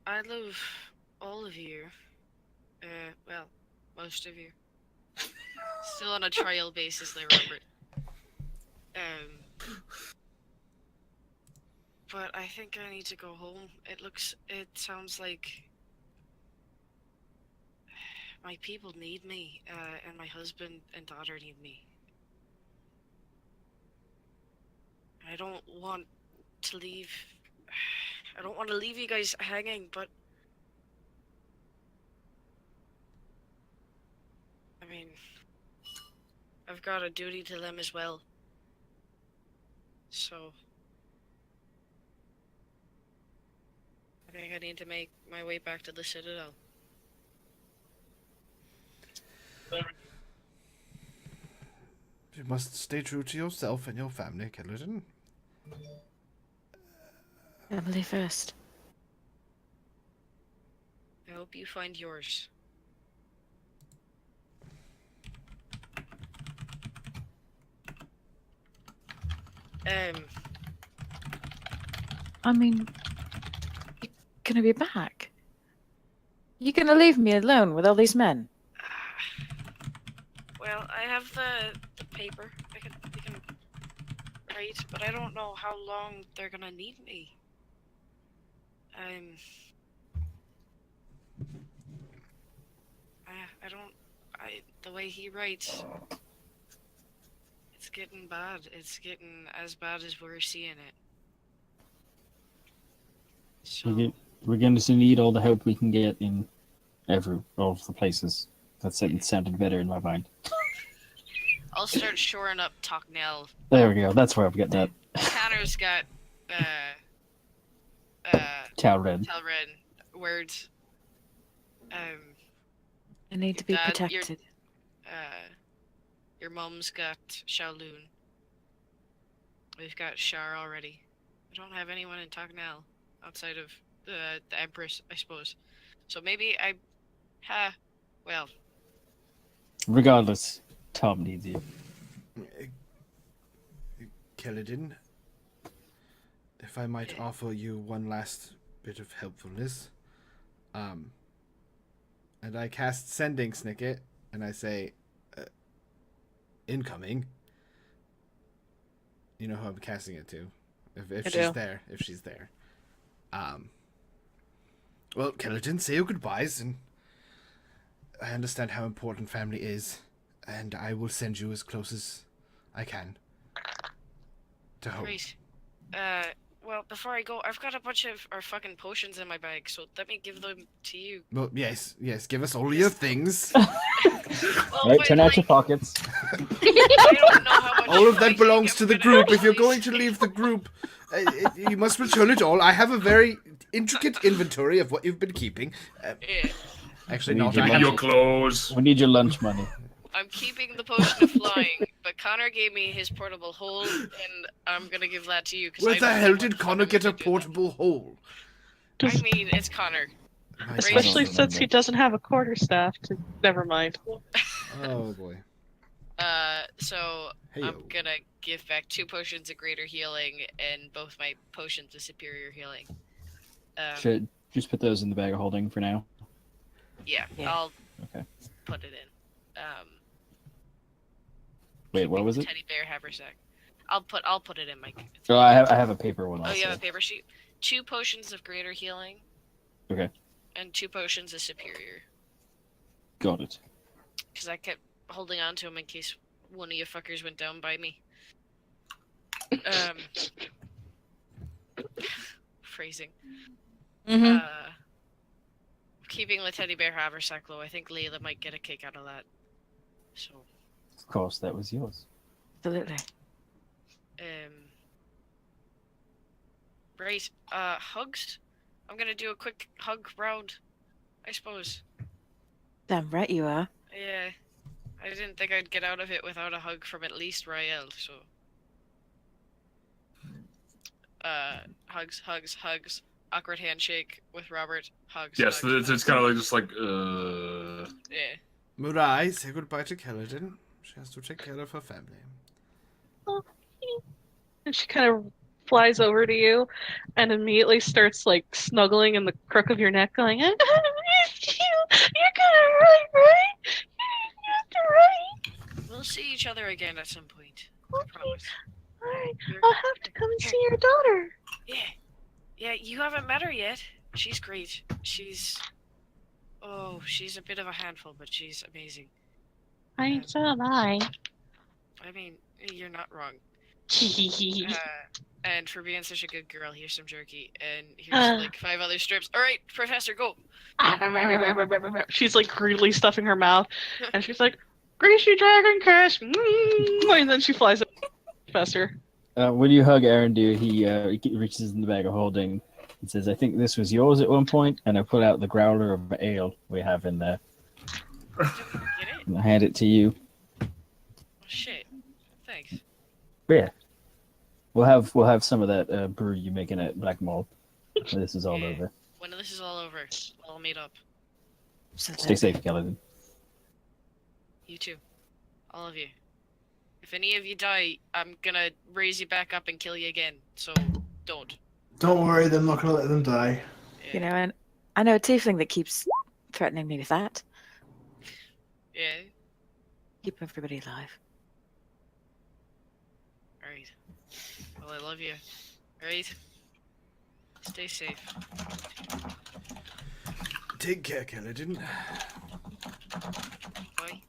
I love all of you. Well, most of you. Still on a trial basis, I remember. But I think I need to go home. It sounds like my people need me, and my husband and daughter need me. I don't want to leave. I don't want to leave you guys hanging, but I mean, I've got a duty to them as well. So I think I need to make my way back to the Citadel. You must stay true to yourself and your family, Kellerton. Family first. I hope you find yours. I mean, you're gonna be back. You're gonna leave me alone with all these men. Well, I have the paper. We can write, but I don't know how long they're gonna need me. The way he writes, it's getting bad. It's getting as bad as we're seeing it. So, We're going to need all the help we can get in all of the places. That sounded better in my mind. I'll start shoring up Talknell. There we go. That's where I'm getting at. Connor's got Talred. Talred words. I need to be Dad, protected. Your mum's got Shaolun. We've got Shar already. I don't have anyone in Talknell outside of the Empress, I suppose. So maybe well. Regardless, Tom needs you. Keladin, if I might offer you one last bit of helpfulness. And I cast Sending Snicket, and I say, incoming. You know who I'm casting it to. If she's there. Well, Keladin, say your goodbyes, and I understand how important family is, and I will send you as close as I can to home. Great. Well, before I go, I've got a bunch of our fucking potions in my bag, so let me give them to you. Well, yes, give us all your things. Well, Right, but, turn out your like, pockets. I don't know how much All of that fighting belongs I'm to the gonna group. If you're actually going to see. leave the group, you must return it all. I have a very intricate inventory of what you've been keeping. Yeah, Actually, We not. need I your have Your clothes. We need your lunch money. I'm keeping the potion of flying, but Connor gave me his portable hole, and I'm gonna give that to you. Where the hell did Connor get a portable hole? I mean, it's Connor. My Especially God. since he doesn't have a quarterstaff. Never mind. Oh boy. So Hey-o. I'm gonna give back 2 potions of greater healing and both my potions of superior healing. Should just put those in the bag of holding for now. Yeah, Yeah. I'll Okay. put it in. Wait, what was it? Teddy bear haversack. I'll put it in my. Oh, I have a paper one Oh, also. you have a paper sheet. 2 potions of greater healing. Okay. And 2 potions of superior. Got it. Because I kept holding on to them in case one of you fuckers went down by me. Phrasing. Mm-hmm. Keeping the teddy bear haversack low, I think Layla might get a kick out of that. So, Of course, that was yours. Absolutely. right. Hugs? I'm gonna do a quick hug round, I suppose. Damn right you are. Yeah. I didn't think I'd get out of it without a hug from at least Rael, so. Hugs. Awkward handshake with Robert. Hugs. Yes, hugs, it's kind of like just like Yeah. Murai, say goodbye to Keladin. She has to take care of her family. And she kind of flies over to you and immediately starts like snuggling in the crook of your neck, going, I miss you. You're gonna write, right? You're right. We'll see each other again at some point. I promise. Alright, You're- I'll have to come and see your daughter. Yeah, you haven't met her yet. She's great. She's a bit of a handful, but she's amazing. So am I. I mean, you're not wrong. And for being such a good girl, here's some jerky, and here's like 5 other strips. All right, Professor, go. She's like greedily stuffing her mouth, and she's like, "Greasy dragon kiss," and then she flies up to the Professor. When you hug Arendir, he reaches in the bag of holding and says, I think this was yours at one point, and I pull out the growler of ale we have in there. Get it? And I hand it to you. Oh, shit. Thanks. Yeah. We'll have some of that brew you making at Black Mall when this is all Yeah. over. When this is all over, we'll all meet up. So Stay that- safe, Kaladin. You too. All of you. If any of you die, I'm gonna raise you back up and kill you again. So don't. Don't worry, I'm not gonna let them die. You know, and I know a tiefling that keeps threatening me with that. Yeah. Keep everybody alive. Alright. Well, I love you. Alright? Stay safe. Take care, Kaladin. Bye.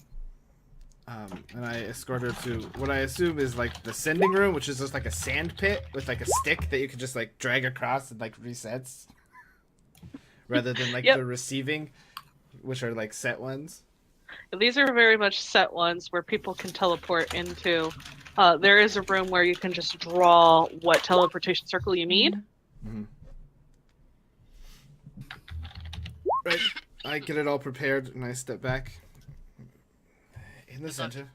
And I escort her to what I assume is like the sending room, which is just like a sand pit with like a stick that you can just like drag across and like resets, rather than like Yep. the receiving, which are like set ones. These are very much set ones where people can teleport into. There is a room where you can just draw what teleportation circle you need. Right. I get it all prepared and I step back. In the center.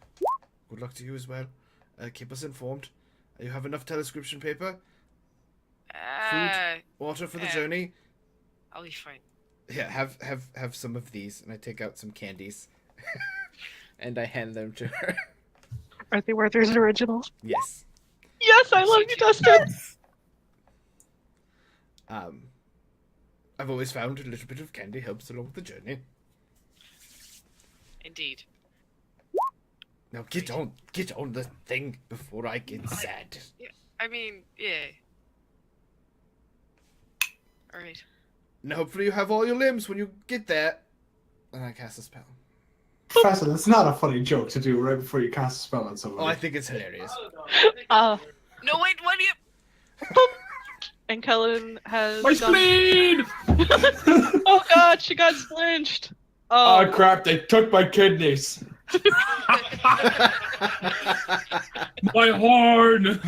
Good luck to you as well. Keep us informed. You have enough telescription paper? Water for the journey? I'll be fine. Yeah, have some of these. And I take out some candies. And I hand them to her. Are they Werther's originals? Yes. Yes, I love you, Dustin. I've always found a little bit of candy helps along the journey. Indeed. Now get on the thing before I get sad. I mean, yeah. Alright. And hopefully you have all your limbs when you get there. And I cast a spell. Professor, that's not a funny joke to do right before you cast a spell on somebody. Oh, I think it's hilarious. No, wait, what do you... And Kellen has. My gone- spleen! Oh god, she got splinched. Oh crap, they took my kidneys. My horn!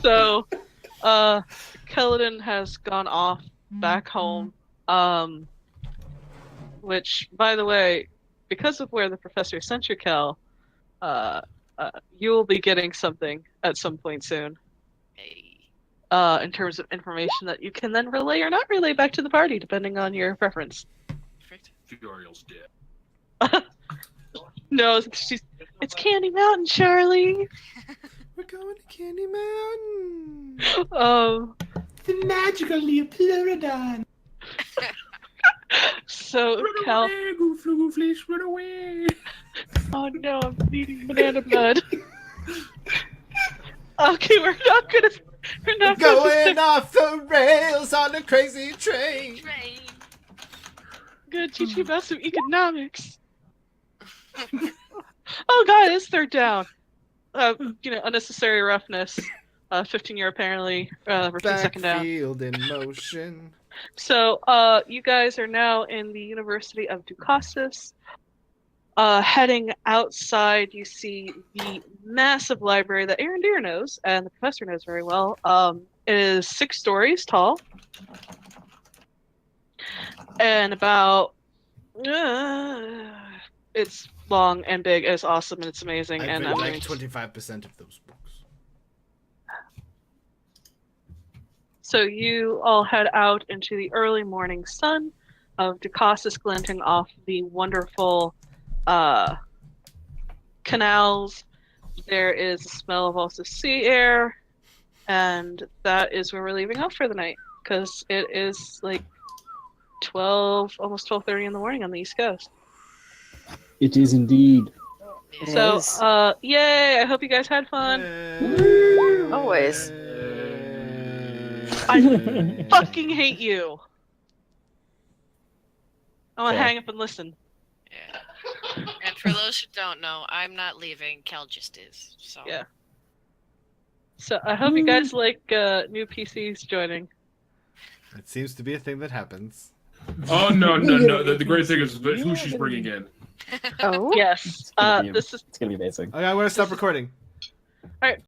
So, Keladin has gone off back home. Which, by the way, because of where the professor sent you, Kel, you will be getting something at some point soon. Hey. In terms of information that you can then relay or not relay back to the party, depending on your preference. Perfect. Furiel's dead. No, it's Candy Mountain, Charlie. We're going to Candy Mountain. The magical Leopleurodon. So Cal. away, Gooflesh, run away! Oh no, I'm bleeding banana blood. Okay, we're not gonna Going off the rails on a crazy train. Train. gonna teach you about some economics. Oh god, it's third down. Unnecessary roughness. 15-year apparently. Repeat second down. Backfield in motion. So, you guys are now in the University of Ducasis. Heading outside, you see the massive library that Aaron Deere knows, and the professor knows very well. It is 6 stories tall. And about... it's long and big, and it's awesome, and it's amazing. I've and read I'm like going to- 25% of those books. So you all head out into the early morning sun of Ducasis glinting off the wonderful canals. There is a smell of also sea air, and that is where we're leaving off for the night because it is like 12, almost 12:30 in the morning on the East Coast. It is indeed. It So, is. yay! I hope you guys had fun. Always. I fucking hate you. I'm gonna Fair. hang up and listen. Yeah. And for those who don't know, I'm not leaving. Cal just is. So. Yeah. So I hope you guys like new PCs joining. It seems to be a thing that happens. Oh, no. The great thing is who she's bringing in. Oh. Yes. gonna be- This is It's gonna be amazing. Okay, I'm gonna stop recording. all right.